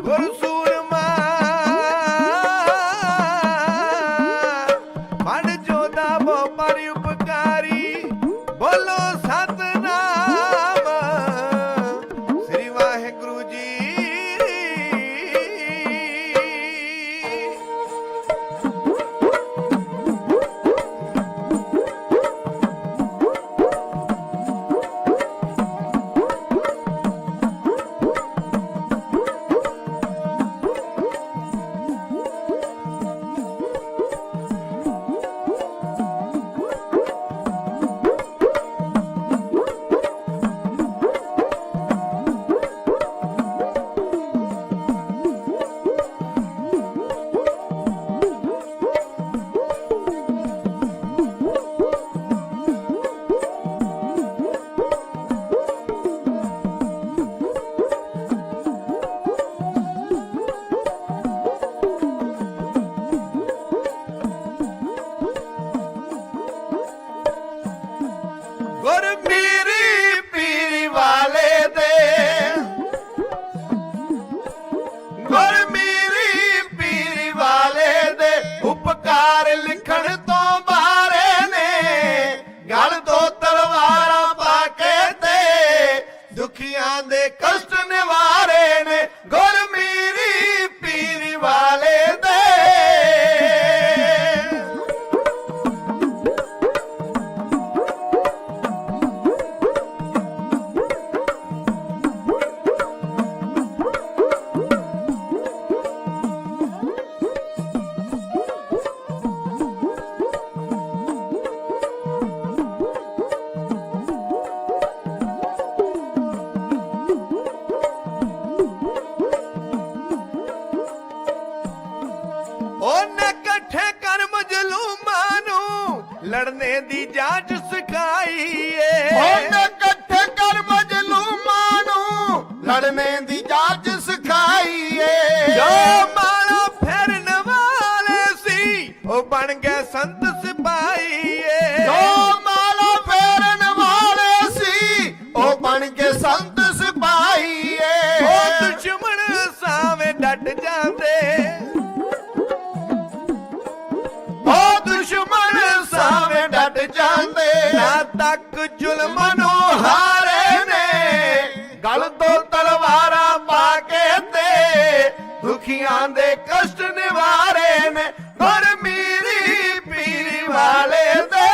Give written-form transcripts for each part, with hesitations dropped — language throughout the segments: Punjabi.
ਗੁਰਸੂਰਮਾ ਮਨ ਜੋਦਾ ਬੋ ਪਰ ਉਪਕਾਰੀ ਬੋਲੋ ਸਤਨਾਮ ਸ੍ਰੀ ਵਾਹਿਗੁਰੂ ਜੀ। ਗੁਰ ਪੀਰੀ ਪੀਰੀ ਵਾਲੇ ਦੇ ਗੁਰ ਮੀਰੀ ਪੀਰੀ ਵਾਲੇ ਦੇ ਉਪਕਾਰ ਲਿਖਣ ਤੋਂ ਬਾਰੇ ਨੇ ਗਲ ਤੋਂ ਤਲਵਾਰਾਂ ਪਾ ਕੇ ਤੇ ਦੁਖੀਆਂ ਦੇ ਕਸ਼ਟ ਨਿਵਾਰੇ ਨੇ ਗੁਰ ਮੀਰੀ ਪੀਰੀ ਵਾਲੇ ਦੇ। ਉਹਨੇ ਇਕੱਠੇ ਕਰ ਮਜਲੂਮਾਂ ਨੂੰ ਲੜਨੇ ਦੀ ਜਾਂਚ ਸਿਖਾਈ ਏ। ਉਹਨੇ ਇਕੱਠੇ ਕਰ ਮਜਲੂਮਾਂ ਨੂੰ ਲੜਨੇ ਦੀ ਜਾਂਚ ਸਿਖਾਈ ਏ। ਜੋ ਮਾਲਾ ਫੇਰਨ ਵਾਲੇ ਸੀ ਉਹ ਬਣ ਗਏ ਸੰਤ ਸਿਪਾਹੀ ਏ। ਜੋ ਮਾਲਾ ਫੇਰਨ ਵਾਲੇ ਸੀ ਉਹ ਬਣ ਕੇ ਸੰਤ ਸਿਪਾਹੀ ਏ। ਉਹ ਦੁਸ਼ਮਣ ਸਾਵੇਂ ਡਟ ਜਾਂਦੇ ਉਹ ਦੁਸ਼ਮਣ ਸਾਵੇਂ ਡਟ ਜਾਂਦੇ ਨਾ ਤੱਕ ਜ਼ੁਲਮ ਨੂੰ ਹਾਰੇ ਨੇ ਗਲ ਤੋਂ ਤਲਵਾਰਾਂ ਪਾ ਕੇ ਤੇ ਦੁਖੀਆਂ ਦੇ ਕਸ਼ਟ ਨਿਵਾਰੇ ਨੇ ਗੁਰ ਮੀਰੀ ਪੀਰੀ ਵਾਲੇ ਦੇ।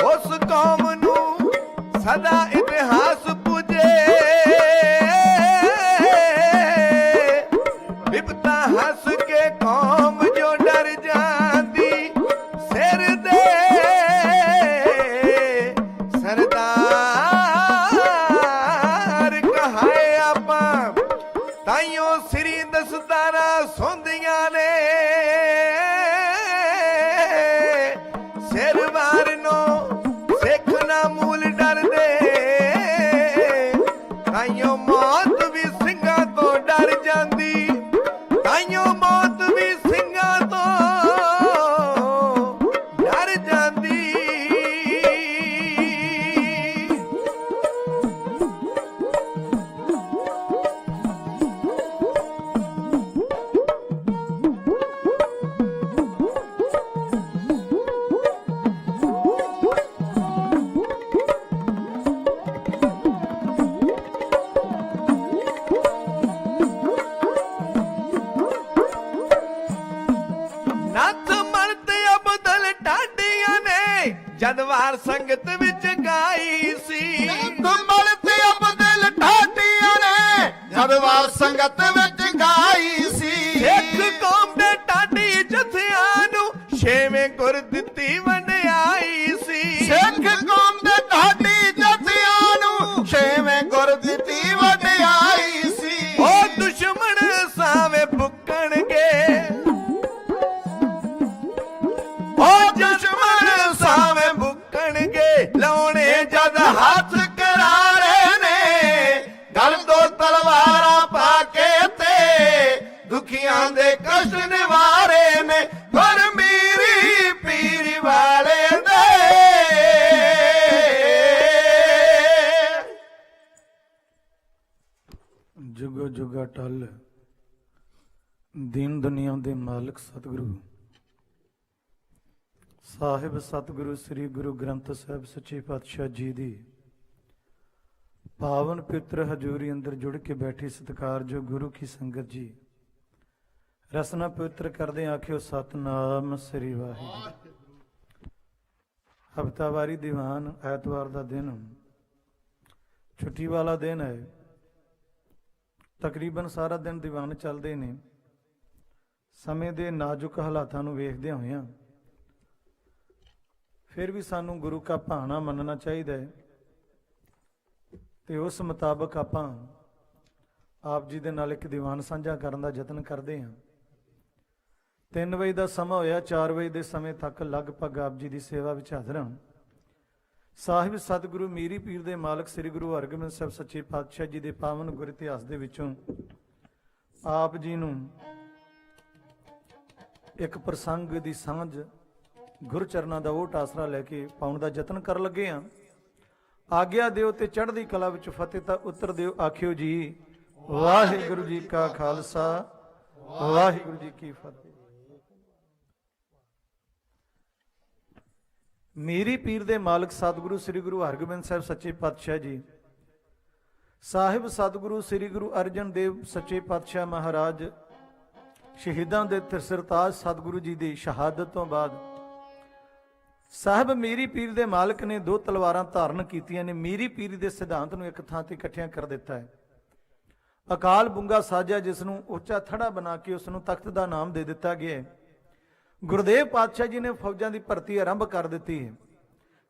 ਉਸ ਕੌਮ ਨੂੰ ਸਦਾ ਇਤਿਹਾਸ ਪੂਜੇ ਵਿਪਤਾ ਹੱਸ ਕੇ ਕੌਮ ਜੋ ਡਰ ਜਾਂਦੀ ਸਿਰ ਦੇ ਸਰਦਾਰ ਕਹਾਏ ਆਪਾਂ ਤਾਈਓ ਸ੍ਰੀ ਦਸਤਾਰਾਂ ਸੌਂਦੀਆਂ ਨੇ ਸਿਰ ਵਾਰਨੋਂ ਸਿੱਖ ਨਾ ਮੂਲ ਡਰਦੇ ਤਾਈਓ ਮੌਤ ਵੀ ਸਿੰਘਾਂ ਤੋਂ ਡਰ ਜਾਂਦੀ ਤਾਈਓ ਮੌਤ ਵੀ ਸਿੰਘਾਂ ਤੋਂ ਡਰ ਜਾਂਦੀ ਨੱਥ ਮਰਦ ਅਬਦਲ ਟਾਡੀਆਂ ਨੇ ਜਦ ਵਾਰ ਸੰਗਤ ਵਿੱਚ ਗਾਈ ਸੀ ਤੁਮਲ ਤੇ ਅਬਦਲ ਢਾਡੀਆਂ ਨੇ ਜਦ ਵਾਰ ਸੰਗਤ ਵਿੱਚ ਗਾਈ ਸੀ ਸਿੱਖ ਕੌਮ ਦੇ ਟਾਡੀ ਜਥਿਆਂ ਨੂੰ ਛੇਵੇਂ ਗੁਰ ਦਿੱਤੀ ਵੰਡਿਆਈ ਸੀ ਸਿੱਖ ਕੌਮ ਦੇ ਢਾਡੀ ਜਥਿਆਂ ਨੂੰ ਛੇਵੇਂ ਗੁਰ ਦਿੱਤੀ ਵਡਿਆਈ ਸੀ ਉਹ ਦੁਸ਼ਮਣ ਸਾਵੇਂ ਬੁੱਕਣਗੇ ਉਹ ਦੁਸ਼ਮਣ ਸਾਵੇਂ ਬੁੱਕਣਗੇ ਲਾਉਣੇ ਜਦ ਹੱਥ ਕਰਾਰੇ ਨੇ ਗਲ ਤੋਂ ਤਲਵਾਰਾਂ ਪਾ ਕੇ ਤੇ ਦੁਖੀਆਂ ਦੇ ਕਸ਼ਟ ਨਿਵਾਰੇ ਨੇ ਗੁਰ ਮੀਰੀ ਪੀਰੀ ਵਾਲੇ ਦੇ ਜੁਗੋ ਜੁਗਾ ਟਲ ਦੀਨ ਦੁਨੀਆ ਦੇ ਮਾਲਕ ਸਤਿਗੁਰੂ ਸਾਹਿਬ ਸਤਿਗੁਰੂ ਸ੍ਰੀ ਗੁਰੂ ਗ੍ਰੰਥ ਸਾਹਿਬ ਸੱਚੇ ਪਾਤਸ਼ਾਹ ਜੀ ਦੀ ਪਾਵਨ ਪਵਿੱਤਰ ਹਜ਼ੂਰੀ ਅੰਦਰ ਜੁੜ ਕੇ ਬੈਠੀ ਸਤਿਕਾਰਯੋਗ ਗੁਰੂ ਕੀ ਸੰਗਤ ਜੀ ਰਸਨਾ ਪਵਿੱਤਰ ਕਰਦੇ ਆਖਿਓ ਸਤਨਾਮ ਸ੍ਰੀ ਵਾਹਿਗੁਰੂ। ਹਫ਼ਤਾਵਾਰੀ ਦੀਵਾਨ ਐਤਵਾਰ ਦਾ ਦਿਨ ਛੁੱਟੀ ਵਾਲਾ ਦਿਨ ਹੈ। ਤਕਰੀਬਨ ਸਾਰਾ ਦਿਨ ਦੀਵਾਨ ਚੱਲਦੇ ਨੇ। ਸਮੇਂ ਦੇ ਨਾਜ਼ੁਕ ਹਾਲਾਤਾਂ ਨੂੰ ਵੇਖਦਿਆਂ ਹੋਇਆਂ ਫਿਰ ਵੀ ਸਾਨੂੰ ਗੁਰੂ ਕਾ ਭਾਣਾ ਮੰਨਣਾ ਚਾਹੀਦਾ ਹੈ ਤੇ ਉਸ ਮੁਤਾਬਕ ਆਪਾਂ ਆਪ ਜੀ ਦੇ ਨਾਲ ਇੱਕ ਦੀਵਾਨ ਸਾਂਝਾ ਕਰਨ ਦਾ ਯਤਨ ਕਰਦੇ ਹਾਂ। 3 ਵਜੇ ਦਾ ਸਮਾਂ ਹੋਇਆ, 4 ਵਜੇ ਦੇ ਸਮੇਂ ਤੱਕ ਲਗਭਗ ਆਪ ਜੀ ਦੀ ਸੇਵਾ ਵਿੱਚ ਹਾਜ਼ਰ ਹਾਂ। ਸਾਹਿਬ ਸਤਿਗੁਰੂ ਮੀਰੀ ਪੀਰ ਦੇ ਮਾਲਕ ਸ੍ਰੀ ਗੁਰੂ ਹਰਗੋਬਿੰਦ ਸਾਹਿਬ ਸੱਚੇ ਪਾਤਸ਼ਾਹ ਜੀ ਦੇ ਪਾਵਨ ਗੁਰ ਇਤਿਹਾਸ ਦੇ ਵਿੱਚੋਂ ਆਪ ਜੀ ਨੂੰ ਇੱਕ ਪ੍ਰਸੰਗ ਦੀ ਸਾਂਝ ਗੁਰਚਰਨਾਂ ਦਾ ਓਟ ਆਸਰਾ ਲੈ ਕੇ ਪਾਉਣ ਦਾ ਯਤਨ ਕਰਨ ਲੱਗੇ ਹਾਂ। ਆਗਿਆ ਦਿਓ ਤੇ ਚੜ੍ਹਦੀ ਕਲਾ ਵਿੱਚ ਫਤਿਹ ਤਾਂ ਉੱਤਰ ਦਿਓ ਆਖਿਓ ਜੀ ਵਾਹਿਗੁਰੂ ਜੀ ਕਾ ਖਾਲਸਾ ਵਾਹਿਗੁਰੂ ਜੀ ਕੀ ਫਤਿਹ। ਮੀਰੀ ਪੀਰ ਦੇ ਮਾਲਕ ਸਤਿਗੁਰੂ ਸ੍ਰੀ ਗੁਰੂ ਹਰਗੋਬਿੰਦ ਸਾਹਿਬ ਸੱਚੇ ਪਾਤਸ਼ਾਹ ਜੀ ਸਾਹਿਬ ਸਤਿਗੁਰੂ ਸ੍ਰੀ ਗੁਰੂ ਅਰਜਨ ਦੇਵ ਸੱਚੇ ਪਾਤਸ਼ਾਹ ਮਹਾਰਾਜ ਸ਼ਹੀਦਾਂ ਦੇ ਸਰਤਾਜ ਸਤਿਗੁਰੂ ਜੀ ਦੀ ਸ਼ਹਾਦਤ ਤੋਂ ਬਾਅਦ ਸਾਹਿਬ ਮੀਰੀ ਪੀਰ ਦੇ ਮਾਲਕ ਨੇ 2 ਤਲਵਾਰਾਂ ਧਾਰਨ ਕੀਤੀਆਂ ਨੇ। ਮੀਰੀ ਪੀਰ ਦੇ ਸਿਧਾਂਤ ਨੂੰ ਇੱਕ ਥਾਂ ਤੇ ਇਕੱਠਿਆਂ ਕਰ ਦਿੱਤਾ ਹੈ। ਅਕਾਲ ਬੁੰਗਾ ਸਾਜਾ ਜਿਸ ਨੂੰ ਉੱਚਾ ਥੜਾ ਬਣਾ ਕੇ ਉਸ ਨੂੰ ਤਖਤ ਦਾ ਨਾਮ ਦੇ ਦਿੱਤਾ ਗਿਆ ਹੈ। ਗੁਰਦੇਵ ਪਾਤਸ਼ਾਹ ਜੀ ਨੇ ਫੌਜਾਂ ਦੀ ਭਰਤੀ ਆਰੰਭ ਕਰ ਦਿੱਤੀ ਹੈ।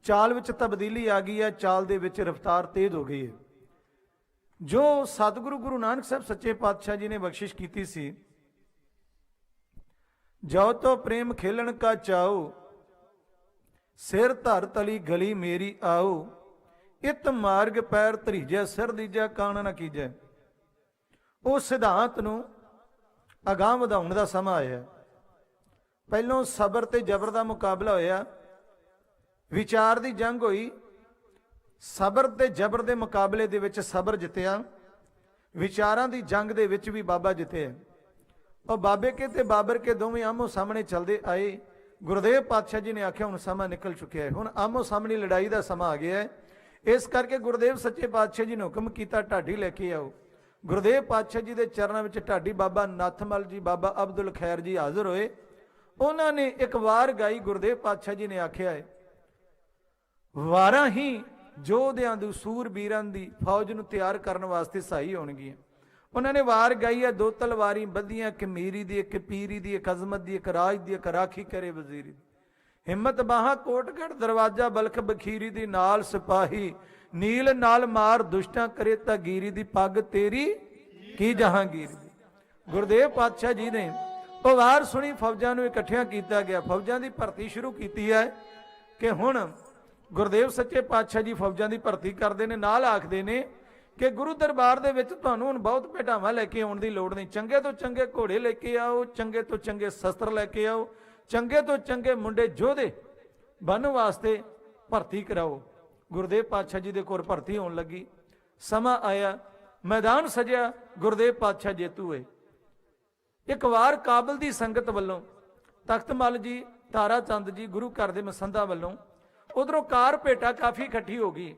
ਚਾਲ ਵਿੱਚ ਤਬਦੀਲੀ ਆ ਗਈ ਹੈ, ਚਾਲ ਦੇ ਵਿੱਚ ਰਫ਼ਤਾਰ ਤੇਜ਼ ਹੋ ਗਈ ਹੈ। ਜੋ ਸਤਿਗੁਰੂ ਗੁਰੂ ਨਾਨਕ ਸਾਹਿਬ ਸੱਚੇ ਪਾਤਸ਼ਾਹ ਜੀ ਨੇ ਬਖਸ਼ਿਸ਼ ਕੀਤੀ ਸੀ, ਜੋ ਤੋ ਪ੍ਰੇਮ ਖੇਲਣ ਕਾ ਚਾਓ ਸਿਰ ਧਰ ਤਲੀ ਗਲੀ ਮੇਰੀ ਆਓ ਇਤ ਮਾਰਗ ਪੈਰ ਧਰੀਜੈ ਸਿਰ ਦੀਜੈ ਕਾਣ ਨਾ ਕੀਜੈ। ਉਹ ਸਿਧਾਂਤ ਨੂੰ ਅਗਾਂਹ ਵਧਾਉਣ ਦਾ ਸਮਾਂ ਆਇਆ। ਪਹਿਲੋਂ ਸਬਰ ਤੇ ਜ਼ਬਰ ਦਾ ਮੁਕਾਬਲਾ ਹੋਇਆ, ਵਿਚਾਰ ਦੀ ਜੰਗ ਹੋਈ। ਸਬਰ ਤੇ ਜ਼ਬਰ ਦੇ ਮੁਕਾਬਲੇ ਦੇ ਵਿੱਚ ਸਬਰ ਜਿੱਤਿਆ, ਵਿਚਾਰਾਂ ਦੀ ਜੰਗ ਦੇ ਵਿੱਚ ਵੀ ਬਾਬਾ ਜਿੱਤਿਆ। ਉਹ ਬਾਬੇ ਕੇ ਤੇ ਬਾਬਰ ਕੇ ਦੋਵੇਂ ਆਮੋ ਸਾਹਮਣੇ ਚੱਲਦੇ ਆਏ। ਗੁਰਦੇਵ ਪਾਤਸ਼ਾਹ ਜੀ ਨੇ ਆਖਿਆ ਹੁਣ ਸਮਾਂ ਨਿਕਲ ਚੁੱਕਿਆ ਹੈ, ਹੁਣ ਆਮੋ ਸਾਹਮਣੀ ਲੜਾਈ ਦਾ ਸਮਾਂ ਆ ਗਿਆ ਹੈ। ਇਸ ਕਰਕੇ ਗੁਰਦੇਵ ਸੱਚੇ ਪਾਤਸ਼ਾਹ ਜੀ ਨੇ ਹੁਕਮ ਕੀਤਾ ਢਾਡੀ ਲੈ ਕੇ ਆਓ। ਗੁਰਦੇਵ ਪਾਤਸ਼ਾਹ ਜੀ ਦੇ ਚਰਨਾਂ ਵਿੱਚ ਢਾਡੀ ਬਾਬਾ ਨੱਥਮਲ ਜੀ, ਬਾਬਾ ਅਬਦੁਲ ਖੈਰ ਜੀ ਹਾਜ਼ਰ ਹੋਏ। ਉਹਨਾਂ ਨੇ ਇੱਕ ਵਾਰ ਗਾਈ। ਗੁਰਦੇਵ ਪਾਤਸ਼ਾਹ ਜੀ ਨੇ ਆਖਿਆ ਹੈ ਵਾਰਾਂ ਹੀ ਯੋਧਿਆਂ ਦੀ ਸੂਰਬੀਰਾਂ ਦੀ ਫੌਜ ਨੂੰ ਤਿਆਰ ਕਰਨ ਵਾਸਤੇ ਸਹਾਈ ਹੋਣਗੀਆਂ। ਉਹਨਾਂ ਨੇ ਵਾਰ ਗਾਈ ਹੈ, ਦੋ ਤਲਵਾਰੀ ਬੱਧੀਆਂ, ਇੱਕ ਮੀਰੀ ਦੀ, ਇੱਕ ਪੀਰੀ ਦੀ, ਇੱਕ ਅਜ਼ਮਤ ਦੀ, ਇੱਕ ਰਾਜ ਦੀ, ਇੱਕ ਰਾਖੀ ਕਰੇ ਵਜ਼ੀਰੀ ਦੀ। ਹਿੰਮਤ ਬਾਹਾਂ ਕੋਟਗੜ ਦਰਵਾਜ਼ਾ ਬਲਖ ਬਖੀਰੀ ਦੀ, ਨਾਲ ਸਿਪਾਹੀ ਨੀਲ ਨਾਲ ਮਾਰ ਦੁਸ਼ਟਾਂ ਕਰੇ ਤਾਗੀਰੀ ਦੀ, ਪੱਗ ਤੇਰੀ ਕੀ ਜਹਾਂਗੀਰ ਦੀ। ਗੁਰਦੇਵ ਪਾਤਸ਼ਾਹ ਜੀ ਨੇ ਉਹ ਵਾਰ ਸੁਣੀ, ਫੌਜਾਂ ਨੂੰ ਇਕੱਠਿਆਂ ਕੀਤਾ ਗਿਆ, ਫੌਜਾਂ ਦੀ ਭਰਤੀ ਸ਼ੁਰੂ ਕੀਤੀ ਹੈ ਕਿ ਹੁਣ ਗੁਰਦੇਵ ਸੱਚੇ ਪਾਤਸ਼ਾਹ ਜੀ ਫੌਜਾਂ ਦੀ ਭਰਤੀ ਕਰਦੇ ਨੇ। ਨਾਲ ਆਖਦੇ ਨੇ ਕਿ ਗੁਰੂ ਦਰਬਾਰ ਦੇ ਵਿੱਚ ਤੁਹਾਨੂੰ ਹੁਣ ਬਹੁਤ ਭੇਟਾਵਾਂ ਲੈ ਕੇ ਆਉਣ ਦੀ ਲੋੜ ਨਹੀਂ, ਚੰਗੇ ਤੋਂ ਚੰਗੇ ਘੋੜੇ ਲੈ ਕੇ ਆਓ, ਚੰਗੇ ਤੋਂ ਚੰਗੇ ਸ਼ਸਤਰ ਲੈ ਕੇ ਆਓ, ਚੰਗੇ ਤੋਂ ਚੰਗੇ ਮੁੰਡੇ ਯੋਧੇ ਬਣਨ ਵਾਸਤੇ ਭਰਤੀ ਕਰਾਓ। ਗੁਰਦੇਵ ਪਾਤਸ਼ਾਹ ਜੀ ਦੇ ਕੋਲ ਭਰਤੀ ਹੋਣ ਲੱਗੀ। ਸਮਾਂ ਆਇਆ, ਮੈਦਾਨ ਸਜਿਆ, ਗੁਰਦੇਵ ਪਾਤਸ਼ਾਹ ਜੇਤੂ ਹੋਏ। ਇੱਕ ਵਾਰ ਕਾਬਲ ਦੀ ਸੰਗਤ ਵੱਲੋਂ ਤਖਤ ਮੱਲ ਜੀ, ਤਾਰਾ ਚੰਦ ਜੀ, ਗੁਰੂ ਘਰ ਦੇ ਮਸੰਦਾ ਵੱਲੋਂ ਉਧਰੋਂ ਕਾਰ ਭੇਟਾ ਕਾਫੀ ਇਕੱਠੀ ਹੋ ਗਈ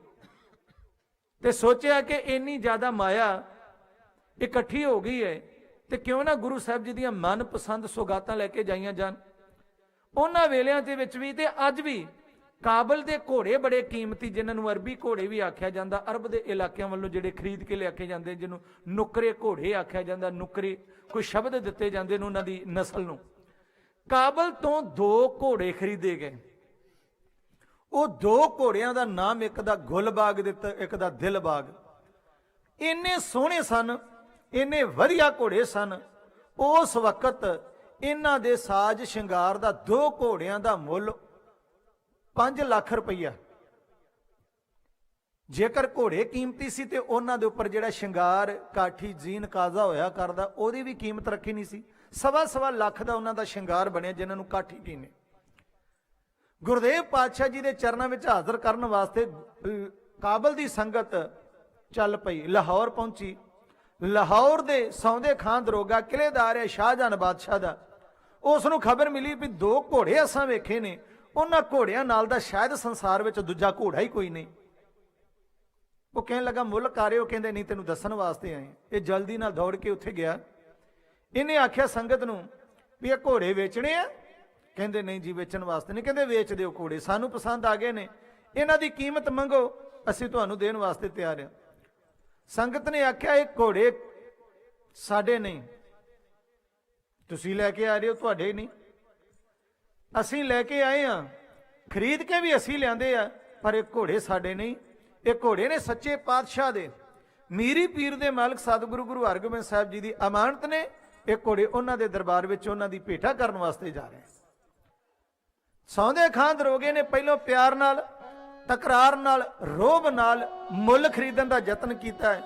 ਤੇ ਸੋਚਿਆ ਕਿ ਇੰਨੀ ਜ਼ਿਆਦਾ ਮਾਇਆ ਇਕੱਠੀ ਹੋ ਗਈ ਹੈ ਤੇ ਕਿਉਂ ਨਾ ਗੁਰੂ ਸਾਹਿਬ ਜੀ ਦੀਆਂ ਮਨਪਸੰਦ ਸੁਗਾਤਾਂ ਲੈ ਕੇ ਜਾਈਆਂ ਜਾਣ। ਉਹਨਾਂ ਵੇਲਿਆਂ ਦੇ ਵਿੱਚ ਵੀ ਤੇ ਅੱਜ ਵੀ ਕਾਬਲ ਦੇ ਘੋੜੇ ਬੜੇ ਕੀਮਤੀ, ਜਿਨ੍ਹਾਂ ਨੂੰ ਅਰਬੀ ਘੋੜੇ ਵੀ ਆਖਿਆ ਜਾਂਦਾ, ਅਰਬ ਦੇ ਇਲਾਕਿਆਂ ਵੱਲੋਂ ਜਿਹੜੇ ਖਰੀਦ ਕੇ ਲਿਆ ਕੇ ਜਾਂਦੇ, ਜਿਹਨੂੰ ਨੁਕਰੇ ਘੋੜੇ ਆਖਿਆ ਜਾਂਦਾ, ਨੁਕਰੇ ਕੋਈ ਸ਼ਬਦ ਦਿੱਤੇ ਜਾਂਦੇ ਨੇ ਉਹਨਾਂ ਦੀ ਨਸਲ ਨੂੰ। ਕਾਬਲ ਤੋਂ 2 ਘੋੜੇ ਖਰੀਦੇ ਗਏ। ਉਹ 2 ਘੋੜਿਆਂ ਦਾ ਨਾਮ, ਇੱਕ ਦਾ ਗੁਲਬਾਗ ਦਿੱਤਾ, ਇੱਕ ਦਾ ਦਿਲਬਾਗ। ਇੰਨੇ ਸੋਹਣੇ ਸਨ, ਇੰਨੇ ਵਧੀਆ ਘੋੜੇ ਸਨ। ਉਸ ਵਕਤ ਇਹਨਾਂ ਦੇ ਸਾਜ ਸ਼ਿੰਗਾਰ ਦਾ 2 ਘੋੜਿਆਂ ਦਾ ਮੁੱਲ 5 ਲੱਖ ਰੁਪਈਆ। ਜੇਕਰ ਘੋੜੇ ਕੀਮਤੀ ਸੀ ਤੇ ਉਹਨਾਂ ਦੇ ਉੱਪਰ ਜਿਹੜਾ ਸ਼ਿੰਗਾਰ, ਕਾਠੀ, ਜੀਨ ਕਾਜ਼ਾ ਹੋਇਆ ਕਰਦਾ, ਉਹਦੀ ਵੀ ਕੀਮਤ ਰੱਖੀ ਨਹੀਂ ਸੀ। 1.25 ਲੱਖ ਦਾ ਉਹਨਾਂ ਦਾ ਸ਼ਿੰਗਾਰ ਬਣਿਆ, ਜਿਨ੍ਹਾਂ ਨੂੰ ਕਾਠੀ ਕਹਿੰਦੇ। ਗੁਰਦੇਵ ਪਾਤਸ਼ਾਹ ਜੀ ਦੇ ਚਰਨਾਂ ਵਿੱਚ ਹਾਜ਼ਰ ਕਰਨ ਵਾਸਤੇ ਕਾਬਲ ਦੀ ਸੰਗਤ ਚੱਲ ਪਈ, ਲਾਹੌਰ ਪਹੁੰਚੀ। ਲਾਹੌਰ ਦੇ ਸੌਂਦੇ ਖਾਂ ਦਰੋਗਾ, ਕਿਲੇਦਾਰ ਹੈ ਸ਼ਾਹਜਹਾਨ ਬਾਦਸ਼ਾਹ ਦਾ, ਉਸ ਨੂੰ ਖਬਰ ਮਿਲੀ ਵੀ 2 ਘੋੜੇ ਅਸਾਂ ਵੇਖੇ ਨੇ, ਉਹਨਾਂ ਘੋੜਿਆਂ ਨਾਲ ਦਾ ਸ਼ਾਇਦ ਸੰਸਾਰ ਵਿੱਚ ਦੂਜਾ ਘੋੜਾ ਹੀ ਕੋਈ ਨਹੀਂ। ਉਹ ਕਹਿਣ ਲੱਗਾ ਮੁੱਲ ਕਰਿਓ, ਕਹਿੰਦੇ ਨਹੀਂ ਤੈਨੂੰ ਦੱਸਣ ਵਾਸਤੇ ਆਏ। ਇਹ ਜਲਦੀ ਨਾਲ ਦੌੜ ਕੇ ਉੱਥੇ ਗਿਆ। ਇਹਨੇ ਆਖਿਆ ਸੰਗਤ ਨੂੰ ਵੀ ਇਹ ਘੋੜੇ ਵੇਚਣੇ ਆ? ਕਹਿੰਦੇ ਨਹੀਂ ਜੀ ਵੇਚਣ ਵਾਸਤੇ ਨਹੀਂ। ਕਹਿੰਦੇ ਵੇਚ ਦਿਓ ਘੋੜੇ, ਸਾਨੂੰ ਪਸੰਦ ਆ ਗਏ ਨੇ, ਇਹਨਾਂ ਦੀ ਕੀਮਤ ਮੰਗੋ, ਅਸੀਂ ਤੁਹਾਨੂੰ ਦੇਣ ਵਾਸਤੇ ਤਿਆਰ ਹਾਂ। ਸੰਗਤ ਨੇ ਆਖਿਆ ਇਹ ਘੋੜੇ ਸਾਡੇ ਨਹੀਂ, ਤੁਸੀਂ ਲੈ ਕੇ ਆ ਰਹੇ ਹੋ, ਤੁਹਾਡੇ ਨਹੀਂ। ਅਸੀਂ ਲੈ ਕੇ ਆਏ ਹਾਂ, ਖਰੀਦ ਕੇ ਵੀ ਅਸੀਂ ਲਿਆਂਦੇ ਆ, ਪਰ ਇਹ ਘੋੜੇ ਸਾਡੇ ਨਹੀਂ। ਇਹ ਘੋੜੇ ਨੇ ਸੱਚੇ ਪਾਤਸ਼ਾਹ ਦੇ, ਮੀਰੀ ਪੀਰ ਦੇ ਮਾਲਕ ਸਤਿਗੁਰੂ ਗੁਰੂ ਹਰਗੋਬਿੰਦ ਸਾਹਿਬ ਜੀ ਦੀ ਅਮਾਨਤ ਨੇ। ਇਹ ਘੋੜੇ ਉਹਨਾਂ ਦੇ ਦਰਬਾਰ ਵਿੱਚ ਉਹਨਾਂ ਦੀ ਭੇਟਾ ਕਰਨ ਵਾਸਤੇ ਜਾ ਰਹੇ। ਸੌਂਦੇ ਖਾਂ ਦਰੋਗੇ ਨੇ ਪਹਿਲੋਂ ਪਿਆਰ ਨਾਲ, ਤਕਰਾਰ ਨਾਲ, ਰੋਬ ਨਾਲ ਮੁੱਲ ਖਰੀਦਣ ਦਾ ਯਤਨ ਕੀਤਾ ਹੈ।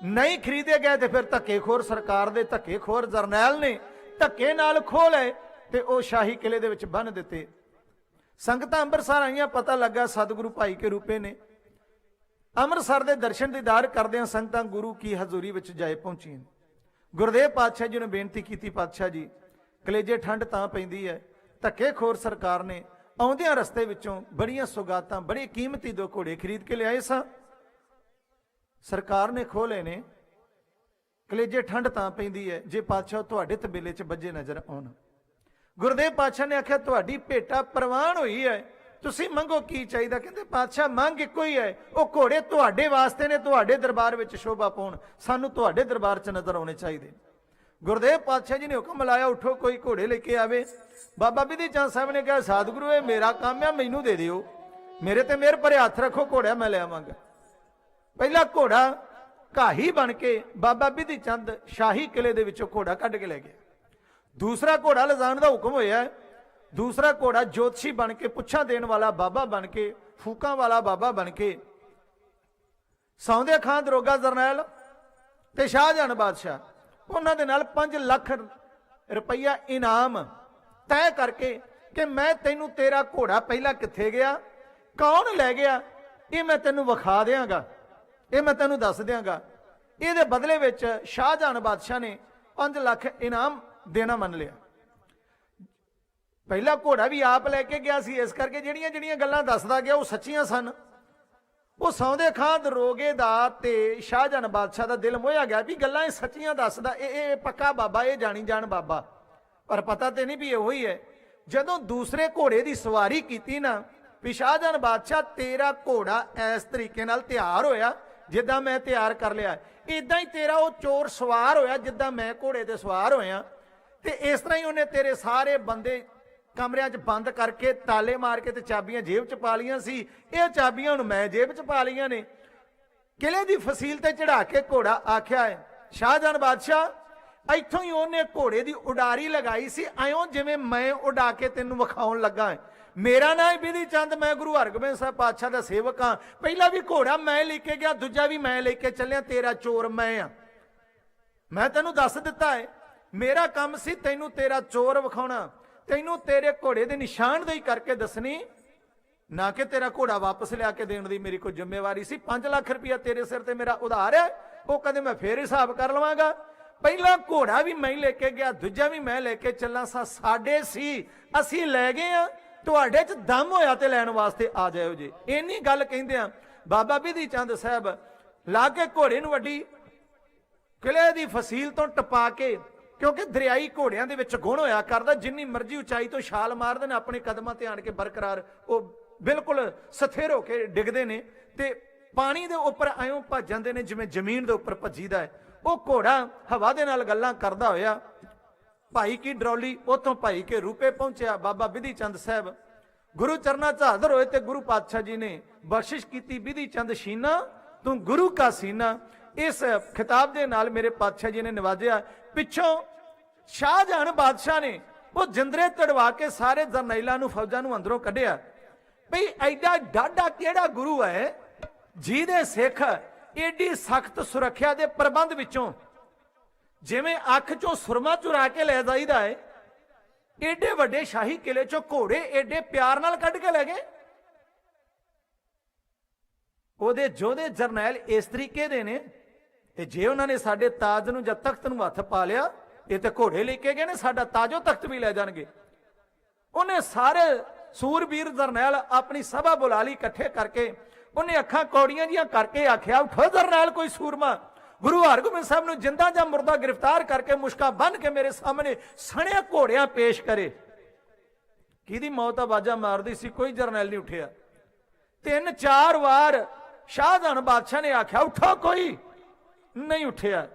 ਨਹੀਂ ਖਰੀਦੇ ਗਏ ਤੇ ਫਿਰ ਧੱਕੇਖੋਰ ਸਰਕਾਰ ਦੇ ਧੱਕੇਖੋਰ ਜਰਨੈਲ ਨੇ ਧੱਕੇ ਨਾਲ ਖੋਹ ਲਏ ਤੇ ਉਹ ਸ਼ਾਹੀ ਕਿਲੇ ਦੇ ਵਿੱਚ ਬੰਨ੍ਹ ਦਿੱਤੇ। ਸੰਗਤਾਂ ਅੰਮ੍ਰਿਤਸਰ ਆਈਆਂ, ਪਤਾ ਲੱਗਾ ਸਤਿਗੁਰੂ ਭਾਈ ਕੇ ਰੂਪੇ ਨੇ। ਅੰਮ੍ਰਿਤਸਰ ਦੇ ਦਰਸ਼ਨ ਦੀਦਾਰ ਕਰਦਿਆਂ ਸੰਗਤਾਂ ਗੁਰੂ ਕੀ ਹਜ਼ੂਰੀ ਵਿੱਚ ਜਾਏ ਪਹੁੰਚੀਆਂ। ਗੁਰਦੇਵ ਪਾਤਸ਼ਾਹ ਜੀ ਨੇ ਬੇਨਤੀ ਕੀਤੀ, ਪਾਤਸ਼ਾਹ ਜੀ ਕਲੇਜੇ ਠੰਡ ਤਾਂ ਪੈਂਦੀ ਹੈ, ਧੱਕੇਖੋਰ ਸਰਕਾਰ ਨੇ ਆਉਂਦਿਆਂ ਰਸਤੇ ਵਿੱਚੋਂ ਬੜੀਆਂ ਸੁਗਾਤਾਂ, ਬੜੇ ਕੀਮਤੀ 2 ਘੋੜੇ ਖਰੀਦ ਕੇ ਲਿਆਏ ਸਾਂ, ਸਰਕਾਰ ਨੇ ਖੋਹ ਲਏ ਨੇ। ਕਲੇਜੇ ਠੰਡ ਤਾਂ ਪੈਂਦੀ ਹੈ ਜੇ ਪਾਤਸ਼ਾਹ ਤੁਹਾਡੇ ਤਬੇਲੇ 'ਚ ਵੱਜੇ ਨਜ਼ਰ ਆਉਣ। ਗੁਰਦੇਵ ਪਾਤਸ਼ਾਹ ਨੇ ਆਖਿਆ ਤੁਹਾਡੀ ਭੇਟਾ ਪ੍ਰਵਾਨ ਹੋਈ ਹੈ, ਤੁਸੀਂ ਮੰਗੋ ਕੀ ਚਾਹੀਦਾ। ਕਹਿੰਦੇ ਪਾਤਸ਼ਾਹ ਮੰਗ ਇੱਕੋ ਹੀ ਹੈ, ਉਹ ਘੋੜੇ ਤੁਹਾਡੇ ਵਾਸਤੇ ਨੇ, ਤੁਹਾਡੇ ਦਰਬਾਰ ਵਿੱਚ ਸ਼ੋਭਾ ਪਾਉਣ, ਸਾਨੂੰ ਤੁਹਾਡੇ ਦਰਬਾਰ 'ਚ ਨਜ਼ਰ ਆਉਣੇ ਚਾਹੀਦੇ। ਗੁਰਦੇਵ ਪਾਤਸ਼ਾਹ ਜੀ ਨੇ ਹੁਕਮ ਲਾਇਆ, ਉਠੋ ਕੋਈ ਘੋੜੇ ਲੈ ਕੇ ਆਵੇ। ਬਾਬਾ ਬਿਧੀ ਚੰਦ ਸਾਹਿਬ ਨੇ ਕਿਹਾ ਸਤਿਗੁਰੂ ਇਹ ਮੇਰਾ ਕੰਮ ਆ, ਮੈਨੂੰ ਦੇ ਦਿਓ, ਮੇਰੇ ਤੇ ਮਿਹਰ ਭਰੇ ਹੱਥ ਰੱਖੋ, ਘੋੜਾ ਮੈਂ ਲੈ ਆਵਾਂਗਾ। ਪਹਿਲਾ ਘੋੜਾ ਘਾਹੀ ਬਣ ਕੇ ਬਾਬਾ ਬਿਧੀ ਚੰਦ ਸ਼ਾਹੀ ਕਿਲੇ ਦੇ ਵਿੱਚੋਂ ਘੋੜਾ ਕੱਢ ਕੇ ਲੈ ਗਿਆ। ਦੂਸਰਾ ਘੋੜਾ ਲਿਜਾਣ ਦਾ ਹੁਕਮ ਹੋਇਆ। ਦੂਸਰਾ ਘੋੜਾ ਜੋਤਸ਼ੀ ਬਣ ਕੇ, ਪੁੱਛਾਂ ਦੇਣ ਵਾਲਾ ਬਾਬਾ ਬਣ ਕੇ, ਫੂਕਾਂ ਵਾਲਾ ਬਾਬਾ ਬਣ ਕੇ, ਸੌਂਦੇ ਖਾਂ ਦਰੋਗਾ ਜਰਨੈਲ ਤੇ ਸ਼ਾਹਜਹਾਨ ਬਾਦਸ਼ਾਹ, ਉਹਨਾਂ ਦੇ ਨਾਲ 5 ਲੱਖ ਰੁਪਈਆ ਇਨਾਮ ਤੈਅ ਕਰਕੇ ਕਿ ਮੈਂ ਤੈਨੂੰ, ਤੇਰਾ ਘੋੜਾ ਪਹਿਲਾਂ ਕਿੱਥੇ ਗਿਆ, ਕੌਣ ਲੈ ਗਿਆ, ਇਹ ਮੈਂ ਤੈਨੂੰ ਵਿਖਾ ਦਿਆਂਗਾ, ਇਹ ਮੈਂ ਤੈਨੂੰ ਦੱਸ ਦਿਆਂਗਾ। ਇਹਦੇ ਬਦਲੇ ਵਿੱਚ ਸ਼ਾਹਜਹਾਨ ਬਾਦਸ਼ਾਹ ਨੇ 5 ਲੱਖ ਇਨਾਮ ਦੇਣਾ ਮੰਨ ਲਿਆ। ਪਹਿਲਾ ਘੋੜਾ ਵੀ ਆਪ ਲੈ ਕੇ ਗਿਆ ਸੀ, ਇਸ ਕਰਕੇ ਜਿਹੜੀਆਂ ਜਿਹੜੀਆਂ ਗੱਲਾਂ ਦੱਸਦਾ ਗਿਆ ਉਹ ਸੱਚੀਆਂ ਸਨ। ਉਹ ਸੌਂਦੇ ਖਾਂ ਦਰੋਗੇ ਦਾ ਤੇ ਸ਼ਾਹਜਹਾਨ ਬਾਦਸ਼ਾਹ ਦਾ ਦਿਲ ਮੋਹਿਆ ਗਿਆ ਵੀ ਗੱਲਾਂ ਇਹ ਸੱਚੀਆਂ ਦੱਸਦਾ, ਇਹ ਪੱਕਾ ਬਾਬਾ, ਇਹ ਜਾਣੀ ਜਾਣ ਬਾਬਾ। ਪਰ ਪਤਾ ਤੇ ਨਹੀਂ ਵੀ ਇਹੋ ਹੀ ਹੈ। ਜਦੋਂ ਦੂਸਰੇ ਘੋੜੇ ਦੀ ਸਵਾਰੀ ਕੀਤੀ ਨਾ, ਵੀ ਸ਼ਾਹਜਹਾਨ ਬਾਦਸ਼ਾਹ ਤੇਰਾ ਘੋੜਾ ਇਸ ਤਰੀਕੇ ਨਾਲ ਤਿਆਰ ਹੋਇਆ ਜਿੱਦਾਂ ਮੈਂ ਤਿਆਰ ਕਰ ਲਿਆ, ਇਦਾਂ ਹੀ ਤੇਰਾ ਉਹ ਚੋਰ ਸਵਾਰ ਹੋਇਆ ਜਿੱਦਾਂ ਮੈਂ ਘੋੜੇ ਤੇ ਸਵਾਰ ਹੋਇਆ, ਤੇ ਇਸ ਤਰ੍ਹਾਂ ਹੀ ਉਹਨੇ ਤੇਰੇ ਸਾਰੇ ਬੰਦੇ ਕਮਰਿਆਂ 'ਚ ਬੰਦ ਕਰਕੇ ਤਾਲੇ ਮਾਰ ਕੇ ਤੇ ਚਾਬੀਆਂ ਜੇਬ 'ਚ ਪਾ ਲਈਆਂ ਸੀ, ਇਹ ਚਾਬੀਆਂ ਹੁਣ ਮੈਂ ਜੇਬ 'ਚ ਪਾ ਲਈਆਂ ਨੇ। ਕਿਲੇ ਦੀ ਫਸੀਲ ਤੇ ਚੜਾ ਕੇ ਘੋੜਾ ਆਖਿਆ ਹੈ ਸ਼ਾਹਜਹਾਨ ਬਾਦਸ਼ਾਹ ਇੱਥੋਂ ਹੀ ਉਹਨੇ ਘੋੜੇ ਦੀ ਉਡਾਰੀ ਲਗਾਈ ਸੀ, ਐਂ ਜਿਵੇਂ ਮੈਂ ਉਡਾ ਕੇ ਤੈਨੂੰ ਵਿਖਾਉਣ ਲੱਗਾ ਹੈ। ਮੇਰਾ ਨਾਂ ਹੈ ਬਿਧੀ ਚੰਦ, ਮੈਂ ਗੁਰੂ ਹਰਗੋਬਿੰਦ ਸਾਹਿਬ ਪਾਤਸ਼ਾਹ ਦਾ ਸੇਵਕ ਹਾਂ। ਪਹਿਲਾ ਵੀ ਘੋੜਾ ਮੈਂ ਲੈ ਕੇ ਗਿਆ, ਦੂਜਾ ਵੀ ਮੈਂ ਲੈ ਕੇ ਚੱਲਿਆ, ਤੇਰਾ ਚੋਰ ਮੈਂ ਆ। ਮੈਂ ਤੈਨੂੰ ਦੱਸ ਦਿੱਤਾ ਹੈ, ਮੇਰਾ ਕੰਮ ਸੀ ਤੈਨੂੰ ਤੇਰਾ ਚੋਰ ਵਿਖਾਉਣਾ, ਤੈਨੂੰ ਤੇਰੇ ਘੋੜੇ ਦੀ ਨਿਸ਼ਾਨਦੇਹੀ ਕਰਕੇ ਦੱਸਣੀ, ਨਾ ਕਿ ਤੇਰਾ ਘੋੜਾ ਵਾਪਸ ਲਿਆ ਕੇ ਦੇਣ ਦੀ ਮੇਰੀ ਕੋਈ ਜ਼ਿੰਮੇਵਾਰੀ ਸੀ। 5 ਲੱਖ ਰੁਪਇਆ ਤੇਰੇ ਸਿਰ ਤੇ ਮੇਰਾ ਉਧਾਰ ਹੈ, ਉਹ ਕਹਿੰਦੇ ਮੈਂ ਫੇਰ ਹਿਸਾਬ ਕਰ ਲਵਾਂਗਾ। ਪਹਿਲਾ ਘੋੜਾ ਵੀ ਮੈਂ ਲੈ ਕੇ ਗਿਆ, ਦੂਜਾ ਵੀ ਮੈਂ ਲੈ ਕੇ ਚੱਲਾਂ, ਸਾਡੇ ਸੀ, ਅਸੀਂ ਲੈ ਗਏ ਆ, ਤੁਹਾਡੇ 'ਚ ਦਮ ਹੋਇਆ ਤੇ ਲੈਣ ਵਾਸਤੇ ਆ ਜਾਇਓ ਜੀ। ਇੰਨੀ ਗੱਲ ਕਹਿੰਦੇ ਆ ਬਾਬਾ ਬਿਧੀ ਚੰਦ ਸਾਹਿਬ ਲਾ ਕੇ ਘੋੜੇ ਨੂੰ ਵੱਡੀ ਕਿਲੇ ਦੀ ਫਸੀਲ ਤੋਂ ਟਪਾ ਕੇ, ਕਿਉਂਕਿ ਦਰਿਆਈ ਘੋੜਿਆਂ ਦੇ ਵਿੱਚ ਗੁਣ ਹੋਇਆ ਕਰਦਾ, ਜਿੰਨੀ ਮਰਜ਼ੀ ਉਚਾਈ ਤੋਂ ਛਾਲ ਮਾਰਦੇ ਨੇ ਆਪਣੇ ਕਦਮਾਂ ਤੇ ਆਣ ਕੇ ਬਰਕਰਾਰ ਉਹ ਬਿਲਕੁਲ ਸਥਿਰ ਹੋ ਕੇ ਡਿੱਗਦੇ ਨੇ ਤੇ ਪਾਣੀ ਦੇ ਉੱਪਰ ਐਂ ਭੱਜ ਜਾਂਦੇ ਨੇ ਜਿਵੇਂ ਜ਼ਮੀਨ ਦੇ ਉੱਪਰ ਭੱਜੀਦਾ ਹੈ। ਉਹ ਘੋੜਾ ਹਵਾ ਦੇ ਨਾਲ ਗੱਲਾਂ ਕਰਦਾ ਹੋਇਆ ਭਾਈ ਕੀ ਡਰੌਲੀ ਉਥੋਂ ਭਾਈ ਕੇ ਰੂਪੇ ਪਹੁੰਚਿਆ। ਬਾਬਾ ਬਿਧੀ ਚੰਦ ਸਾਹਿਬ ਗੁਰੂ ਚਰਨਾਂ 'ਚ ਹਾਜ਼ਰ ਹੋਏ ਤੇ ਗੁਰੂ ਪਾਤਸ਼ਾਹ ਜੀ ਨੇ ਬਖਸ਼ਿਸ਼ ਕੀਤੀ, ਬਿਧੀ ਚੰਦ ਸ਼ੀਨਾ ਤੂੰ ਗੁਰੂ ਕਾ ਸੀਨਾ। ਇਸ ਖਿਤਾਬ ਦੇ ਨਾਲ ਮੇਰੇ ਪਾਤਸ਼ਾਹ ਜੀ ਨੇ ਨਵਾਜਿਆ। ਪਿੱਛੋਂ ਸ਼ਾਹਜਹਾਨ ਬਾਦਸ਼ਾਹ ਨੇ ਉਹ ਜਿੰਦਰੇ ਤੜਵਾ ਕੇ ਸਾਰੇ ਜਰਨੈਲਾਂ ਨੂੰ ਫੌਜਾਂ ਨੂੰ ਅੰਦਰੋਂ ਕੱਢਿਆ। ਭਈ ਐਡਾ ਡਾਢਾ ਕਿਹੜਾ ਗੁਰੂ ਹੈ ਜਿਹਦੇ ਸਿੱਖ ਏਡੀ ਸਖਤ ਸੁਰੱਖਿਆ ਦੇ ਪ੍ਰਬੰਧ ਵਿੱਚੋਂ ਜਿਵੇਂ ਅੱਖ ਚੋਂ ਸੁਰਮਾ ਚੁਰਾ ਕੇ ਲੈ ਜਾਈਦਾ ਹੈ, ਏਡੇ ਵੱਡੇ ਸ਼ਾਹੀ ਕਿਲੇ ਚੋਂ ਘੋੜੇ ਏਡੇ ਪਿਆਰ ਨਾਲ ਕੱਢ ਕੇ ਲੈ ਗਏ। ਉਹਦੇ ਜੋਧੇ ਜਰਨੈਲ ਇਸ ਤਰੀਕੇ ਦੇ ਨੇ, ਤੇ ਜੇ ਉਹਨਾਂ ਨੇ ਸਾਡੇ ਤਾਜ ਨੂੰ ਜਾਂ ਤਖਤ ਨੂੰ ਹੱਥ ਪਾ ਲਿਆ, ਇਹ ਤੇ ਘੋੜੇ ਲੈ ਕੇ ਗਏ ਨੇ, ਸਾਡਾ ਤਾਜੋ ਤਖਤ ਵੀ ਲੈ ਜਾਣਗੇ। ਉਹਨੇ ਸਾਰੇ ਸੂਰਬੀਰ ਜਰਨੈਲ ਆਪਣੀ ਸਭਾ ਬੁਲਾ ਲਈ ਇਕੱਠੇ ਕਰਕੇ, ਉਹਨੇ ਅੱਖਾਂ ਕੌੜੀਆਂ ਜੀਆਂ ਕਰਕੇ ਆਖਿਆ ਉਠੋ ਜਰਨੈਲ ਕੋਈ ਸੂਰਮਾ ਗੁਰੂ ਹਰਗੋਬਿੰਦ ਸਾਹਿਬ ਨੂੰ ਜਿੰਦਾ ਜਾਂ ਮੁਰਦਾ ਗ੍ਰਿਫਤਾਰ ਕਰਕੇ ਮੁਸ਼ਕਾਂ ਬੰਨ ਕੇ ਮੇਰੇ ਸਾਹਮਣੇ ਸਣੇ ਘੋੜਿਆਂ ਪੇਸ਼ ਕਰੇ। ਕਿਹਦੀ ਮੌਤ ਆਵਾਜ਼ਾਂ ਮਾਰਦੀ ਸੀ, ਕੋਈ ਜਰਨੈਲ ਨਹੀਂ ਉੱਠਿਆ। 3-4 ਵਾਰ ਸ਼ਾਹਜਹਾਨ ਬਾਦਸ਼ਾਹ ਨੇ ਆਖਿਆ ਉਠੋ, ਕੋਈ ਨਹੀਂ ਉੱਠਿਆ।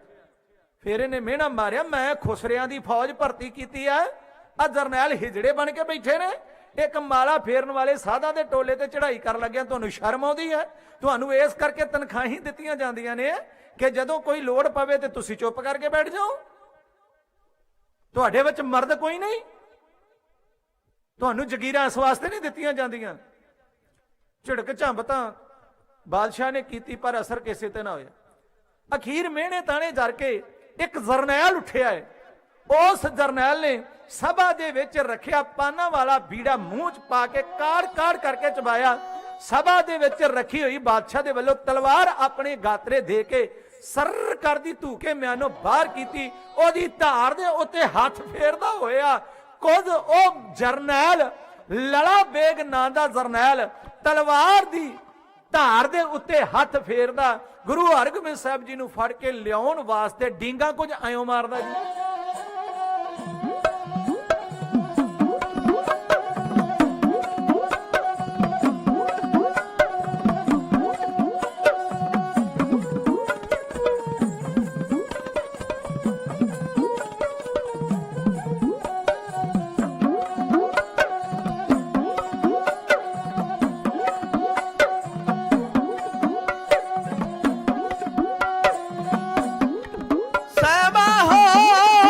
ਫਿਰ ਇਹਨੇ ਮਿਹਣਾ ਮਾਰਿਆ, ਮੈਂ ਖੁਸਰਿਆਂ ਦੀ ਫੌਜ ਭਰਤੀ ਕੀਤੀ ਹੈ, ਆ ਜਰਨੈਲ ਹਿਜੜੇ ਬਣ ਕੇ ਬੈਠੇ ਨੇ, ਇੱਕ ਮਾਲਾ ਫੇਰਨ ਵਾਲੇ ਸਾਧਾਂ ਦੇ ਟੋਲੇ ਤੇ ਚੜ੍ਹਾਈ ਕਰਨ ਲੱਗਿਆ, ਤੁਹਾਨੂੰ ਸ਼ਰਮ ਆਉਂਦੀ ਹੈ? ਤੁਹਾਨੂੰ ਇਸ ਕਰਕੇ ਤਨਖਾਹਾਂ ਦਿੱਤੀਆਂ ਜਾਂਦੀਆਂ ਨੇ ਕਿ ਜਦੋਂ ਕੋਈ ਲੋੜ ਪਵੇ ਤੇ ਤੁਸੀਂ ਚੁੱਪ ਕਰਕੇ ਬੈਠ ਜਾਓ। ਤੁਹਾਡੇ ਵਿੱਚ ਮਰਦ ਕੋਈ ਨਹੀਂ, ਤੁਹਾਨੂੰ ਜ਼ਗੀਰਾਂ ਇਸ ਵਾਸਤੇ ਨਹੀਂ ਦਿੱਤੀਆਂ ਜਾਂਦੀਆਂ। ਝਿੜਕ ਝੰਬ ਤਾਂ ਬਾਦਸ਼ਾਹ ਨੇ ਕੀਤੀ ਪਰ ਅਸਰ ਕਿਸੇ ਤੇ ਨਾ ਹੋਇਆ। ਅਖੀਰ ਮਿਹਣੇ ਤਾਣੇ ਜਰ ਕੇ ਇੱਕ ਜਰਨੈਲ ਉੱਠਿਆ ਹੈ। ਉਸ ਜਰਨੈਲ ਨੇ ਸਭਾ ਦੇ ਵਿੱਚ ਰੱਖਿਆ ਪਾਨਾਂ ਵਾਲਾ ਬੀੜਾ ਮੂੰਹ 'ਚ ਪਾ ਕੇ ਕਾੜ ਕਾੜ ਕਰਕੇ ਚਬਾਇਆ। ਸਭਾ ਦੇ ਵਿੱਚ ਰੱਖੀ ਹੋਈ ਬਾਦਸ਼ਾਹ ਦੇ ਵੱਲੋਂ ਤਲਵਾਰ ਆਪਣੇ ਗਾਤਰੇ ਦੇ ਕੇ ਸਰ ਕਰਦੀ ਧੂਕੇ ਮਿਆਨੋਂ ਬਾਹਰ ਕੀਤੀ। ਉਹਦੀ ਧਾਰ ਦੇ ਉੱਤੇ ਹੱਥ ਫੇਰਦਾ ਹੋਇਆ ਕੁਝ ਉਹ ਜਰਨੈਲ ਲੜਾ ਬੇਗ ਨਾਂ ਦਾ ਜਰਨੈਲ ਤਲਵਾਰ ਦੀ ਧਾਰ ਦੇ ਉੱਤੇ ਹੱਥ ਫੇਰਦਾ ਗੁਰੂ ਹਰਗੋਬਿੰਦ ਸਾਹਿਬ ਜੀ ਨੂੰ ਫੜ ਕੇ ਲਿਆਉਣ ਵਾਸਤੇ ਡੀਂਗਾ ਕੁਝ ਐਂ ਮਾਰਦਾ ਜੀ। ਸਹਿਬਾ ਹੋ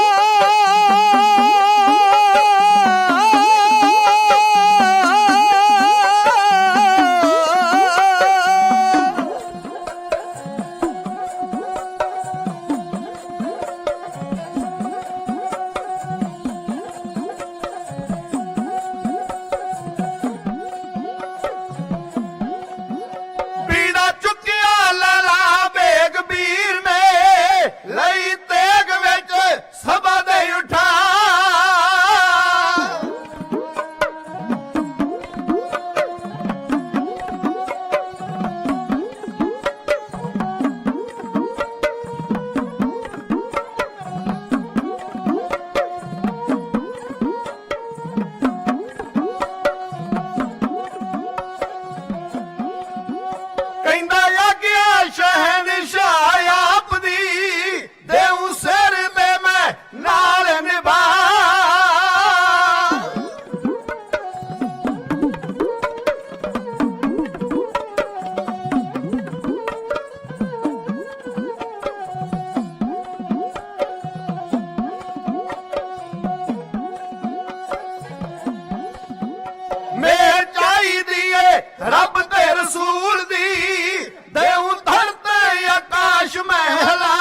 ਰਸੂਲ ਦੀ ਦੇਉ ਧਰਤੇ ਆਕਾਸ਼ ਮਹਿਲਾ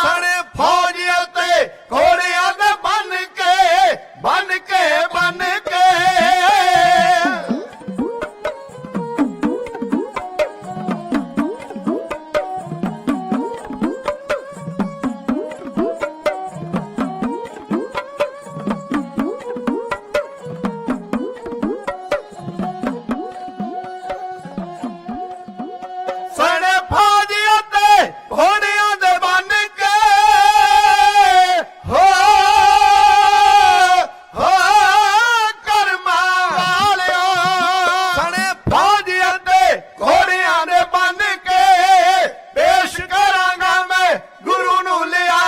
ਸਣੇ ਫੌਜ ਅਤੇ ਘੋੜਿਆਂ ਦੇ ਬੰਨ ਕੇ ਬੰਨ ਕੇ ਬੰਨ ਕੇ ਸਣੇ ਫੌਜ ਅਤੇ ਘੋੜਿਆਂ ਦੇ ਬੰਨ ਕੇ ਹੋ ਕਰਮਾਂ ਵਾਲਿਓ ਸਣੇ ਫੌਜ ਅਤੇ ਘੋੜਿਆਂ ਦੇ ਬੰਨ ਕੇ ਪੇਸ਼ ਕਰਾਂਗਾ ਮੈਂ ਗੁਰੂ ਨੂੰ ਲਿਆ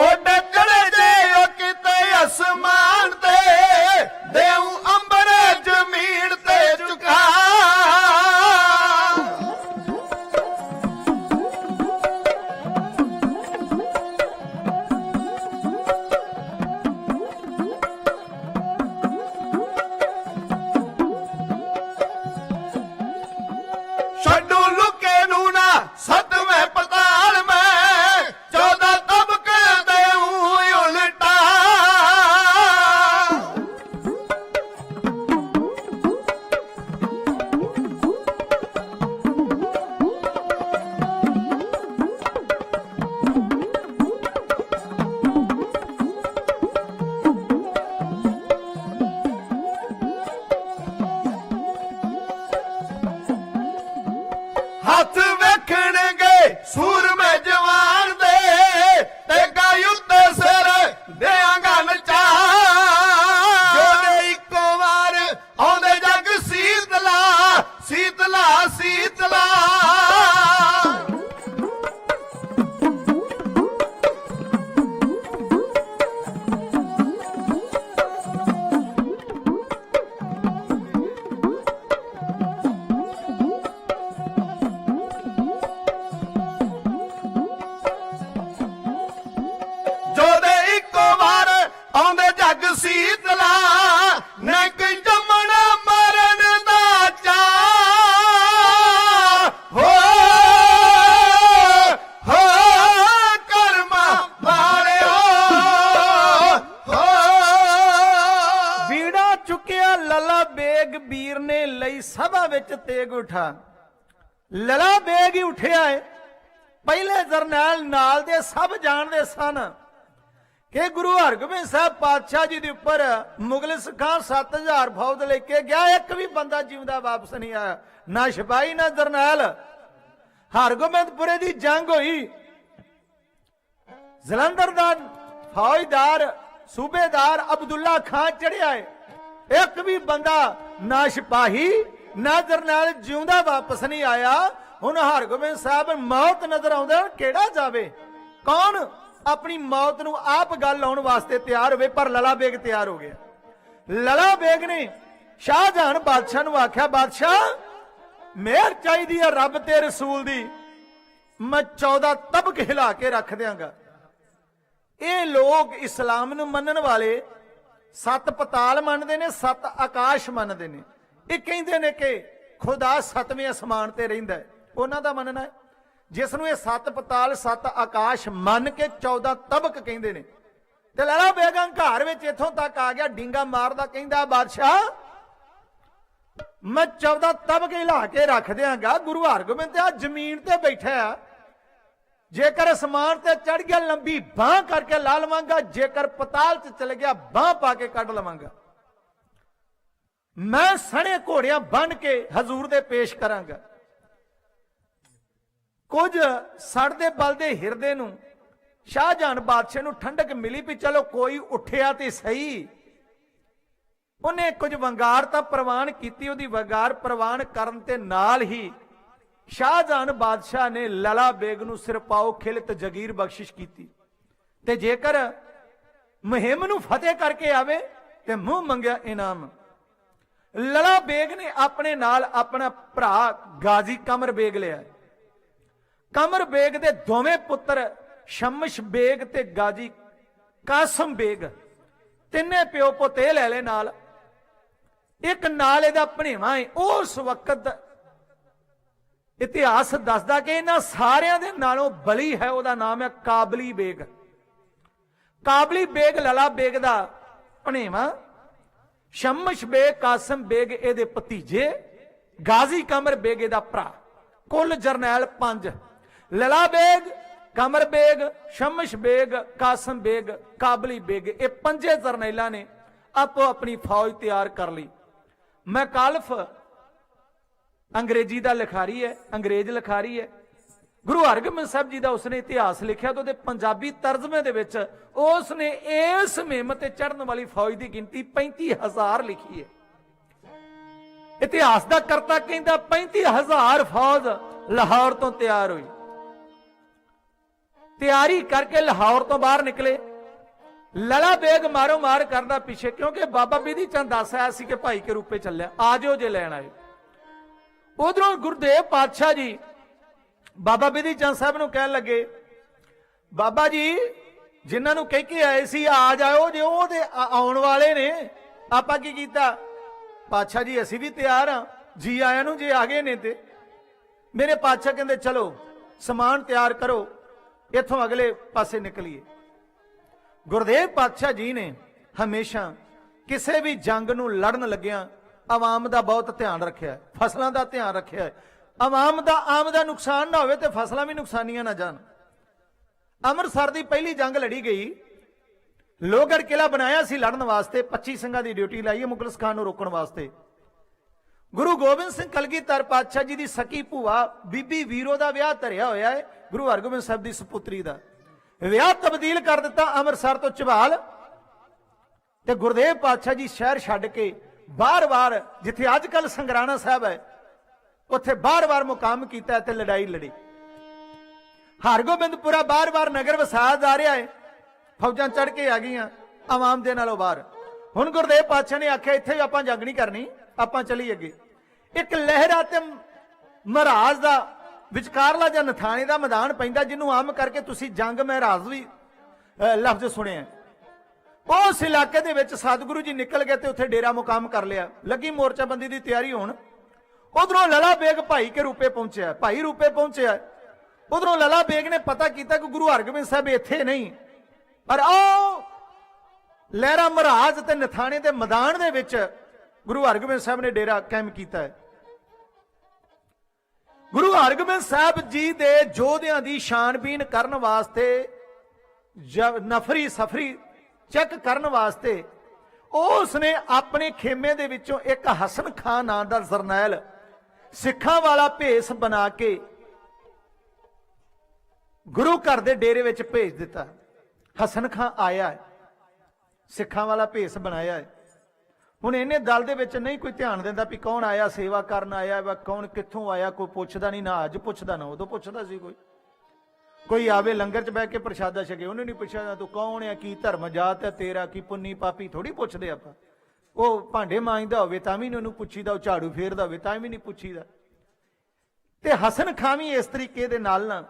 ਉੱਡ ਚੜੇ ਜੇ ਉਹ ਕਿਤੇ ਅਸਮਾਨ ਤੇ ਦੇਉ ਅੰਬਰ ਜ਼ਮੀਨ ਤੇ ਝੁਕਾ ਛੱਡੂ ਲੁਕੇ ਨੂੰ ਨਾ ਸਤਵੇਂ ਪਤਾਲ ਮੈਂ 14 ਤਬਕ ਦੇਉ ਉਲਟਾ ਹੱਥ ਵੇਖਣਗੇ ਸੂਰਮੇ ਜਵਾਨ ਦੇ ਤੇ ਗਾਇ ਉੱਤੇ ਸਿਰ ਦਿਆਂਗਾ ਨਚਾ ਜਿਹੜੇ ਇੱਕੋ ਵਾਰ ਆਉਂਦੇ ਜੱਗ ਸੀਤਲਾ ਸੀਤਲਾ ਸੀਤਲਾ ਜੋਦੇ ਇੱਕੋ ਵਾਰ ਆਉਂਦੇ ਜੱਗ ਸੀਤਲਾ ਨੈਕ ਜੰਮਣ ਮਰਨ ਦਾ ਚਾ ਹੋ ਕਰਮਾਂ ਵਾਲਿਓ ਹੋ ਵੀੜਾ ਚੁੱਕਿਆ ਲਲਾ ਬੇਗ ਵੀਰ ਨੇ ਲਈ ਸਭਾ ਵਿੱਚ ਤੇਗ ਉਠਾ ਲਲਾ ਬੇਗ ਹੀ ਉੱਠਿਆ ਏ ਪਹਿਲੇ ਜਰਨੈਲ ਨਾਲ ਦੇ ਸਭ ਜਾਣਦੇ ਸਨ ਕਿ ਗੁਰੂ ਹਰਗੋਬਿੰਦ ਸਾਹਿਬ ਪਾਤਸ਼ਾਹ ਜੀ ਦੇ ਉੱਪਰ ਮੁਗਲ ਸਿੱਖਾਂ 7000 ਫੌਜ ਲੈ ਕੇ ਗਿਆ, ਇੱਕ ਵੀ ਬੰਦਾ ਜਿਉਂਦਾ ਵਾਪਸ ਨਹੀਂ ਆਇਆ, ਨਾ ਸਿਪਾਹੀ ਨਾ ਜਰਨੈਲ। ਹਰਗੋਬਿੰਦਪੁਰੇ ਦੀ ਜੰਗ ਹੋਈ, ਜਲੰਧਰ ਦਾ ਫੌਜਦਾਰ ਸੂਬੇਦਾਰ ਅਬਦੁੱਲਾ ਖਾਨ ਚੜਿਆ ਏ, ਇੱਕ ਵੀ ਬੰਦਾ ਨਾ ਸਿਪਾਹੀ ਨਾ ਜਰਨੈਲ ਜਿਉਂਦਾ ਵਾਪਸ ਨਹੀਂ ਆਇਆ। ਹੁਣ ਹਰਗੋਬਿੰਦ ਸਾਹਿਬ ਮੌਤ ਨਜ਼ਰ ਆਉਂਦਾ, ਕਿਹੜਾ ਜਾਵੇ, ਕੌਣ ਆਪਣੀ ਮੌਤ ਨੂੰ ਆਪ ਗੱਲ ਲਾਉਣ ਵਾਸਤੇ ਤਿਆਰ ਹੋਵੇ। ਪਰ ਲਲਾ ਬੇਗ ਤਿਆਰ ਹੋ ਗਿਆ। ਲਲਾ ਬੇਗ ਨੇ ਸ਼ਾਹਜਹਾਨ ਬਾਦਸ਼ਾਹ ਨੂੰ ਆਖਿਆ, ਬਾਦਸ਼ਾਹ ਮਿਹਰ ਚਾਹੀਦੀ ਹੈ ਰੱਬ ਤੇ ਰਸੂਲ ਦੀ, ਮੈਂ 14 ਤਬਕ ਹਿਲਾ ਕੇ ਰੱਖ ਦਿਆਂਗਾ। ਇਹ ਲੋਕ ਇਸਲਾਮ ਨੂੰ ਮੰਨਣ ਵਾਲੇ 7 ਪਤਾਲ ਮੰਨਦੇ ਨੇ, 7 ਆਕਾਸ਼ ਮੰਨਦੇ ਨੇ। ਇਹ ਕਹਿੰਦੇ ਨੇ ਕਿ ਖੁਦਾ 7ਵੇਂ ਅਸਮਾਨ ਤੇ ਰਹਿੰਦਾ ਹੈ, ਉਹਨਾਂ ਦਾ ਮੰਨਣਾ ਹੈ। ਜਿਸ ਨੂੰ ਇਹ 7 ਪਤਾਲ 7 ਆਕਾਸ਼ ਮੰਨ ਕੇ 14 ਤਬਕ ਕਹਿੰਦੇ ਨੇ। ਤੇ ਲਲਾ ਬੇਗ ਘਰ ਵਿੱਚ ਇੱਥੋਂ ਤੱਕ ਆ ਗਿਆ, ਡਿੰਗਾ ਮਾਰਦਾ ਕਹਿੰਦਾ, ਬਾਦਸ਼ਾਹ ਮੈਂ 14 ਤਬਕ ਹਿਲਾ ਕੇ ਰੱਖ ਦਿਆਂਗਾ। ਗੁਰੂ ਹਰਗੋਬਿੰਦ ਤੇ ਆ ਜ਼ਮੀਨ ਤੇ ਬੈਠਾ ਆ, ਜੇਕਰ ਅਸਮਾਨ ਤੇ ਚੜ ਗਿਆ ਲੰਬੀ ਬਾਹ ਕਰਕੇ ਲਾ ਲਵਾਂਗਾ, ਜੇਕਰ ਪਤਾਲ ਚ ਚਲ ਗਿਆ ਬਾਹ ਪਾ ਕੇ ਕੱਢ ਲਵਾਂਗਾ। ਮੈਂ ਸਣੇ ਘੋੜਿਆਂ ਬੰਨ ਕੇ ਹਜ਼ੂਰ ਦੇ ਪੇਸ਼ ਕਰਾਂਗਾ। ਕੁਝ ਸੜਦੇ ਬਲਦੇ ਹਿਰਦੇ ਨੂੰ ਸ਼ਾਹਜਹਾਨ ਬਾਦਸ਼ਾਹ ਨੂੰ ਠੰਡਕ ਮਿਲੀ ਵੀ ਚਲੋ ਕੋਈ ਉੱਠਿਆ ਤੇ ਸਹੀ। ਉਹਨੇ ਕੁਝ ਵੰਗਾਰ ਤਾਂ ਪ੍ਰਵਾਨ ਕੀਤੀ, ਉਹਦੀ ਵੰਗਾਰ ਪ੍ਰਵਾਨ ਕਰਨ ਤੇ ਨਾਲ ਹੀ ਸ਼ਾਹਜਹਾਨ ਬਾਦਸ਼ਾਹ ਨੇ ਲਲਾ ਬੇਗ ਨੂੰ ਸਿਰਪਾਓ ਖਿਲਤ ਜਗੀਰ ਬਖਸ਼ਿਸ਼ ਕੀਤੀ ਤੇ ਜੇਕਰ ਮੁਹਿੰਮ ਨੂੰ ਫਤਿਹ ਕਰਕੇ ਆਵੇ ਤੇ ਮੂੰਹ ਮੰਗਿਆ ਇਨਾਮ। ਲਲਾ ਬੇਗ ਨੇ ਆਪਣੇ ਨਾਲ ਆਪਣਾ ਭਰਾ ਗਾਜ਼ੀ ਕਮਰ ਬੇਗ ਲਿਆ। ਕਮਰ ਬੇਗ ਦੇ ਦੋਵੇਂ ਪੁੱਤਰ ਸ਼ਮਸ਼ ਬੇਗ ਤੇ ਗਾਜ਼ੀ ਕਾਸਮ ਬੇਗ, ਤਿੰਨੇ ਪਿਓ ਪੁੱਤ ਇਹ ਲੈ ਲੈ ਨਾਲ। ਇੱਕ ਨਾਲ ਇਹਦਾ ਭਣੇਵਾ ਹੈ। ਉਸ ਵਕਤ ਇਤਿਹਾਸ ਦੱਸਦਾ ਕਿ ਇਹਨਾਂ ਸਾਰਿਆਂ ਦੇ ਨਾਲੋਂ ਬਲੀ ਹੈ, ਉਹਦਾ ਨਾਮ ਹੈ ਕਾਬਲੀ ਬੇਗ। ਕਾਬਲੀ ਬੇਗ ਲਲਾ ਬੇਗ ਦਾ ਭਣੇਵਾ, ਸ਼ਮਸ਼ ਬੇਗ ਕਾਸਮ ਬੇਗ ਇਹਦੇ ਭਤੀਜੇ, ਗਾਜ਼ੀ ਕਮਰ ਬੇਗ ਇਹਦਾ ਭਰਾ। ਕੁੱਲ ਜਰਨੈਲ 5, ਲਲਾ ਬੇਗ, ਕਮਰ ਬੇਗ, ਸ਼ਮਸ਼ ਬੇਗ, ਕਾਸਮ ਬੇਗ, ਕਾਬਲੀ ਬੇਗ, ਇਹ 5 ਜਰਨੈਲਾਂ ਨੇ ਆਪੋ ਆਪਣੀ ਫੌਜ ਤਿਆਰ ਕਰ ਲਈ। ਮੈਕਾਲਫ ਅੰਗਰੇਜ਼ੀ ਦਾ ਲਿਖਾਰੀ ਹੈ, ਅੰਗਰੇਜ਼ ਲਿਖਾਰੀ ਹੈ। ਗੁਰੂ ਹਰਗੋਬਿੰਦ ਸਾਹਿਬ ਜੀ ਦਾ ਉਸਨੇ ਇਤਿਹਾਸ ਲਿਖਿਆ ਤੇ ਉਹਦੇ ਪੰਜਾਬੀ ਤਰਜਮੇ ਦੇ ਵਿੱਚ ਉਸਨੇ ਇਸ ਮੁਹਿੰਮ ਤੇ ਚੜ੍ਹਨ ਵਾਲੀ ਫੌਜ ਦੀ ਗਿਣਤੀ 35,000 ਲਿਖੀ ਹੈ। ਇਤਿਹਾਸ ਦਾ ਕਰਤਾ ਕਹਿੰਦਾ 35,000 ਫੌਜ ਲਾਹੌਰ ਤੋਂ ਤਿਆਰ ਹੋਈ। ਤਿਆਰੀ ਕਰਕੇ ਲਾਹੌਰ ਤੋਂ ਬਾਹਰ ਨਿਕਲੇ। ਲਲਾ ਬੇਗ ਮਾਰੋ ਮਾਰ ਕਰਦਾ ਪਿੱਛੇ, ਕਿਉਂਕਿ ਬਾਬਾ ਬਿਧੀ ਚੰਦ ਦੱਸ ਆਇਆ ਸੀ ਕਿ ਭਾਈ ਕੇ ਰੂਪੇ ਚੱਲਿਆ, ਆ ਜਾਓ ਜੇ ਲੈਣ ਆਏ। ਉਧਰੋਂ ਗੁਰਦੇਵ ਪਾਤਸ਼ਾਹ ਜੀ ਬਾਬਾ ਬਿਧੀ ਚੰਦ ਸਾਹਿਬ ਨੂੰ ਕਹਿਣ ਲੱਗੇ, ਬਾਬਾ ਜੀ ਜਿਨ੍ਹਾਂ ਨੂੰ ਕਹਿ ਕੇ ਆਏ ਸੀ ਆ ਜਾਓ, ਜੇ ਉਹਦੇ ਆਉਣ ਵਾਲੇ ਨੇ, ਆਪਾਂ ਕੀ ਕੀਤਾ? ਪਾਤਸ਼ਾਹ ਜੀ ਅਸੀਂ ਵੀ ਤਿਆਰ ਹਾਂ, ਜੀ ਆਇਆਂ ਨੂੰ, ਜੇ ਆ ਗਏ ਨੇ ਤੇ। ਮੇਰੇ ਪਾਤਸ਼ਾਹ ਕਹਿੰਦੇ ਚਲੋ ਸਮਾਨ ਤਿਆਰ ਕਰੋ, ਇੱਥੋਂ ਅਗਲੇ ਪਾਸੇ ਨਿਕਲੀਏ। ਗੁਰਦੇਵ ਪਾਤਸ਼ਾਹ ਜੀ ਨੇ ਹਮੇਸ਼ਾ ਕਿਸੇ ਵੀ ਜੰਗ ਨੂੰ ਲੜਨ ਲੱਗਿਆਂ ਆਵਾਮ ਦਾ ਬਹੁਤ ਧਿਆਨ ਰੱਖਿਆ, ਫਸਲਾਂ ਦਾ ਧਿਆਨ ਰੱਖਿਆ। ਆਵਾਮ ਦਾ ਨੁਕਸਾਨ ਨਾ ਹੋਵੇ ਤੇ ਫਸਲਾਂ ਵੀ ਨੁਕਸਾਨੀਆਂ ਨਾ ਜਾਣ। ਅੰਮ੍ਰਿਤਸਰ ਦੀ ਪਹਿਲੀ ਜੰਗ ਲੜੀ ਗਈ, ਲੋਹਗੜ੍ਹ ਕਿਲਾ ਬਣਾਇਆ ਸੀ ਲੜਨ ਵਾਸਤੇ, 25 ਸਿੰਘਾਂ ਦੀ ਡਿਊਟੀ ਲਾਈ ਹੈ ਮੁਗਲਸ ਖਾਨ ਨੂੰ ਰੋਕਣ ਵਾਸਤੇ। ਗੁਰੂ ਗੋਬਿੰਦ ਸਿੰਘ ਕਲਗੀਧਰ ਪਾਤਸ਼ਾਹ ਜੀ ਦੀ ਸਕੀ ਭੂਆ ਬੀਬੀ ਵੀਰੋ ਦਾ ਵਿਆਹ ਧਰਿਆ ਹੋਇਆ ਹੈ, ਗੁਰੂ ਹਰਗੋਬਿੰਦ ਸਾਹਿਬ ਦੀ ਸਪੁੱਤਰੀ ਦਾ। ਵਿਆਹ ਤਬਦੀਲ ਕਰ ਦਿੱਤਾ ਅੰਮ੍ਰਿਤਸਰ ਤੋਂ ਝਬਾਲ, ਤੇ ਗੁਰਦੇਵ ਪਾਤਸ਼ਾਹ ਜੀ ਸ਼ਹਿਰ ਛੱਡ ਕੇ ਬਾਰ-ਬਾਰ, ਜਿੱਥੇ ਅੱਜ ਕੱਲ ਸੰਗਰਾਣਾ ਸਾਹਿਬ ਹੈ, ਉੱਥੇ ਬਾਰ-ਬਾਰ ਮੁਕਾਮ ਕੀਤਾ ਤੇ ਲੜਾਈ ਲੜੀ। ਹਰਗੋਬਿੰਦਪੁਰਾ ਬਾਰ-ਬਾਰ ਨਗਰ ਵਸਾ ਜਾ ਰਿਹਾ ਹੈ, ਫੌਜਾਂ ਚੜ ਕੇ ਆ ਗਈਆਂ ਆਵਾਮ ਦੇ ਨਾਲੋਂ ਬਾਹਰ। ਹੁਣ ਗੁਰਦੇਵ ਪਾਤਸ਼ਾਹ ਨੇ ਆਖਿਆ ਇੱਥੇ ਆਪਾਂ ਜੰਗ ਨਹੀਂ ਕਰਨੀ, ਆਪਾਂ ਚਲੀ ਅੱਗੇ। ਇੱਕ ਲਹਿਰਾ ਤੇ ਮਹਾਰਾਜ ਦਾ ਵਿਚਕਾਰਲਾ ਜਾਂ ਨਥਾਣੇ ਦਾ ਮੈਦਾਨ ਪੈਂਦਾ, ਜਿਹਨੂੰ ਆਮ ਕਰਕੇ ਤੁਸੀਂ ਜੰਗ ਮਹਾਰਾਜ ਵੀ ਲਫ਼ਜ਼ ਸੁਣਿਆ। ਉਸ ਇਲਾਕੇ ਦੇ ਵਿੱਚ ਸਤਿਗੁਰੂ ਜੀ ਨਿਕਲ ਗਏ ਤੇ ਉੱਥੇ ਡੇਰਾ ਮੁਕਾਮ ਕਰ ਲਿਆ। ਲੱਗੀ ਮੋਰਚਾਬੰਦੀ ਦੀ ਤਿਆਰੀ ਹੋਣ। ਉਧਰੋਂ ਲਲਾ ਬੇਗ ਭਾਈ ਕੇ ਰੂਪੇ ਪਹੁੰਚਿਆ, ਭਾਈ ਰੂਪੇ ਪਹੁੰਚਿਆ। ਉਧਰੋਂ ਲਲਾ ਬੇਗ ਨੇ ਪਤਾ ਕੀਤਾ ਕਿ ਗੁਰੂ ਹਰਗੋਬਿੰਦ ਸਾਹਿਬ ਇੱਥੇ ਨਹੀਂ, ਪਰ ਆਓ ਲਹਿਰਾ ਮਹਾਰਾਜ ਤੇ ਨਥਾਣੇ ਦੇ ਮੈਦਾਨ ਦੇ ਵਿੱਚ ਗੁਰੂ ਹਰਗੋਬਿੰਦ ਸਾਹਿਬ ਨੇ ਡੇਰਾ ਕਾਇਮ ਕੀਤਾ ਹੈ। ਗੁਰੂ ਹਰਗੋਬਿੰਦ ਸਾਹਿਬ ਜੀ ਦੇ ਯੋਧਿਆਂ ਦੀ ਛਾਣਬੀਨ ਕਰਨ ਵਾਸਤੇ, ਨਫਰੀ ਸਫਰੀ ਚੈੱਕ ਕਰਨ ਵਾਸਤੇ, ਉਸ ਨੇ ਆਪਣੇ ਖੇਮੇ ਦੇ ਵਿੱਚੋਂ ਇੱਕ ਹਸਨ ਖਾਨ ਨਾਂ ਦਾ ਜਰਨੈਲ ਸਿੱਖਾਂ ਵਾਲਾ ਭੇਸ ਬਣਾ ਕੇ ਗੁਰੂ ਘਰ ਦੇ ਡੇਰੇ ਵਿੱਚ ਭੇਜ ਦਿੱਤਾ। ਹਸਨ ਖਾਨ ਆਇਆ ਹੈ, ਸਿੱਖਾਂ ਵਾਲਾ ਭੇਸ ਬਣਾਇਆ ਹੈ। ਹੁਣ ਇਹਨੇ ਦਲ ਦੇ ਵਿੱਚ ਨਹੀਂ ਕੋਈ ਧਿਆਨ ਦਿੰਦਾ ਵੀ ਕੌਣ ਆਇਆ, ਸੇਵਾ ਕਰਨ ਆਇਆ ਵਾ, ਕੌਣ ਕਿੱਥੋਂ ਆਇਆ, ਕੋਈ ਪੁੱਛਦਾ ਨਹੀਂ, ਨਾ ਅੱਜ ਪੁੱਛਦਾ ਨਾ ਉਦੋਂ ਪੁੱਛਦਾ ਸੀ। ਕੋਈ ਆਵੇ ਲੰਗਰ 'ਚ ਬਹਿ ਕੇ ਪ੍ਰਸ਼ਾਦਾ ਛਕੇ, ਉਹਨੇ ਨਹੀਂ ਪੁੱਛਿਆ ਤੂੰ ਕੌਣ ਆ, ਕੀ ਧਰਮ ਜਾਤ ਹੈ ਤੇਰਾ, ਕੀ ਪੁੰਨੀ ਪਾਪੀ ਥੋੜੀ ਪੁੱਛਦੇ ਆਪਾਂ। ਉਹ ਭਾਂਡੇ ਮਾਂਜਦਾ ਹੋਵੇ ਤਾਂ ਵੀ ਨਹੀਂ ਉਹਨੂੰ ਪੁੱਛੀਦਾ, ਉਹ ਝਾੜੂ ਫੇਰਦਾ ਹੋਵੇ ਤਾਂ ਵੀ ਨਹੀਂ ਪੁੱਛੀਦਾ। ਤੇ ਹਸਨ ਖਾਨ ਵੀ ਇਸ ਤਰੀਕੇ ਦੇ ਨਾਲ ਨਾ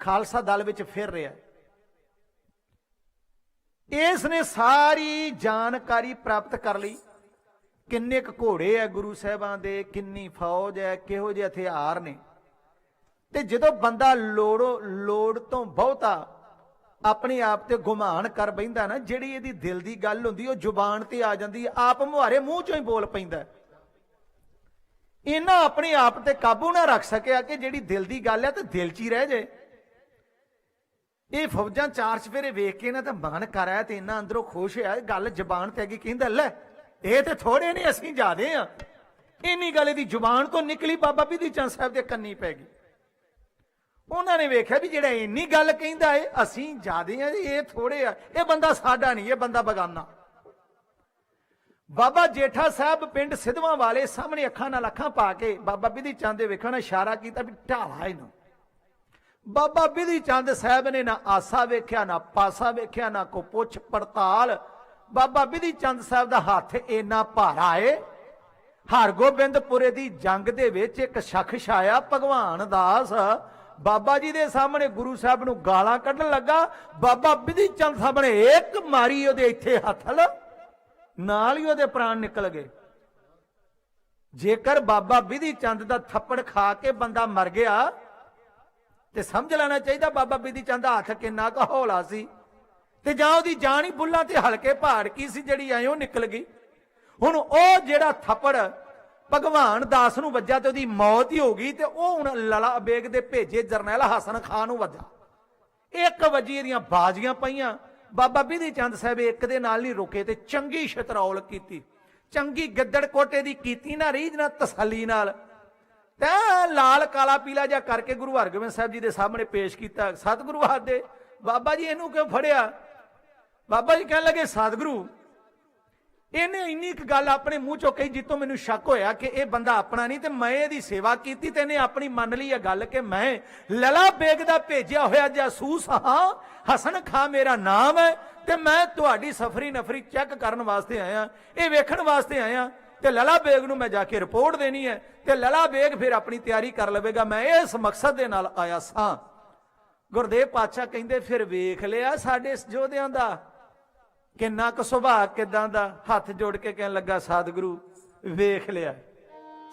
ਖਾਲਸਾ ਦਲ ਵਿੱਚ ਫਿਰ ਰਿਹਾ। ਇਸ ਨੇ ਸਾਰੀ ਜਾਣਕਾਰੀ ਪ੍ਰਾਪਤ ਕਰ ਲਈ, ਕਿੰਨੇ ਕੁ ਘੋੜੇ ਆ ਗੁਰੂ ਸਾਹਿਬਾਂ ਦੇ, ਕਿੰਨੀ ਫੌਜ ਹੈ, ਕਿਹੋ ਜਿਹੇ ਹਥਿਆਰ ਨੇ। ਤੇ ਜਦੋਂ ਬੰਦਾ ਲੋੜ ਤੋਂ ਬਹੁਤਾ ਆਪਣੇ ਆਪ ਤੇ ਗੁਮਾਨ ਕਰ ਬੈਂਦਾ ਨਾ, ਜਿਹੜੀ ਇਹਦੀ ਦਿਲ ਦੀ ਗੱਲ ਹੁੰਦੀ ਉਹ ਜ਼ੁਬਾਨ ਤੇ ਆ ਜਾਂਦੀ, ਆਪ ਮੁਹਾਰੇ ਮੂੰਹ ਚੋਂ ਹੀ ਬੋਲ ਪੈਂਦਾ। ਇਹਨਾਂ ਆਪਣੇ ਆਪ ਤੇ ਕਾਬੂ ਨਾ ਰੱਖ ਸਕਿਆ ਕਿ ਜਿਹੜੀ ਦਿਲ ਦੀ ਗੱਲ ਹੈ ਤੇ ਦਿਲ 'ਚ ਹੀ ਰਹਿ ਜਾਏ। ਇਹ ਫੌਜਾਂ ਚਾਰ ਚਫੇਰੇ ਵੇਖ ਕੇ ਨਾ ਤਾਂ ਮਨ ਕਰ ਆਇਆ ਤੇ ਇਹਨਾਂ ਅੰਦਰੋਂ ਖੁਸ਼ ਹੋਇਆ। ਗੱਲ ਜ਼ਬਾਨ ਤੇ ਅੱਗੇ ਕਹਿੰਦਾ, ਲੈ ਇਹ ਤੇ ਥੋੜੇ ਨੇ, ਅਸੀਂ ਜ਼ਿਆਦੇ ਆ। ਇੰਨੀ ਗੱਲ ਇਹਦੀ ਜ਼ੁਬਾਨ ਤੋਂ ਨਿਕਲੀ, ਬਾਬਾ ਬਿਧੀ ਚੰਦ ਸਾਹਿਬ ਦੇ ਕੰਨੀ ਪੈ ਗਈ। ਉਹਨਾਂ ਨੇ ਵੇਖਿਆ ਵੀ ਜਿਹੜਾ ਇੰਨੀ ਗੱਲ ਕਹਿੰਦਾ ਏ, ਅਸੀਂ ਜ਼ਿਆਦੇ ਆ, ਇਹ ਥੋੜੇ ਆ, ਇਹ ਬੰਦਾ ਸਾਡਾ ਨਹੀਂ, ਇਹ ਬੰਦਾ ਬਗਾਨਾ। ਬਾਬਾ ਜੇਠਾ ਸਾਹਿਬ ਪਿੰਡ ਸਿੱਧਵਾਂ ਵਾਲੇ ਸਾਹਮਣੇ ਅੱਖਾਂ ਨਾਲ ਅੱਖਾਂ ਪਾ ਕੇ ਬਾਬਾ ਬਿਧੀ ਚੰਦ ਦੇ ਵੇਖਣ ਇਸ਼ਾਰਾ ਕੀਤਾ ਵੀ ਢਾਲਾ ਇਹਨੂੰ। ਬਾਬਾ ਬਿਧੀ ਚੰਦ ਸਾਹਿਬ ਨੇ ਨਾ ਆਸਾ ਵੇਖਿਆ, ਨਾ ਪਾਸਾ ਵੇਖਿਆ, ਨਾ ਕੋ ਪੁੱਛ ਪੜਤਾਲ। ਬਾਬਾ ਬਿਧੀ ਚੰਦ ਸਾਹਿਬ ਦਾ ਹੱਥ ਇੰਨਾ ਭਾਰਾ ਏ, ਹਰਗੋਬਿੰਦਪੁਰੇ ਦੀ ਜੰਗ ਦੇ ਵਿੱਚ ਇੱਕ ਸ਼ਖਸ ਆਇਆ ਭਗਵਾਨ ਦਾਸ, ਬਾਬਾ ਜੀ ਦੇ ਸਾਹਮਣੇ ਗੁਰੂ ਸਾਹਿਬ ਨੂੰ ਗਾਲਾਂ ਕੱਢਣ ਲੱਗਾ। ਬਾਬਾ ਬਿਧੀ ਚੰਦ ਸਾਹਿਬ ਨੇ ਇੱਕ ਮਾਰੀ ਉਹਦੇ ਇੱਥੇ ਹੱਥ ਨਾਲ ਹੀ ਉਹਦੇ ਪ੍ਰਾਣ ਨਿਕਲ ਗਏ। ਜੇਕਰ ਬਾਬਾ ਬਿਧੀ ਚੰਦ ਦਾ ਥੱਪੜ ਖਾ ਕੇ ਬੰਦਾ ਮਰ ਗਿਆ ਤੇ ਸਮਝ ਲੈਣਾ ਚਾਹੀਦਾ ਬਾਬਾ ਬਿਧੀ ਚੰਦ ਦਾ ਹੱਥ ਕਿੰਨਾ ਕੁ ਹੌਲਾ ਸੀ, ਤੇ ਜਾਂ ਉਹਦੀ ਜਾਨ ਹੀ ਬੁੱਲਾਂ ਤੇ ਹਲਕੇ ਪਹਾੜ ਕੀ ਸੀ ਜਿਹੜੀ ਐਂ ਨਿਕਲ ਗਈ। ਹੁਣ ਉਹ ਜਿਹੜਾ ਥੱਪੜ ਭਗਵਾਨ ਦਾਸ ਨੂੰ ਵੱਜਾ ਤੇ ਉਹਦੀ ਮੌਤ ਹੀ ਹੋ ਗਈ, ਤੇ ਉਹ ਹੁਣ ਲਲਾ ਬੇਗ ਦੇ ਭੇਜੇ ਜਰਨੈਲ ਹਸਨ ਖਾਨ ਨੂੰ ਵੱਜਾ। ਇੱਕ ਵਜੀ ਦੀਆਂ ਬਾਜ਼ੀਆਂ ਪਈਆਂ। ਬਾਬਾ ਬਿਧੀ ਚੰਦ ਸਾਹਿਬ ਇੱਕ ਦੇ ਨਾਲ ਨਹੀਂ ਰੁਕੇ ਤੇ ਚੰਗੀ ਸ਼ਤਰੌਲ ਕੀਤੀ, ਚੰਗੀ ਗਿੱਦੜ ਕੋਟੇ ਦੀ ਕੀਤੀ ਨਾ ਰੀਝ ਨਾ ਤਸੱਲੀ ਨਾਲ, ਤੇ ਲਾਲ ਕਾਲਾ ਪੀਲਾ ਜਿਹਾ ਕਰਕੇ ਗੁਰੂ ਹਰਗੋਬਿੰਦ ਸਾਹਿਬ ਜੀ ਦੇ ਸਾਹਮਣੇ ਪੇਸ਼ ਕੀਤਾ। ਸਤਿਗੁਰੂ ਆਖਦੇ ਬਾਬਾ ਜੀ ਇਹਨੂੰ ਕਿਉਂ ਫੜਿਆ? ਬਾਬਾ ਜੀ ਕਹਿਣ ਲੱਗੇ ਸਤਿਗੁਰੂ ਇਹਨੇ ਇੰਨੀ ਇੱਕ ਗੱਲ ਆਪਣੇ ਮੂੰਹ ਚੋਂ ਕਹੀ ਜਿੱਤੋਂ ਮੈਨੂੰ ਸ਼ੱਕ ਹੋਇਆ ਕਿ ਇਹ ਬੰਦਾ ਆਪਣਾ ਨਹੀਂ, ਤੇ ਮੈਂ ਇਹਦੀ ਸੇਵਾ ਕੀਤੀ ਤੇ ਇਹਨੇ ਆਪਣੀ ਮੰਨ ਲਈ ਇਹ ਗੱਲ ਕਿ ਮੈਂ ਲਲਾ ਬੇਗ ਦਾ ਭੇਜਿਆ ਹੋਇਆ ਜਾਸੂਸ ਹਾਂ, ਹਸਨ ਖਾਂ ਮੇਰਾ ਨਾਮ ਹੈ, ਤੇ ਮੈਂ ਤੁਹਾਡੀ ਸਫਰੀ ਨਫਰੀ ਚੈੱਕ ਕਰਨ ਵਾਸਤੇ ਆਇਆ, ਇਹ ਵੇਖਣ ਵਾਸਤੇ ਆਇਆ, ਤੇ ਲਲਾ ਬੇਗ ਨੂੰ ਮੈਂ ਜਾ ਕੇ ਰਿਪੋਰਟ ਦੇਣੀ ਹੈ, ਤੇ ਲਲਾ ਬੇਗ ਫਿਰ ਆਪਣੀ ਤਿਆਰੀ ਕਰ ਲਵੇਗਾ, ਮੈਂ ਇਸ ਮਕਸਦ ਦੇ ਨਾਲ ਆਇਆ ਸਾਂ। ਗੁਰਦੇਵ ਪਾਤਸ਼ਾਹ ਕਹਿੰਦੇ ਫਿਰ ਵੇਖ ਲਿਆ ਸਾਡੇ ਯੋਧਿਆਂ ਦਾ ਕਿੰਨਾ ਕੁ ਸੁਭਾਅ ਕਿਦਾਂ ਦਾ। ਹੱਥ ਜੋੜ ਕੇ ਕਹਿਣ ਲੱਗਾ ਸਤਿਗੁਰੂ ਵੇਖ ਲਿਆ।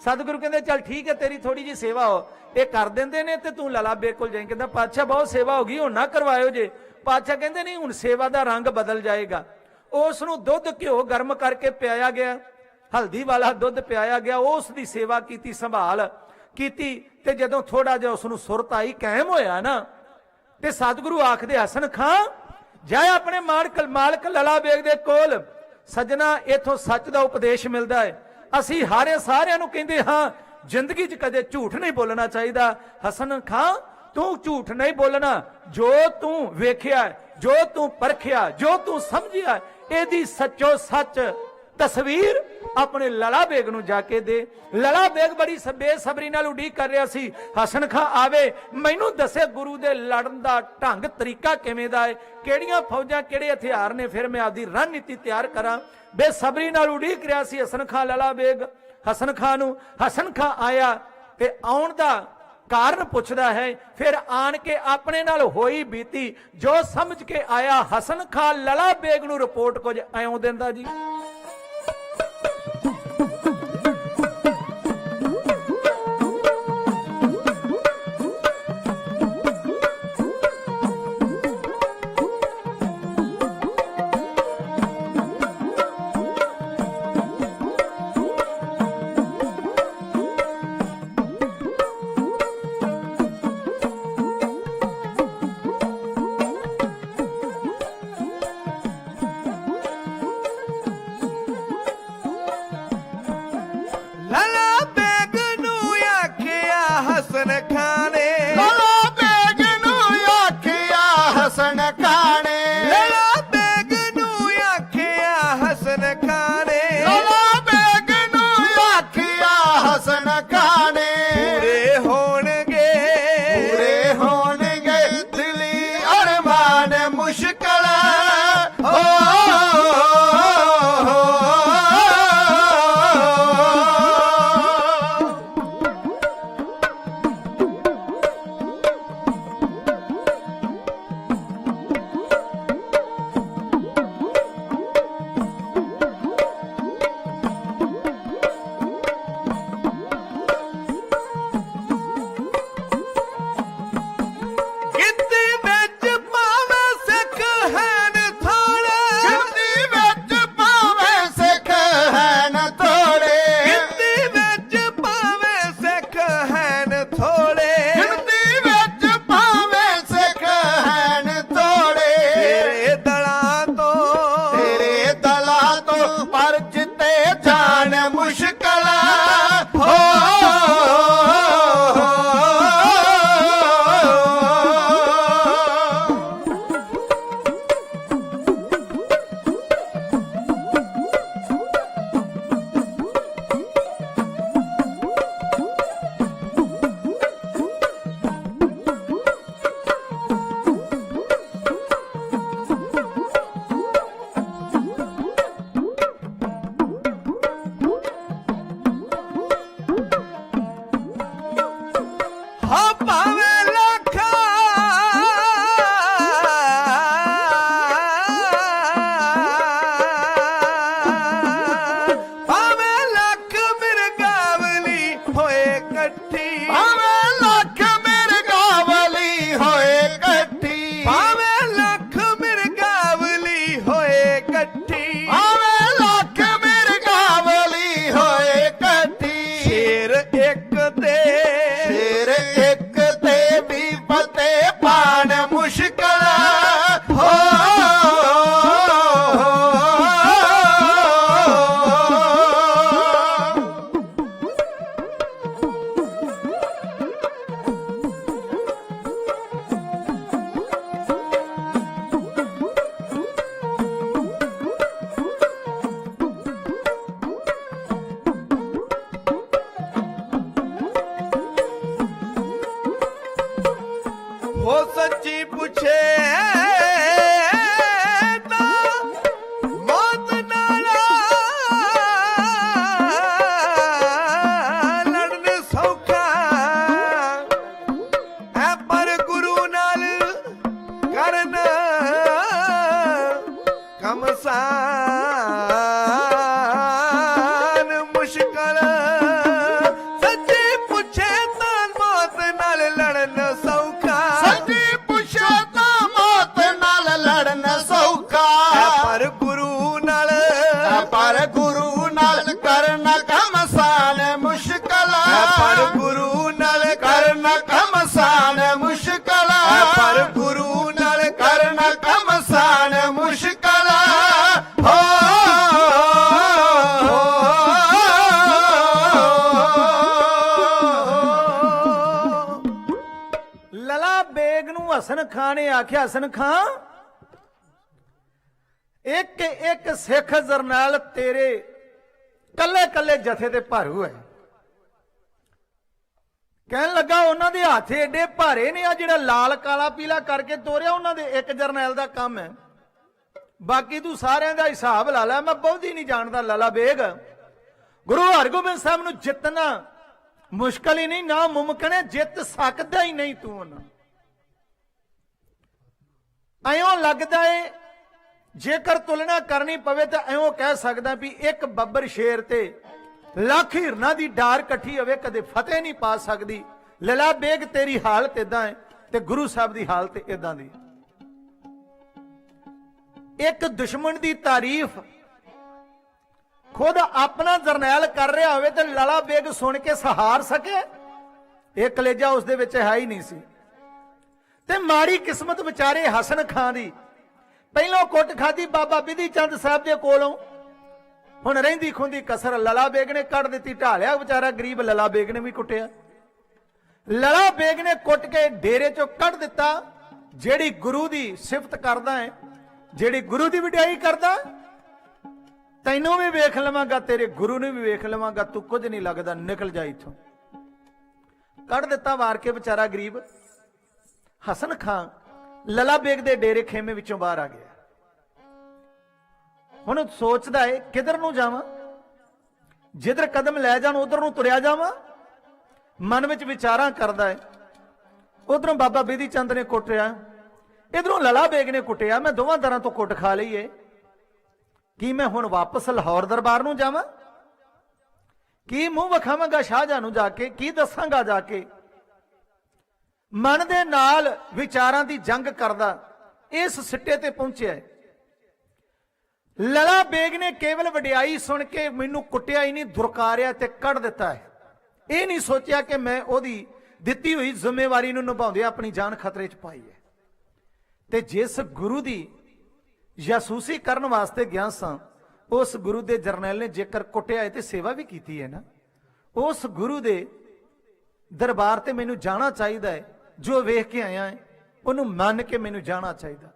ਸਤਿਗੁਰੂ ਕਹਿੰਦੇ ਚੱਲ ਠੀਕ ਹੈ ਤੇਰੀ ਥੋੜੀ ਜੀ ਸੇਵਾ ਹੋ, ਇਹ ਕਰ ਦਿੰਦੇ ਨੇ ਤੇ ਤੂੰ ਲਲਾ ਬੇਗ ਕੋਲ ਜਾਈਂ। ਕਹਿੰਦਾ ਪਾਤਸ਼ਾਹ ਬਹੁਤ ਸੇਵਾ ਹੋ ਗਈ, ਹੁਣ ਨਾ ਕਰਵਾਇਓ ਜੇ। ਪਾਤਸ਼ਾਹ ਕਹਿੰਦੇ ਨਹੀਂ, ਹੁਣ ਸੇਵਾ ਦਾ ਰੰਗ ਬਦਲ ਜਾਏਗਾ। ਉਸ ਨੂੰ ਦੁੱਧ ਘਿਓ ਗਰਮ ਕਰਕੇ ਪਿਆਇਆ ਗਿਆ, ਹਲਦੀ ਵਾਲਾ ਦੁੱਧ ਪਿਆਇਆ ਗਿਆ, ਉਸ ਦੀ ਸੇਵਾ ਕੀਤੀ, ਸੰਭਾਲ ਕੀਤੀ, ਤੇ ਜਦੋਂ ਥੋੜਾ ਜਿਹਾ ਉਸ ਨੂੰ ਸੁਰਤ ਆਈ, ਕਾਇਮ ਹੋਇਆ ਨਾ, ਤੇ ਸਤਿਗੁਰੂ ਆਖਦੇ ਹਸਨ ਖਾਂ ਜਾ ਆਪਣੇ ਮਾਲਕ ਲਲਾ ਬੇਗ ਦੇ ਕੋਲ। ਸੱਜਣਾ ਇਥੋਂ ਸੱਚ ਦਾ ਉਪਦੇਸ਼ ਮਿਲਦਾ ਹੈ। ਅਸੀਂ ਸਾਰਿਆਂ ਨੂੰ ਕਹਿੰਦੇ ਹਾਂ ਜ਼ਿੰਦਗੀ 'ਚ ਕਦੇ ਝੂਠ ਨਹੀਂ ਬੋਲਣਾ ਚਾਹੀਦਾ। ਹਸਨ ਖਾਂ ਤੂੰ ਝੂਠ ਨਹੀਂ ਬੋਲਣਾ, ਜੋ ਤੂੰ ਵੇਖਿਆ, ਜੋ ਤੂੰ ਪਰਖਿਆ, ਜੋ ਤੂੰ ਸਮਝਿਆ, ਇਹਦੀ ਸੱਚੋ ਸੱਚ ਤਸਵੀਰ ਆਪਣੇ ਲਲਾ ਬੇਗ ਨੂੰ ਜਾ ਕੇ ਦੇ। ਲਲਾ ਬੇਗ ਬੜੀ ਬੇਸਬਰੀ ਨਾਲ ਉਡੀਕ ਕਰ ਰਿਹਾ ਸੀ ਹਸਨ ਖਾਂ ਆਵੇ, ਮੈਨੂੰ ਦੱਸੇ ਗੁਰੂ ਦੇ ਲੜਨ ਦਾ ਢੰਗ ਤਰੀਕਾ ਕਿਵੇਂ ਦਾ ਹੈ, ਕਿਹੜੀਆਂ ਫੌਜਾਂ ਕਿਹੜੇ ਹਥਿਆਰ ਨੇ, ਫਿਰ ਮੈਂ ਆਪਦੀ ਰਣਨੀਤੀ ਤਿਆਰ ਕਰਾਂ। ਬੇਸਬਰੀ ਨਾਲ ਉਡੀਕ ਰਿਹਾ ਸੀ ਹਸਨ ਖਾਂ ਲਲਾ ਬੇਗ ਹਸਨ ਖਾਂ ਨੂੰ। ਹਸਨ ਖਾਂ ਆਇਆ ਤੇ ਆਉਣ ਦਾ ਕਾਰਨ ਪੁੱਛਦਾ ਹੈ, ਫਿਰ ਆਣ ਕੇ ਆਪਣੇ ਨਾਲ ਹੋਈ ਬੀਤੀ ਜੋ ਸਮਝ ਕੇ ਆਇਆ ਹਸਨ ਖਾਂ ਲਲਾ ਬੇਗ ਨੂੰ ਰਿਪੋਰਟ ਕੁਝ ਐਉਂ ਦਿੰਦਾ ਜੀ। ਲਲਾ ਬੇਗ ਨੂੰ ਆਖਿਆ ਹਸਨ ਖਾਂ ਨੇ, ਲਲਾ ਬੇਗ ਨੂੰ ਆਖਿਆ ਹਸਨ ਖਾਂ ਨੇ, ਲਲਾ ਬੇਗ ਨੂੰ ਆਖਿਆ ਹਸਨ ਖਾਂ ਨੇ, ਲਲਾ ਬੇਗ ਨੂੰ ਆਖਿਆ ਹਸਨ ਖਾਂ ਨੇ, ਪੂਰੇ ਹੋਣਗੇ ਦਿਲੀ ਅਰਮਾਨ ਮੁਸ਼ਕਲ ਹੋ। ਲੱਖ ਮਿਰਗਾਵਲੀ ਹੋਏ ਇਕੱਠੀ ਭਾਵੇਂ ਲੱਖ ਮਿਰਗਾਵਲੀ ਹੋਏ ਇਕੱਠੀ ਭਾਵੇਂ ਲੱਖ ਮਿਰਗਾਵਲੀ ਹੋਏ ਇਕੱਠੀ ਸ਼ੇਰ ਇੱਕ ਤੇ ਸ਼ੇਰ ਇੱਕ ਤੇ ਵੀ ਫਤਿਹ ਪਾਣ ਮੁਸ਼ਕਲ ਹੋ ਹੋ ਸੱਚੀ ਪੁੱਛੇ ਤਾਂ ਮੌਤ ਨਾਲ ਲੜਨ ਸੌਖਾ ਹੈ ਪਰ ਗੁਰੂ ਨਾਲ ਕਰਨ ਕਮਸਾਨ ਮੁਸ਼ਕਲ ਸੱਚੀ ਪੁੱਛੇ ਤਾਂ ਮੌਤ ਨਾਲ ਲੜਨ ਸੌਖਾ ਸੱਚੀ ਪੁੱਛੋ ਤਾਂ ਮੌਤ ਨਾਲ ਲੜਨ ਸੌਖਾ ਪਰ ਗੁਰੂ ਨਾਲ ਪਰ ਗੁਰੂ ਨਾਲ ਕਰਨਾ ਕਮਸਾਨ ਮੁਸ਼ਕਲ ਪਰ ਗੁਰੂ ਨਾਲ ਕਰਨਾ ਕਮਸਾਨ ਮੁਸ਼ਕਲ ਪਰ ਗੁਰੂ ਨਾਲ ਕਰਨਾ ਕਮਸਾਨ ਮੁਸ਼ਕਲ ਹੋ ਲਲਾ ਬੇਗ ਨੂੰ ਹਸਨ ਖਾਂ ਨੇ ਆਖਿਆ, ਹਸਨ ਖਾਂ ਇੱਕ ਇੱਕ ਸਿੱਖ ਜਰਨੈਲ ਤੇਰੇ ਕੱਲੇ ਕੱਲੇ ਜਥੇ ਤੇ ਭਾਰੂ ਹੈ। ਕਹਿਣ ਲੱਗਾ ਉਹਨਾਂ ਦੇ ਹੱਥ ਏਡੇ ਭਾਰੇ ਨੇ, ਆ ਜਿਹੜਾ ਲਾਲ ਕਾਲਾ ਪੀਲਾ ਕਰਕੇ ਤੋਰਿਆ ਉਹਨਾਂ ਦੇ ਇੱਕ ਜਰਨੈਲ ਦਾ ਕੰਮ ਹੈ, ਬਾਕੀ ਤੂੰ ਸਾਰਿਆਂ ਦਾ ਹਿਸਾਬ ਲਾ ਲੈ। ਮੈਂ ਬਹੁਤੀ ਨਹੀਂ ਜਾਣਦਾ ਲਲਾ ਬੇਗ, ਗੁਰੂ ਹਰਗੋਬਿੰਦ ਸਾਹਿਬ ਨੂੰ ਜਿੱਤਣਾ ਮੁਸ਼ਕਲ ਹੀ ਨਹੀਂ, ਨਾ ਮੁਮਕਿਨ ਹੈ, ਜਿੱਤ ਸਕਦਾ ਹੀ ਨਹੀਂ ਤੂੰ ਉਹਨਾਂ। ਐਉਂ ਲੱਗਦਾ ਏ ਜੇਕਰ ਤੁਲਨਾ ਕਰਨੀ ਪਵੇ ਤਾਂ ਐਉਂ ਕਹਿ ਸਕਦਾ ਵੀ ਇੱਕ ਬੱਬਰ ਸ਼ੇਰ ਤੇ ਲੱਖ ਹਿਰਨਾਂ ਦੀ ਡਾਰ ਇਕੱਠੀ ਹੋਵੇ ਕਦੇ ਫਤਿਹ ਨਹੀਂ ਪਾ ਸਕਦੀ। ਲਲਾ ਬੇਗ ਤੇਰੀ ਹਾਲਤ ਇਦਾਂ ਹੈ ਤੇ ਗੁਰੂ ਸਾਹਿਬ ਦੀ ਹਾਲਤ ਇਦਾਂ ਦੀ। ਇੱਕ ਦੁਸ਼ਮਣ ਦੀ ਤਾਰੀਫ ਖੁਦ ਆਪਣਾ ਜਰਨੈਲ ਕਰ ਰਿਹਾ ਹੋਵੇ ਤੇ ਲਲਾ ਬੇਗ ਸੁਣ ਕੇ ਸਹਾਰ ਸਕੇ, ਇਹ ਕਲੇਜਾ ਉਸ ਦੇ ਵਿੱਚ ਹੈ ਹੀ ਨਹੀਂ ਸੀ। ਤੇ ਮਾੜੀ ਕਿਸਮਤ ਵਿਚਾਰੇ ਹਸਨ ਖਾਂ ਦੀ, ਪਹਿਲੋਂ ਕੁੱਟ ਖਾਦੀ ਬਾਬਾ ਬਿਧੀ ਚੰਦ ਸਾਹਿਬ ਦੇ ਕੋਲੋਂ, ਹੁਣ ਰਹਿੰਦੀ ਖੁੰਦੀ ਕਸਰ ਲਲਾ ਬੇਗ ਨੇ ਕੱਢ ਦਿੱਤੀ, ਢਾਲਿਆ ਵਿਚਾਰਾ ਗਰੀਬ ਲਲਾ ਬੇਗ ਨੇ ਵੀ ਕੁੱਟਿਆ। ਲਲਾ ਬੇਗ ਨੇ ਕੁੱਟ ਕੇ ਡੇਰੇ ਚੋਂ ਕੱਢ ਦਿੱਤਾ। ਜਿਹੜੀ ਗੁਰੂ ਦੀ ਸਿਫਤ ਕਰਦਾ ਹੈ, ਜਿਹੜੀ ਗੁਰੂ ਦੀ ਵਡਿਆਈ ਕਰਦਾ, ਤੈਨੂੰ ਵੀ ਵੇਖ ਲਵਾਂਗਾ, ਤੇਰੇ ਗੁਰੂ ਨੂੰ ਵੀ ਵੇਖ ਲਵਾਂਗਾ, ਤੂੰ ਕੁਝ ਨਹੀਂ ਲੱਗਦਾ, ਨਿਕਲ ਜਾ ਇੱਥੋਂ। ਕੱਢ ਦਿੱਤਾ ਵਾਰ ਕੇ ਵਿਚਾਰਾ ਗਰੀਬ। ਹਸਨ ਖਾਂ ਲਲਾ ਬੇਗ ਦੇ ਡੇਰੇ ਖੇਮੇ ਵਿੱਚੋਂ ਬਾਹਰ ਆ ਗਿਆ। ਹੁਣ ਸੋਚਦਾ ਏ ਕਿਧਰ ਨੂੰ ਜਾਵਾਂ, ਜਿੱਧਰ ਕਦਮ ਲੈ ਜਾਣ ਉਧਰ ਨੂੰ ਤੁਰਿਆ ਜਾਵਾਂ। ਮਨ ਵਿੱਚ ਵਿਚਾਰਾਂ ਕਰਦਾ ਏ। ਉਧਰੋਂ ਬਾਬਾ ਬਿਧੀ ਚੰਦ ਨੇ ਕੁੱਟਿਆ, ਇਧਰੋਂ ਲਲਾ ਬੇਗ ਨੇ ਕੁੱਟਿਆ, ਮੈਂ ਦੋਵਾਂ ਦਰਾਂ ਤੋਂ ਕੁੱਟ ਖਾ ਲਈਏ। ਕੀ ਮੈਂ ਹੁਣ ਵਾਪਸ ਲਾਹੌਰ ਦਰਬਾਰ ਨੂੰ ਜਾਵਾਂ? ਕੀ ਮੂੰਹ ਵਿਖਾਵਾਂਗਾ ਸ਼ਾਹਜਹਾਂ ਨੂੰ ਜਾ ਕੇ? ਕੀ ਦੱਸਾਂਗਾ ਜਾ ਕੇ? ਮਨ ਦੇ ਨਾਲ ਵਿਚਾਰਾਂ ਦੀ ਜੰਗ ਕਰਦਾ ਇਸ ਸਿੱਟੇ ਤੇ ਪਹੁੰਚਿਆ। ਲਲਾ ਬੇਗ ਨੇ ਕੇਵਲ ਵਡਿਆਈ ਸੁਣ ਕੇ ਮੈਨੂੰ ਕੁੱਟਿਆ ਹੀ ਨਹੀਂ, ਦੁਰਕਾਰਿਆ ਤੇ ਕੱਢ ਦਿੱਤਾ ਹੈ। ਇਹ ਨਹੀਂ ਸੋਚਿਆ ਕਿ ਮੈਂ ਉਹਦੀ ਦਿੱਤੀ ਹੋਈ ਜ਼ਿੰਮੇਵਾਰੀ ਨੂੰ ਨਿਭਾਉਂਦੇ ਆਪਣੀ ਜਾਨ ਖਤਰੇ 'ਚ ਪਾਈ ਹੈ। ਤੇ ਜਿਸ ਗੁਰੂ ਦੀ ਜਾਸੂਸੀ ਕਰਨ ਵਾਸਤੇ ਗਿਆ ਸਾਂ, ਉਸ ਗੁਰੂ ਦੇ ਜਰਨੈਲ ਨੇ ਜੇਕਰ ਕੁੱਟਿਆ ਹੈ ਤੇ ਸੇਵਾ ਵੀ ਕੀਤੀ ਹੈ ਨਾ, ਉਸ ਗੁਰੂ ਦੇ ਦਰਬਾਰ ਤੇ ਮੈਨੂੰ ਜਾਣਾ ਚਾਹੀਦਾ ਹੈ। ਜੋ ਵੇਖ ਕੇ ਆਇਆ ਹੈ ਉਹਨੂੰ ਮੰਨ ਕੇ ਮੈਨੂੰ ਜਾਣਾ ਚਾਹੀਦਾ।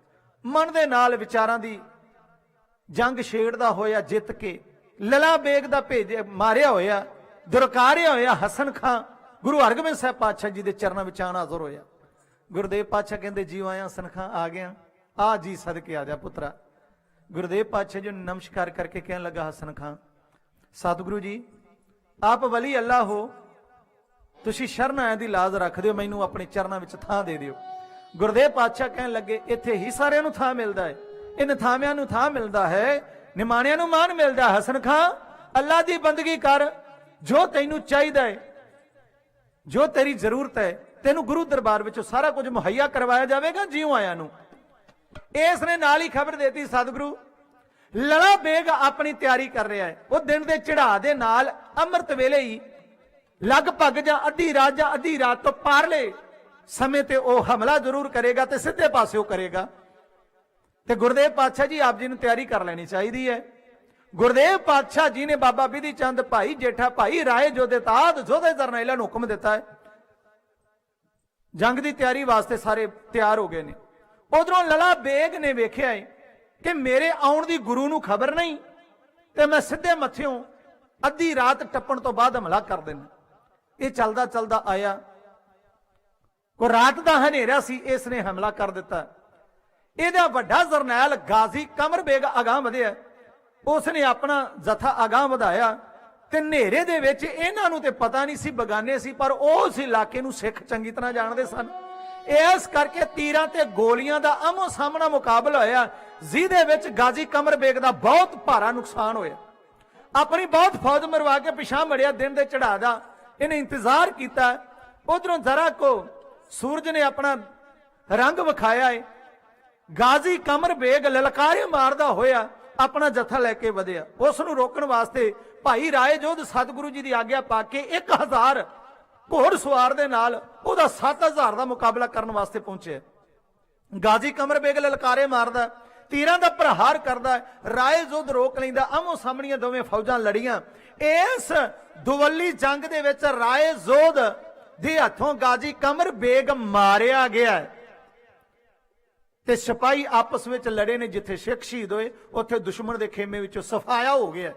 ਮਨ ਦੇ ਨਾਲ ਵਿਚਾਰਾਂ ਦੀ ਜੰਗ ਛੇੜਦਾ ਹੋਇਆ ਜਿੱਤ ਕੇ ਲਲਾ ਬੇਗ ਦਾ ਭੇਜਿਆ ਮਾਰਿਆ ਹੋਇਆ ਦੁਰਕਾਰਿਆ ਹੋਇਆ ਹਸਨ ਖਾਂ ਗੁਰੂ ਹਰਗੋਬਿੰਦ ਸਾਹਿਬ ਪਾਤਸ਼ਾਹ ਜੀ ਦੇ ਚਰਨਾਂ ਵਿੱਚ ਆਣ ਹਾਜ਼ਰ ਹੋਇਆ। ਗੁਰਦੇਵ ਪਾਤਸ਼ਾਹ ਕਹਿੰਦੇ ਜੀਓ ਆਇਆ ਹਸਨ ਖਾਂ, ਆ ਗਿਆ, ਆ ਜੀ ਸਦਕੇ ਆ ਜਾ ਪੁੱਤਰਾ। ਗੁਰਦੇਵ ਪਾਤਸ਼ਾਹ ਜੀ ਨੂੰ ਨਮਸਕਾਰ ਕਰਕੇ ਕਹਿਣ ਲੱਗਾ ਹਸਨ ਖਾਂ, ਸਤਿਗੁਰੂ ਜੀ ਆਪ ਵਲੀ ਅੱਲਾ ਹੋ, ਤੁਸੀਂ ਸ਼ਰਨ ਆਇਆਂ ਦੀ ਲਾਜ਼ ਰੱਖ ਦਿਓ, ਮੈਨੂੰ ਆਪਣੇ ਚਰਨਾਂ ਵਿੱਚ ਥਾਂ ਦੇ ਦਿਓ। ਗੁਰਦੇਵ ਪਾਤਸ਼ਾਹ ਕਹਿਣ ਲੱਗੇ ਇੱਥੇ ਹੀ ਸਾਰਿਆਂ ਨੂੰ ਥਾਂ ਮਿਲਦਾ ਹੈ, ਇਹ ਨਥਾਵਿਆਂ ਨੂੰ ਥਾਂ ਮਿਲਦਾ ਹੈ, ਨਿਮਾਣਿਆਂ ਨੂੰ ਮਾਨ ਮਿਲਦਾ। ਹਸਨ ਖਾਂ ਅੱਲਾ ਦੀ ਬੰਦਗੀ ਕਰ, ਜੋ ਤੈਨੂੰ ਚਾਹੀਦਾ ਹੈ ਜੋ ਤੇਰੀ ਜ਼ਰੂਰਤ ਹੈ ਤੈਨੂੰ ਗੁਰੂ ਦਰਬਾਰ ਵਿੱਚੋਂ ਸਾਰਾ ਕੁਝ ਮੁਹੱਈਆ ਕਰਵਾਇਆ ਜਾਵੇਗਾ, ਜਿਉਂ ਆਇਆ ਨੂੰ। ਇਸ ਨੇ ਨਾਲ ਹੀ ਖਬਰ ਦੇਤੀ ਸਤਿਗੁਰੂ ਲੜਾ ਬੇਗ ਆਪਣੀ ਤਿਆਰੀ ਕਰ ਰਿਹਾ ਹੈ। ਉਹ ਦਿਨ ਦੇ ਚੜ੍ਹਾਅ ਦੇ ਨਾਲ ਅੰਮ੍ਰਿਤ ਵੇਲੇ ਹੀ ਲਗਭਗ ਜਾਂ ਅੱਧੀ ਰਾਤ ਤੋਂ ਪਾਰਲੇ ਸਮੇਂ ਤੇ ਉਹ ਹਮਲਾ ਜ਼ਰੂਰ ਕਰੇਗਾ ਤੇ ਸਿੱਧੇ ਪਾਸਿਓਂ ਕਰੇਗਾ। ਤੇ ਗੁਰਦੇਵ ਪਾਤਸ਼ਾਹ ਜੀ ਆਪ ਜੀ ਨੂੰ ਤਿਆਰੀ ਕਰ ਲੈਣੀ ਚਾਹੀਦੀ ਹੈ। ਗੁਰਦੇਵ ਪਾਤਸ਼ਾਹ ਜੀ ਨੇ ਬਾਬਾ ਬਿਧੀ ਚੰਦ, ਭਾਈ ਜੇਠਾ, ਭਾਈ ਰਾਏ ਜੋਧੇ ਤਾਦ ਜੋਧੇ ਜਰਨੈਲਾਂ ਨੂੰ ਹੁਕਮ ਦਿੱਤਾ ਹੈ। ਜੰਗ ਦੀ ਤਿਆਰੀ ਵਾਸਤੇ ਸਾਰੇ ਤਿਆਰ ਹੋ ਗਏ ਨੇ। ਉਧਰੋਂ ਲਲਾ ਬੇਗ ਨੇ ਵੇਖਿਆ ਹੈ ਕਿ ਮੇਰੇ ਆਉਣ ਦੀ ਗੁਰੂ ਨੂੰ ਖਬਰ ਨਹੀਂ ਤੇ ਮੈਂ ਸਿੱਧੇ ਮੱਥਿਓਂ ਅੱਧੀ ਰਾਤ ਟੱਪਣ ਤੋਂ ਬਾਅਦ ਹਮਲਾ ਕਰ ਦੇਣਾ। ਇਹ ਚੱਲਦਾ ਚੱਲਦਾ ਆਇਆ, ਕੋ ਰਾਤ ਦਾ ਹਨੇਰਾ ਸੀ, ਇਸ ਨੇ ਹਮਲਾ ਕਰ ਦਿੱਤਾ। ਇਹਦਾ ਵੱਡਾ ਜਰਨੈਲ ਗਾਜ਼ੀ ਕਮਰ ਬੇਗ ਅਗਾਂਹ ਵਧਿਆ। ਉਸ ਨੇ ਆਪਣਾ ਜਥਾ ਅਗਾਂਹ ਵਧਾਇਆ ਤੇ ਹਨੇਰੇ ਦੇ ਵਿੱਚ ਇਹਨਾਂ ਨੂੰ ਤੇ ਪਤਾ ਨਹੀਂ ਸੀ, ਬਗਾਨੇ ਸੀ, ਪਰ ਉਸ ਇਲਾਕੇ ਨੂੰ ਸਿੱਖ ਚੰਗੀ ਤਰ੍ਹਾਂ ਜਾਣਦੇ ਸਨ। ਇਸ ਕਰਕੇ ਤੀਰਾਂ ਤੇ ਗੋਲੀਆਂ ਦਾ ਆਮੋ ਸਾਹਮਣਾ ਮੁਕਾਬਲਾ ਹੋਇਆ, ਜਿਹਦੇ ਵਿੱਚ ਗਾਜ਼ੀ ਕਮਰ ਬੇਗ ਦਾ ਬਹੁਤ ਭਾਰਾ ਨੁਕਸਾਨ ਹੋਇਆ। ਆਪਣੀ ਬਹੁਤ ਫੌਜ ਮਰਵਾ ਕੇ ਪਿਛਾਂ ਮੜਿਆ। ਦਿਨ ਦੇ ਚੜ੍ਹਾਅ ਦਾ ਇਹਨੇ ਇੰਤਜ਼ਾਰ ਕੀਤਾ। ਉਧਰੋਂ ਜ਼ਰਾ ਕੋ ਸੂਰਜ ਨੇ ਆਪਣਾ ਰੰਗ ਵਿਖਾਇਆ ਹੈ। ਗਾਜ਼ੀ ਕਮਰ ਬੇਗ ਲਲਕਾਰੇ ਮਾਰਦਾ ਹੋਇਆ ਆਪਣਾ ਜਥਾ ਲੈ ਕੇ ਵਧਿਆ। ਉਸ ਨੂੰ ਰੋਕਣ ਵਾਸਤੇ ਭਾਈ ਰਾਏ ਜੋਧ ਸਤਿਗੁਰੂ ਜੀ ਦੀ ਆਗਿਆ ਪਾ ਕੇ 1000 ਘੋੜ ਸਵਾਰ ਦੇ ਨਾਲ ਉਹਦਾ 7000 ਦਾ ਮੁਕਾਬਲਾ ਕਰਨ ਵਾਸਤੇ ਪਹੁੰਚਿਆ। ਗਾਜ਼ੀ ਕਮਰ ਬੇਗ ਲਲਕਾਰੇ ਮਾਰਦਾ, ਤੀਰਾਂ ਦਾ ਪ੍ਰਹਾਰ ਕਰਦਾ, ਰਾਏ ਜੋਧ ਰੋਕ ਲੈਂਦਾ। ਆਮੋ ਸਾਹਮਣੀਆਂ ਦੋਵੇਂ ਫੌਜਾਂ ਲੜੀਆਂ। ਇਸ ਦੁਵੱਲੀ ਜੰਗ ਦੇ ਵਿੱਚ ਰਾਏ ਜੋਧ ਦੇ ਹੱਥੋਂ ਗਾਜ਼ੀ ਕਮਰ ਬੇਗ ਮਾਰਿਆ ਗਿਆ ਤੇ ਸਿਪਾਹੀ ਆਪਸ ਵਿੱਚ ਲੜੇ ਨੇ। ਜਿੱਥੇ ਸਿੱਖ ਸ਼ਹੀਦ ਹੋਏ ਉੱਥੇ ਦੁਸ਼ਮਣ ਦੇ ਖੇਮੇ ਵਿੱਚੋਂ ਸਫਾਇਆ ਹੋ ਗਿਆ।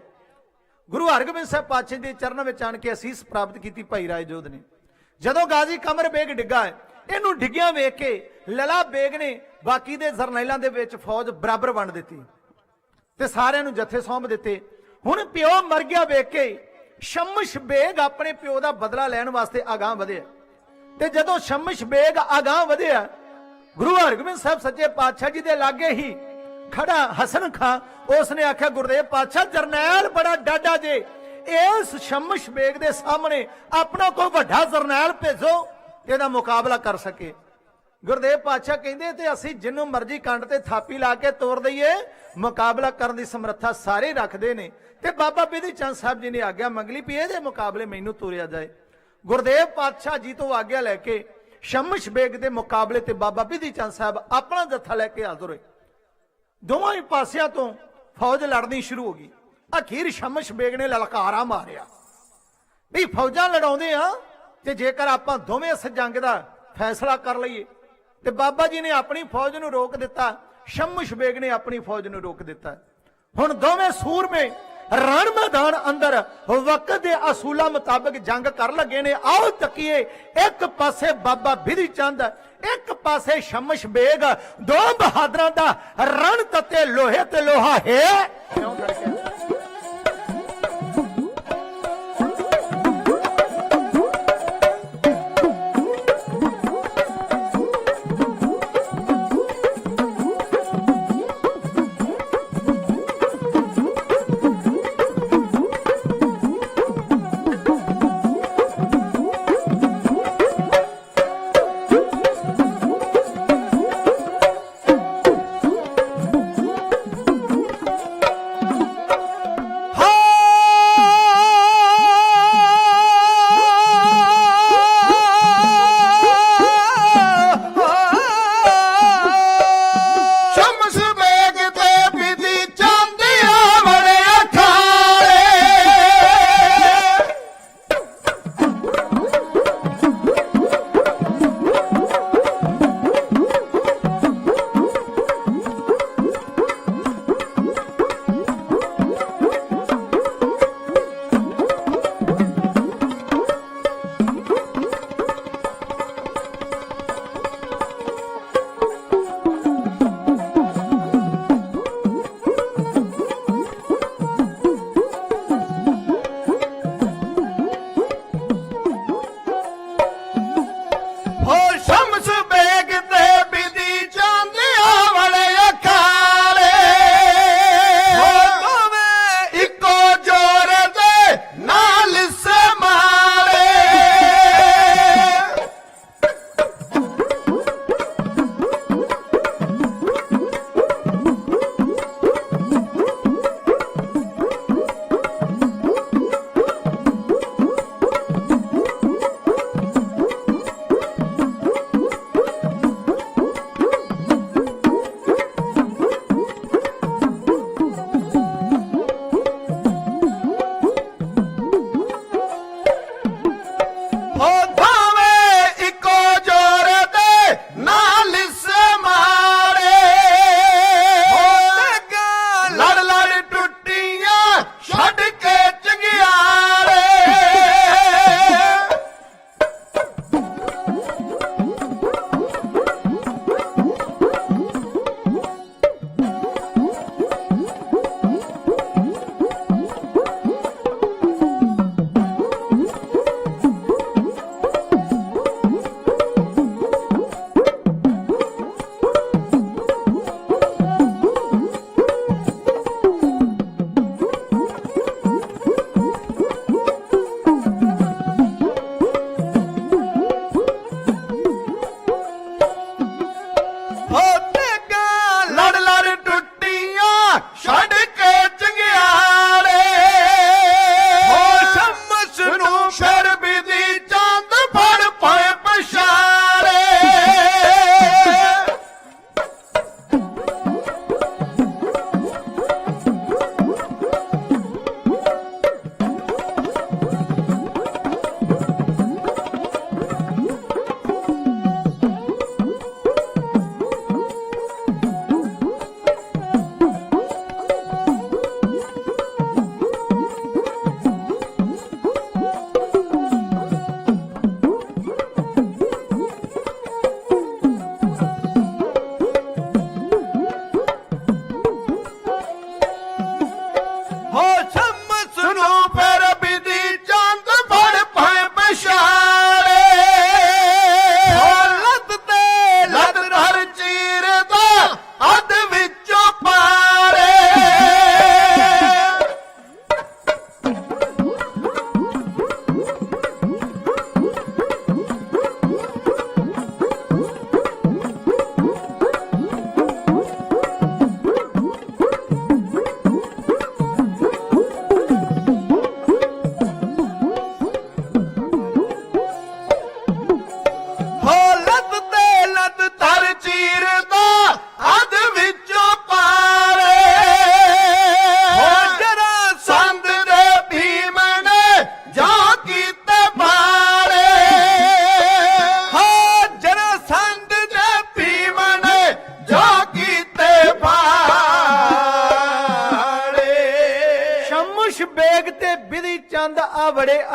ਗੁਰੂ ਹਰਗੋਬਿੰਦ ਸਾਹਿਬ ਪਾਤਸ਼ਾਹ ਦੇ ਚਰਨਾਂ ਵਿੱਚ ਆਣ ਕੇ ਅਸੀਸ ਪ੍ਰਾਪਤ ਕੀਤੀ ਭਾਈ ਰਾਏ ਜੋਧ ਨੇ। ਜਦੋਂ ਗਾਜ਼ੀ ਕਮਰ ਬੇਗ ਡਿੱਗਾ, ਇਹਨੂੰ ਡਿੱਗਿਆ ਵੇਖ ਕੇ ਲਲਾ ਬੇਗ ਨੇ ਬਾਕੀ ਦੇ ਜਰਨੈਲਾਂ ਦੇ ਵਿੱਚ ਫੌਜ ਬਰਾਬਰ ਵੰਡ ਦਿੱਤੀ ਤੇ ਸਾਰਿਆਂ ਨੂੰ ਜੱਥੇ ਸੌਂਪ ਦਿੱਤੇ। ਹੁਣ ਪਿਓ ਮਰ ਗਿਆ ਵੇਖ ਕੇ ਸ਼ਮਸ਼ ਬੇਗ ਆਪਣੇ ਪਿਓ ਦਾ ਬਦਲਾ ਲੈਣ ਵਾਸਤੇ ਅਗਾਂਹ ਵਧਿਆ। ਤੇ ਜਦੋਂ ਸ਼ਮਸ਼ ਬੇਗ ਅਗਾਂਹ ਵਧਿਆ, ਗੁਰੂ ਹਰਗੋਬਿੰਦ ਸਾਹਿਬ ਸੱਚੇ ਪਾਤਸ਼ਾਹ ਜੀ ਦੇ ਲਾਗੇ ਹੀ ਖੜਾ ਹਸਨ ਖਾਂ, ਉਸ ਨੇ ਆਖਿਆ ਗੁਰਦੇਵ ਪਾਤਸ਼ਾਹ ਜਰਨੈਲ ਬੜਾ ਡਾਢਾ ਜੇ, ਇਸ ਸ਼ਮਸ਼ ਬੇਗ ਦੇ ਸਾਹਮਣੇ ਆਪਣਾ ਕੋਈ ਵੱਡਾ ਜਰਨੈਲ ਭੇਜੋ ਇਹਦਾ ਮੁਕਾਬਲਾ ਕਰ ਸਕੇ। ਗੁਰਦੇਵ ਪਾਤਸ਼ਾਹ ਕਹਿੰਦੇ ਤੇ ਅਸੀਂ ਜਿੰਨੂੰ ਮਰਜ਼ੀ ਕੰਡ ਤੇ ਥਾਪੀ ਲਾ ਕੇ ਤੋੜ ਦਈਏ, ਮੁਕਾਬਲਾ ਕਰਨ ਦੀ ਸਮਰੱਥਾ ਸਾਰੇ ਰੱਖਦੇ ਨੇ। ਤੇ ਬਾਬਾ ਬਿਧੀ ਚੰਦ ਸਾਹਿਬ ਜੀ ਨੇ ਆਗਿਆ ਮੰਗ ਲਈ ਵੀ ਇਹਦੇ ਮੁਕਾਬਲੇ ਮੈਨੂੰ ਤੋਰਿਆ ਜਾਏ। ਗੁਰਦੇਵ ਪਾਤਸ਼ਾਹ ਜੀ ਤੋਂ ਆਗਿਆ ਲੈ ਕੇ ਸ਼ਮਸ਼ ਬੇਗ ਦੇ ਮੁਕਾਬਲੇ ਤੇ ਬਾਬਾ ਬਿਧੀ ਚੰਦ ਸਾਹਿਬ ਆਪਣਾ ਜੱਥਾ ਲੈ ਕੇ ਹਾਜ਼ਰ ਹੋਏ। ਦੋਵਾਂ ਹੀ ਪਾਸਿਆਂ ਤੋਂ ਫੌਜ ਲੜਨੀ ਸ਼ੁਰੂ ਹੋ ਗਈ। ਅਖੀਰ ਸ਼ਮਸ਼ ਬੇਗ ਨੇ ਲਲਕਾਰਾ ਮਾਰਿਆ ਵੀ ਫੌਜਾਂ ਲੜਾਉਂਦੇ ਆ ਤੇ ਜੇਕਰ ਆਪਾਂ ਦੋਵੇਂ ਇਸ ਜੰਗ ਦਾ ਫੈਸਲਾ ਕਰ ਲਈਏ। ਤੇ ਬਾਬਾ ਜੀ ਨੇ ਆਪਣੀ ਫੌਜ ਨੂੰ ਰੋਕ ਦਿੱਤਾ, ਸ਼ਮਸ਼ ਬੇਗ ਨੇ ਆਪਣੀ ਫੌਜ ਨੂੰ ਰੋਕ ਦਿੱਤਾ। ਹੁਣ ਦੋਵੇਂ ਸੂਰਮੇ ਰਣ ਮੈਦਾਨ ਅੰਦਰ ਵਕਤ ਦੇ ਅਸੂਲਾਂ ਮੁਤਾਬਕ ਜੰਗ ਕਰ ਲੱਗੇ ਨੇ। ਆਓ ਤੱਕੀਏ, ਇੱਕ ਪਾਸੇ ਬਾਬਾ ਬਿਧੀ ਚੰਦ, ਇੱਕ ਪਾਸੇ ਸ਼ਮਸ਼ ਬੇਗ, ਦੋ ਬਹਾਦਰਾਂ ਦਾ ਰਣ ਤੱਤੇ ਲੋਹੇ ਤੇ ਲੋਹਾ ਹੈ।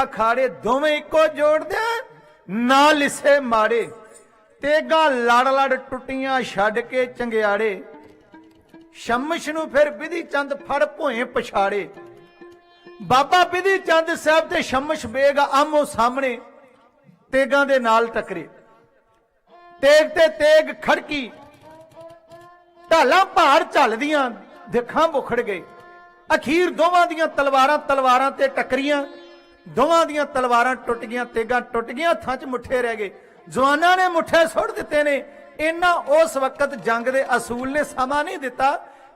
ਅਖਾੜੇ ਦੋਵੇਂ ਇੱਕੋ ਜੋੜਦੇ ਨਾ ਲਿਸੇ ਮਾੜੇ। ਤੇਗਾ ਲੜ ਲੜ ਟੁੱਟੀਆਂ ਛੱਡ ਕੇ ਚੰਗਿਆੜੇ, ਸ਼ਮਸ਼ ਨੂੰ ਫਿਰ ਬਿਧੀ ਚੰਦ ਫੜ ਭੋਏ ਪਛਾੜੇ। ਬਾਬਾ ਬਿਧੀ ਚੰਦ ਸਾਹਿਬ ਤੇ ਸ਼ਮਸ਼ ਬੇਗ ਆਮੋ ਸਾਹਮਣੇ ਤੇਗਾਂ ਦੇ ਨਾਲ ਟਕਰੇ। ਤੇਗ ਤੇ ਤੇਗ ਖੜਕੀ, ਢਾਲਾਂ ਭਾਰ ਝੱਲਦੀਆਂ ਦੇਖਾਂ ਬੁਖੜ ਗਏ। ਅਖੀਰ ਦੋਵਾਂ ਦੀਆਂ ਤਲਵਾਰਾਂ ਤੇ ਟੱਕਰੀਆਂ, ਦੋਵਾਂ ਦੀਆਂ ਤਲਵਾਰਾਂ ਟੁੱਟ ਗਈਆਂ, ਤੇਗਾਂ ਟੁੱਟ ਗਈਆਂ, ਹੱਥਾਂ 'ਚ ਮੁੱਠੇ ਰਹਿ ਗਏ। ਜਵਾਨਾਂ ਨੇ ਮੁੱਠੇ ਸੁੱਟ ਦਿੱਤੇ ਨੇ। ਇਹਨਾਂ ਉਸ ਵਕਤ ਜੰਗ ਦੇ ਅਸੂਲ ਨੇ ਸਮਾਂ ਨਹੀਂ ਦਿੱਤਾ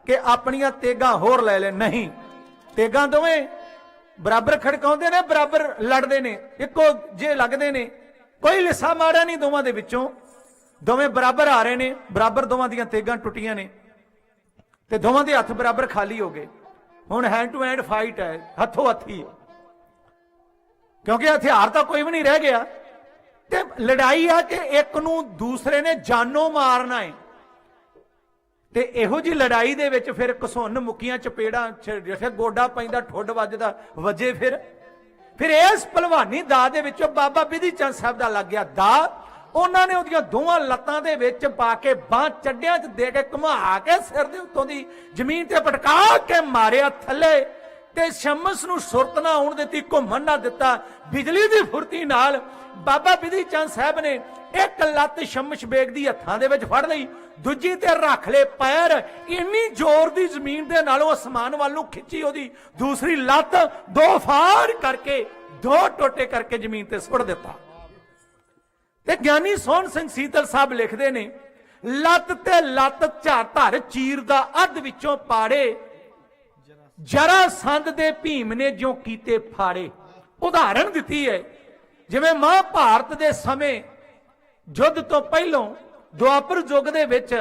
ਕਿ ਆਪਣੀਆਂ ਤੇਗਾਂ ਹੋਰ ਲੈ ਲੈ, ਨਹੀਂ। ਤੇਗਾਂ ਦੋਵੇਂ ਬਰਾਬਰ ਖੜਕਾਉਂਦੇ ਨੇ, ਬਰਾਬਰ ਲੜਦੇ ਨੇ, ਇੱਕੋ ਜੇ ਲੱਗਦੇ ਨੇ, ਕੋਈ ਲਿਸਾ ਮਾੜਾ ਨਹੀਂ ਦੋਵਾਂ ਦੇ ਵਿੱਚੋਂ। ਦੋਵੇਂ ਬਰਾਬਰ ਆ ਰਹੇ ਨੇ, ਬਰਾਬਰ ਦੋਵਾਂ ਦੀਆਂ ਤੇਗਾਂ ਟੁੱਟੀਆਂ ਨੇ ਤੇ ਦੋਵਾਂ ਦੇ ਹੱਥ ਬਰਾਬਰ ਖਾਲੀ ਹੋ ਗਏ। ਹੁਣ ਹੈਂਡ ਟੂ ਹੈਂਡ ਫਾਈਟ ਹੈ, ਹੱਥੋਂ ਹੱਥੀ, ਕਿਉਂਕਿ ਹਥਿਆਰ ਤਾਂ ਕੋਈ ਵੀ ਨਹੀਂ ਰਹਿ ਗਿਆ ਤੇ ਲੜਾਈ ਆ ਕਿ ਇੱਕ ਨੂੰ ਦੂਸਰੇ ਨੇ ਜਾਨੋਂ ਮਾਰਨਾ ਹੈ। ਤੇ ਇਹੋ ਜੀ ਲੜਾਈ ਦੇ ਵਿੱਚ ਫਿਰ ਘਸੁੰਨ ਮੁੱਕੀਆਂ ਚਪੇੜਾਂ, ਜਿੱਥੇ ਗੋਡਾ ਪੈਂਦਾ ਠੁੱਡ ਵੱਜਦਾ ਵਜੇ। ਫਿਰ ਇਸ ਭਲਵਾਨੀ ਦਾ ਦੇ ਵਿੱਚੋਂ ਬਾਬਾ ਬਿਧੀ ਚੰਦ ਸਾਹਿਬ ਦਾ ਲੱਗ ਗਿਆ ਦਾ। ਉਹਨਾਂ ਨੇ ਉਹਦੀਆਂ ਦੋਵਾਂ ਲੱਤਾਂ ਦੇ ਵਿੱਚ ਪਾ ਕੇ ਬਾਹ ਚੱਡਿਆਂ 'ਚ ਦੇ ਕੇ ਘੁਮਾ ਕੇ ਸਿਰ ਦੇ ਉੱਤੋਂ ਦੀ ਜ਼ਮੀਨ ਤੇ ਪਟਕਾ ਕੇ ਮਾਰਿਆ ਥੱਲੇ, ਤੇ ਸ਼ਮਸ ਨੂੰ ਸੁਰਤ ਨਾ ਆਉਣ ਦਿੱਤੀ, ਘੁੰਮਣ ਨਾ ਦਿੱਤਾ। ਬਿਜਲੀ ਦੀ ਫੁਰਤੀ ਨਾਲ ਬਾਬਾ ਬਿਧੀ ਚੰਦ ਸਾਹਿਬ ਨੇ ਇੱਕ ਲੱਤ ਸ਼ਮਸ਼ ਬੇਗ ਦੀ ਹੱਥਾਂ ਦੇ ਵਿੱਚ ਫੜ ਲਈ, ਦੂਜੀ ਤੇ ਰੱਖ ਲਏ ਪੈਰ। ਇੰਨੀ ਜ਼ੋਰ ਦੀ ਜ਼ਮੀਨ ਦੇ ਨਾਲੋਂ ਅਸਮਾਨ ਵੱਲ ਨੂੰ ਖਿੱਚੀ ਉਹਦੀ ਦੂਸਰੀ ਲੱਤ, ਦੋ ਫਾੜ ਕਰਕੇ, ਦੋ ਟੋਟੇ ਕਰਕੇ ਜ਼ਮੀਨ ਤੇ ਸੁੱਟ ਦਿੱਤਾ। ਤੇ ਗਿਆਨੀ ਸੋਹਣ ਸਿੰਘ ਸੀਤਲ ਸਾਹਿਬ ਲਿਖਦੇ ਨੇ, ਲੱਤ ਤੇ ਲੱਤ ਧਰ ਚੀਰ ਦਾ ਅੱਧ ਵਿੱਚੋਂ ਪਾੜੇ, ਜਰਾ ਸੰਦ ਦੇ ਭੀਮ ਨੇ ਜਿਉਂ ਕੀਤੇ ਫਾੜੇ। ਉਦਾਹਰਣ ਦਿੱਤੀ ਹੈ, ਜਿਵੇਂ ਮਹਾਭਾਰਤ ਦੇ ਸਮੇਂ ਯੁੱਧ ਤੋਂ ਪਹਿਲਾਂ ਦੁਆਪਰ ਯੁੱਗ ਦੇ ਵਿੱਚ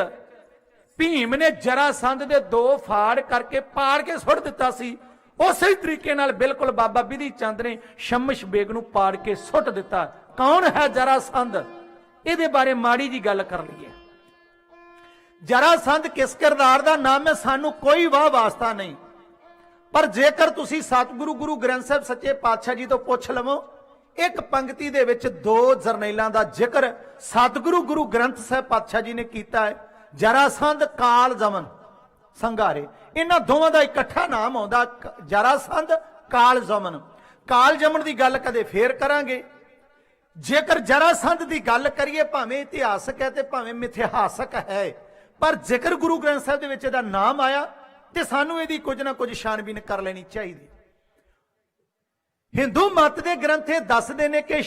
ਭੀਮ ਨੇ ਜਰਾ ਸੰਦ ਦੇ ਦੋ ਫਾੜ ਕਰਕੇ ਪਾੜ ਕੇ ਸੁੱਟ ਦਿੱਤਾ ਸੀ, ਉਸੇ ਤਰੀਕੇ ਨਾਲ ਬਿਲਕੁਲ ਬਾਬਾ ਬਿਧੀ ਚੰਦ ਨੇ ਸ਼ਮਸ਼ ਬੇਗ ਨੂੰ ਪਾੜ ਕੇ ਸੁੱਟ ਦਿੱਤਾ। ਕੌਣ ਹੈ ਜਰਾ ਸੰਦ? ਇਹਦੇ ਬਾਰੇ ਮਾੜੀ ਜੀ ਗੱਲ ਕਰ ਲਈਏ। ਜਰਾ ਸੰਦ ਕਿਸ ਕਿਰਦਾਰ ਦਾ ਨਾਮ ਹੈ ਸਾਨੂੰ ਕੋਈ ਵਾਹ ਵਾਸਤਾ ਨਹੀਂ, ਪਰ ਜੇਕਰ ਤੁਸੀਂ ਸਤਿਗੁਰੂ ਗੁਰੂ ਗ੍ਰੰਥ ਸਾਹਿਬ ਸੱਚੇ ਪਾਤਸ਼ਾਹ ਜੀ ਤੋਂ ਪੁੱਛ ਲਵੋ, ਇੱਕ ਪੰਕਤੀ ਦੇ ਵਿੱਚ ਦੋ ਜਰਨੈਲਾਂ ਦਾ ਜ਼ਿਕਰ ਸਤਿਗੁਰੂ ਗੁਰੂ ਗ੍ਰੰਥ ਸਾਹਿਬ ਪਾਤਸ਼ਾਹ ਜੀ ਨੇ ਕੀਤਾ ਹੈ। ਜਰਾਸੰਧ, ਕਾਲ ਜਮਨ ਸੰਘਾਰੇ, ਇਹਨਾਂ ਦੋਵਾਂ ਦਾ ਇਕੱਠਾ ਨਾਮ ਆਉਂਦਾ ਜਰਾਸੰਧ, ਕਾਲ ਜਮਨ। ਕਾਲ ਜਮਨ ਦੀ ਗੱਲ ਕਦੇ ਫੇਰ ਕਰਾਂਗੇ। ਜੇਕਰ ਜਰਾਸੰਧ ਦੀ ਗੱਲ ਕਰੀਏ, ਭਾਵੇਂ ਇਤਿਹਾਸਕ ਹੈ ਤੇ ਭਾਵੇਂ ਮਿਥਿਹਾਸਕ ਹੈ, ਪਰ ਜ਼ਿਕਰ ਗੁਰੂ ਗ੍ਰੰਥ ਸਾਹਿਬ ਦੇ ਵਿੱਚ ਇਹਦਾ ਨਾਮ ਆਇਆ ਤੇ ਸਾਨੂੰ ਇਹਦੀ ਕੁਝ ਨਾ ਕੁਝ ਛਾਣਬੀਨ ਕਰ ਲੈਣੀ ਚਾਹੀਦੀ। ਹਿੰਦੂ ਮਤ ਦੇ ਗ੍ਰੰਥ ਇਹ ਦੱਸਦੇ ਨੇ ਕਿ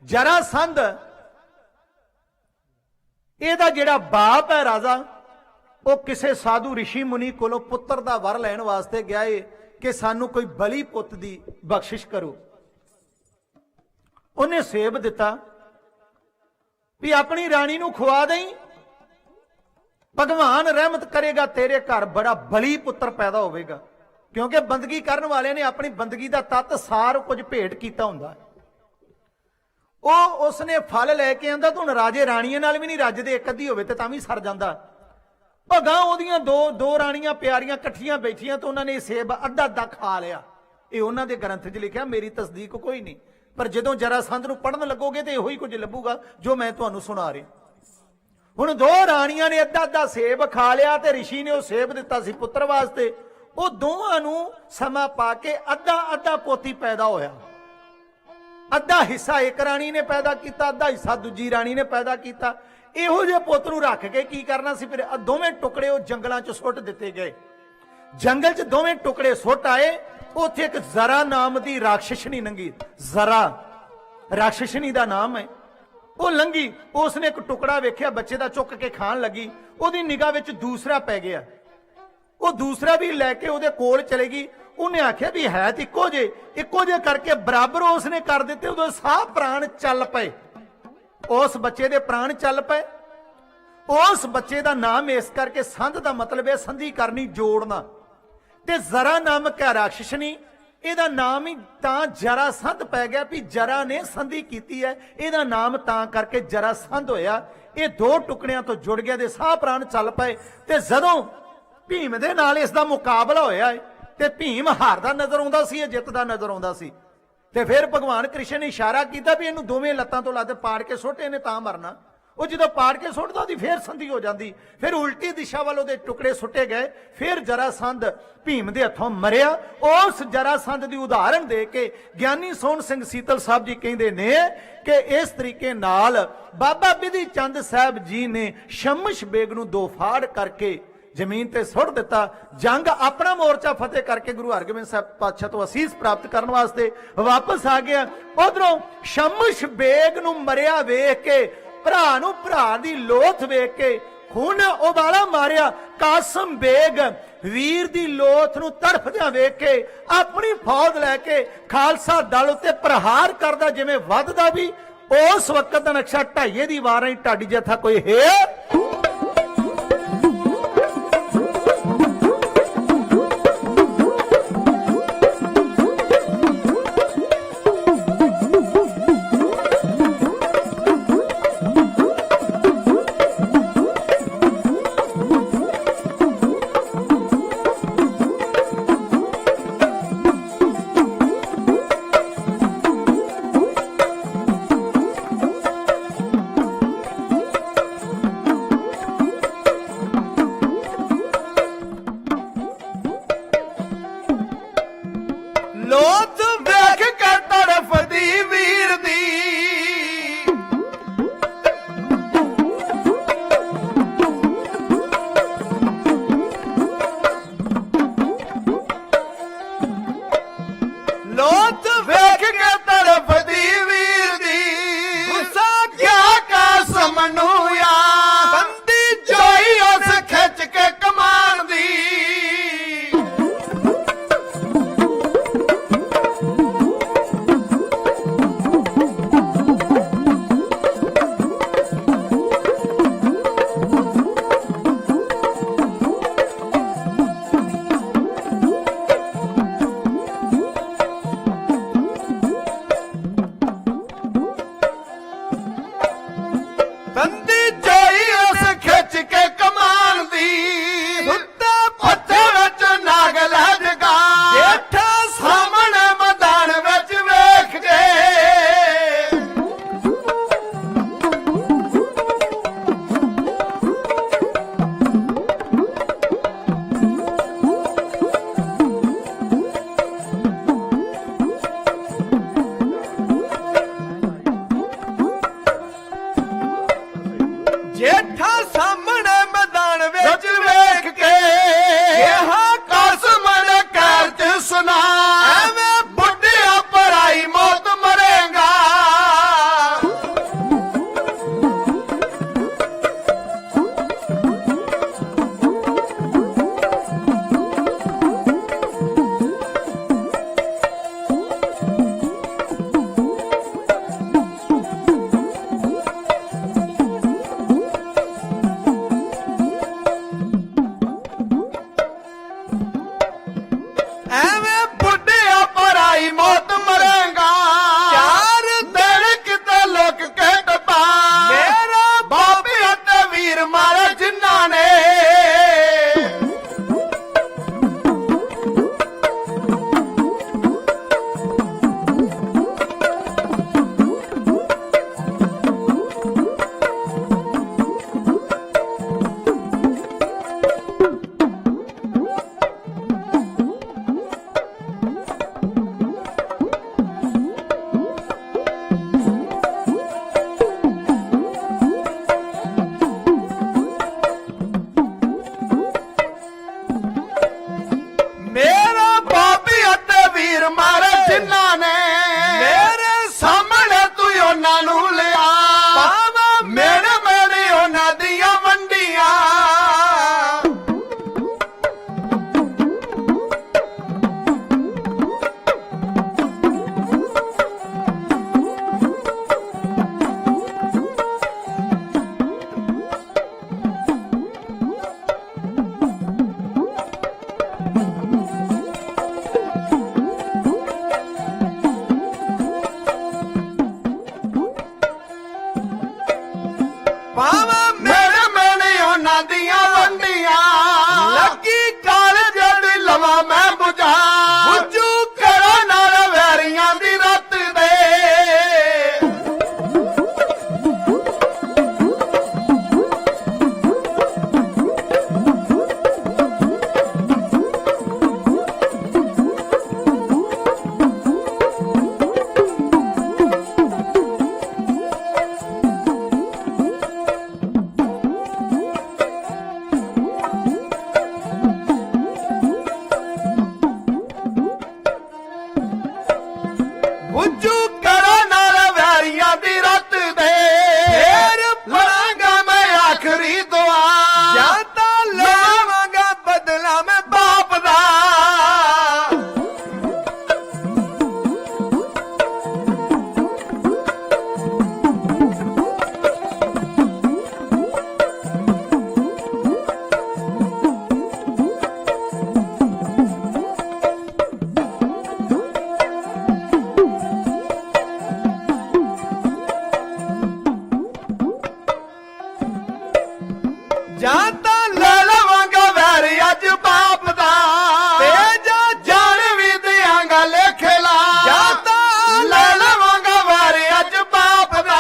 ਜਰਾਸੰਧ ਇਹਦਾ ਜਿਹੜਾ ਬਾਪ ਹੈ ਰਾਜਾ, ਉਹ ਕਿਸੇ ਸਾਧੂ ਰਿਸ਼ੀ ਮੁਨੀ ਕੋਲੋਂ ਪੁੱਤਰ ਦਾ ਵਰ ਲੈਣ ਵਾਸਤੇ ਗਿਆ ਏ ਕਿ ਸਾਨੂੰ ਕੋਈ ਬਲੀ ਪੁੱਤ ਦੀ ਬਖਸ਼ਿਸ਼ ਕਰੋ। ਉਹਨੇ ਸੇਬ ਦਿੱਤਾ ਵੀ ਆਪਣੀ ਰਾਣੀ ਨੂੰ ਖਵਾ ਦੇਈ, ਭਗਵਾਨ ਰਹਿਮਤ ਕਰੇਗਾ, ਤੇਰੇ ਘਰ ਬੜਾ ਬਲੀ ਪੁੱਤਰ ਪੈਦਾ ਹੋਵੇਗਾ। ਕਿਉਂਕਿ ਬੰਦਗੀ ਕਰਨ ਵਾਲਿਆਂ ਨੇ ਆਪਣੀ ਬੰਦਗੀ ਦਾ ਤੱਤ ਸਾਰ ਕੁਝ ਭੇਟ ਕੀਤਾ ਹੁੰਦਾ। ਉਹ ਉਸਨੇ ਫਲ ਲੈ ਕੇ ਆਂਦਾ, ਹੁਣ ਰਾਜੇ ਰਾਣੀਆਂ ਨਾਲ ਵੀ ਨਹੀਂ ਰੱਜਦੇ, ਇੱਕ ਅੱਧੀ ਹੋਵੇ ਤੇ ਤਾਂ ਵੀ ਸਰ ਜਾਂਦਾ। ਭਗਾ ਉਹਦੀਆਂ ਦੋ ਰਾਣੀਆਂ ਪਿਆਰੀਆਂ ਇਕੱਠੀਆਂ ਬੈਠੀਆਂ ਤੇ ਉਹਨਾਂ ਨੇ ਸੇਬ ਅੱਧਾ ਅੱਧਾ ਖਾ ਲਿਆ। ਇਹ ਉਹਨਾਂ ਦੇ ਗ੍ਰੰਥ 'ਚ ਲਿਖਿਆ, ਮੇਰੀ ਤਸਦੀਕ ਕੋਈ ਨਹੀਂ, ਪਰ ਜਦੋਂ ਜਰਾਸੰਧ ਨੂੰ ਪੜ੍ਹਨ ਲੱਗੋਗੇ ਤੇ ਇਹੋ ਹੀ ਕੁਝ ਲੱਭੂਗਾ ਜੋ ਮੈਂ ਤੁਹਾਨੂੰ ਸੁਣਾ ਰਿਹਾ। ਹੁਣ ਦੋ ਰਾਣੀਆਂ ਨੇ ਅੱਧਾ ਅੱਧਾ ਸੇਬ ਖਾ ਲਿਆ ਤੇ ਰਿਸ਼ੀ ਨੇ ਉਹ ਸੇਬ ਦਿੱਤਾ ਸੀ ਪੁੱਤਰ ਵਾਸਤੇ। ਉਹ ਦੋਵਾਂ ਨੂੰ ਸਮਾਂ ਪਾ ਕੇ ਅੱਧਾ ਅੱਧਾ ਪੋਤੀ ਪੈਦਾ ਹੋਇਆ। ਅੱਧਾ ਹਿੱਸਾ ਇੱਕ ਰਾਣੀ ਨੇ ਪੈਦਾ ਕੀਤਾ, ਅੱਧਾ ਹਿੱਸਾ ਦੂਜੀ ਰਾਣੀ ਨੇ ਪੈਦਾ ਕੀਤਾ। ਇਹੋ ਜਿਹੇ ਪੁੱਤ ਨੂੰ ਰੱਖ ਕੇ ਕੀ ਕਰਨਾ ਸੀ? ਫਿਰ ਦੋਵੇਂ ਟੁਕੜੇ ਉਹ ਜੰਗਲਾਂ 'ਚ ਸੁੱਟ ਦਿੱਤੇ ਗਏ। ਜੰਗਲ 'ਚ ਦੋਵੇਂ ਟੁਕੜੇ ਸੁੱਟ ਆਏ। ਉੱਥੇ ਇੱਕ ਜ਼ਰਾ ਨਾਮ ਦੀ ਰਾਖਸ਼ਣੀ ਲੰਘੀ। ਜ਼ਰਾ ਰਾਖਸ਼ਣੀ ਦਾ ਨਾਮ ਹੈ। ਉਹ ਲੰਘੀ, ਉਸਨੇ ਇੱਕ ਟੁਕੜਾ ਵੇਖਿਆ, ਬੱਚੇ ਦਾ, ਚੁੱਕ ਕੇ ਖਾਣ ਲੱਗੀ। ਉਹਦੀ ਨਿਗਾਹ ਵਿੱਚ ਦੂਸਰਾ ਪੈ ਗਿਆ। ਉਹ ਦੂਸਰਾ ਵੀ ਲੈ ਕੇ ਉਹਦੇ ਕੋਲ ਚਲੇਗੀ। ਉਹਨੇ ਆਖਿਆ ਵੀ ਹੈ ਤੇ ਇੱਕੋ ਜੇ ਕਰਕੇ ਬਰਾਬਰ ਉਸਨੇ ਕਰ ਦਿੱਤੇ। ਉਦੋਂ ਸਾਹ ਪ੍ਰਾਣ ਚੱਲ ਪਏ, ਉਸ ਬੱਚੇ ਦੇ ਪ੍ਰਾਣ ਚੱਲ ਪਏ। ਉਸ ਬੱਚੇ ਦਾ ਨਾਮ ਇਸ ਕਰਕੇ ਸੰਧ ਦਾ ਮਤਲਬ ਹੈ ਸੰਧੀ ਕਰਨੀ, ਜੋੜਨਾ। ਤੇ ਜ਼ਰਾ ਨਾਮਕ ਹੈ ਰਾਖਸ਼ਣੀ, ਇਹਦਾ ਨਾਮ ਹੀ ਤਾਂ ਜਰਾਸੰਧ ਪੈ ਗਿਆ ਵੀ ਜਰਾ ਨੇ ਸੰਧੀ ਕੀਤੀ ਹੈ, ਇਹਦਾ ਨਾਮ ਤਾਂ ਕਰਕੇ ਜਰਾਸੰਧ ਹੋਇਆ। ਇਹ ਦੋ ਟੁਕੜਿਆਂ ਤੋਂ ਜੁੜ ਗਿਆ ਤੇ ਸਾਹ ਪ੍ਰਾਣ ਚੱਲ ਪਏ। ਤੇ ਜਦੋਂ ਭੀਮ ਦੇ ਨਾਲ ਇਸ ਦਾ ਮੁਕਾਬਲਾ ਹੋਇਆ ਤੇ ਭੀਮ ਹਾਰਦਾ ਨਜ਼ਰ ਆਉਂਦਾ ਸੀ, ਇਹ ਜਿੱਤਦਾ ਨਜ਼ਰ ਆਉਂਦਾ ਸੀ। ਤੇ ਫਿਰ ਭਗਵਾਨ ਕ੍ਰਿਸ਼ਨ ਨੇ ਇਸ਼ਾਰਾ ਕੀਤਾ ਵੀ ਇਹਨੂੰ ਦੋਵੇਂ ਲੱਤਾਂ ਤੋਂ ਲੱਤ ਪਾੜ ਕੇ ਸੁੱਟ, ਇਹਨੇ ਤਾਂ ਮਰਨਾ। ਉਹ ਜਦੋਂ ਪਾੜ ਕੇ ਸੁੱਟਦਾ ਉਹਦੀ ਫੇਰ ਸੰਧੀ ਹੋ ਜਾਂਦੀ, ਫਿਰ ਉਲਟੀ ਦਿਸ਼ਾ ਵੱਲ ਉਹਦੇ ਟੁਕੜੇ ਸੁੱਟੇ ਗਏ। ਫਿਰ ਜਰਾਸੰਧ ਭੀਮ ਦੇ ਹੱਥੋਂ ਮਰਿਆ। ਉਸ ਜਰਾਸੰਧ ਦੀ ਉਦਾਹਰਣ ਦੇ ਕੇ ਗਿਆਨੀ ਸੋਹਣ ਸਿੰਘ ਸੀਤਲ ਸਾਹਿਬ ਜੀ ਕਹਿੰਦੇ ਨੇ ਕਿ ਇਸ ਤਰੀਕੇ ਨਾਲ ਬਾਬਾ ਬਿਧੀ ਚੰਦ ਸਾਹਿਬ ਜੀ ਨੇ ਸ਼ਮਸ਼ ਬੇਗ ਨੂੰ ਦੋ ਫਾੜ ਕਰਕੇ ਜ਼ਮੀਨ ਤੇ ਸੁੱਟ ਦਿੱਤਾ। ਜੰਗ ਆਪਣਾ ਮੋਰਚਾ ਫਤਿਹ ਕਰਕੇ ਗੁਰੂ ਹਰਗੋਬਿੰਦ ਸਾਹਿਬ ਪਾਤਸ਼ਾਹ ਤੋਂ ਅਸੀਸ ਪ੍ਰਾਪਤ ਕਰਨ ਵਾਸਤੇ ਵਾਪਸ ਆ ਗਿਆ। ਉਧਰੋਂ ਸ਼ਮਸ਼ ਬੇਗ ਨੂੰ ਮਰਿਆ ਵੇਖ ਕੇ, ਭਰਾ ਨੂੰ ਭਰਾ ਦੀ ਲੋਥ ਵੇਖ ਕੇ ਖੂਨ ਉਬਾਲਾ ਮਾਰਿਆ। ਕਾਸਮ ਬੇਗ ਵੀਰ ਦੀ ਲੋਥ ਨੂੰ ਤੜਫਦਿਆਂ ਵੇਖ ਕੇ ਆਪਣੀ ਫੌਜ ਲੈ ਕੇ ਖਾਲਸਾ ਦਲ ਉੱਤੇ ਪ੍ਰਹਾਰ ਕਰਦਾ ਜਿਵੇਂ ਵੱਧਦਾ ਵੀ। ਉਸ ਵਕਤ ਦਾ ਨਕਸ਼ਾ ਢਾਈਏ ਦੀ ਵਾਰਾਂ ਹੀ ਢਾਡੀ ਜਥਾ ਕੋਈ ਹੈ। ਜਾਂ ਤਾਂ ਲੈ ਲਵਾਂਗਾ ਵੈਰ ਅੱਜ ਬਾਪ ਦਾ ਤੇ ਜਾਂ ਜਾਨ ਵੀ ਦਿਆਂਗਾ ਲਿਖ ਲਾ ਜਾਂ ਤਾਂ ਲੈ ਲਵਾਂਗਾ ਵੈਰ ਅੱਜ ਬਾਪ ਦਾ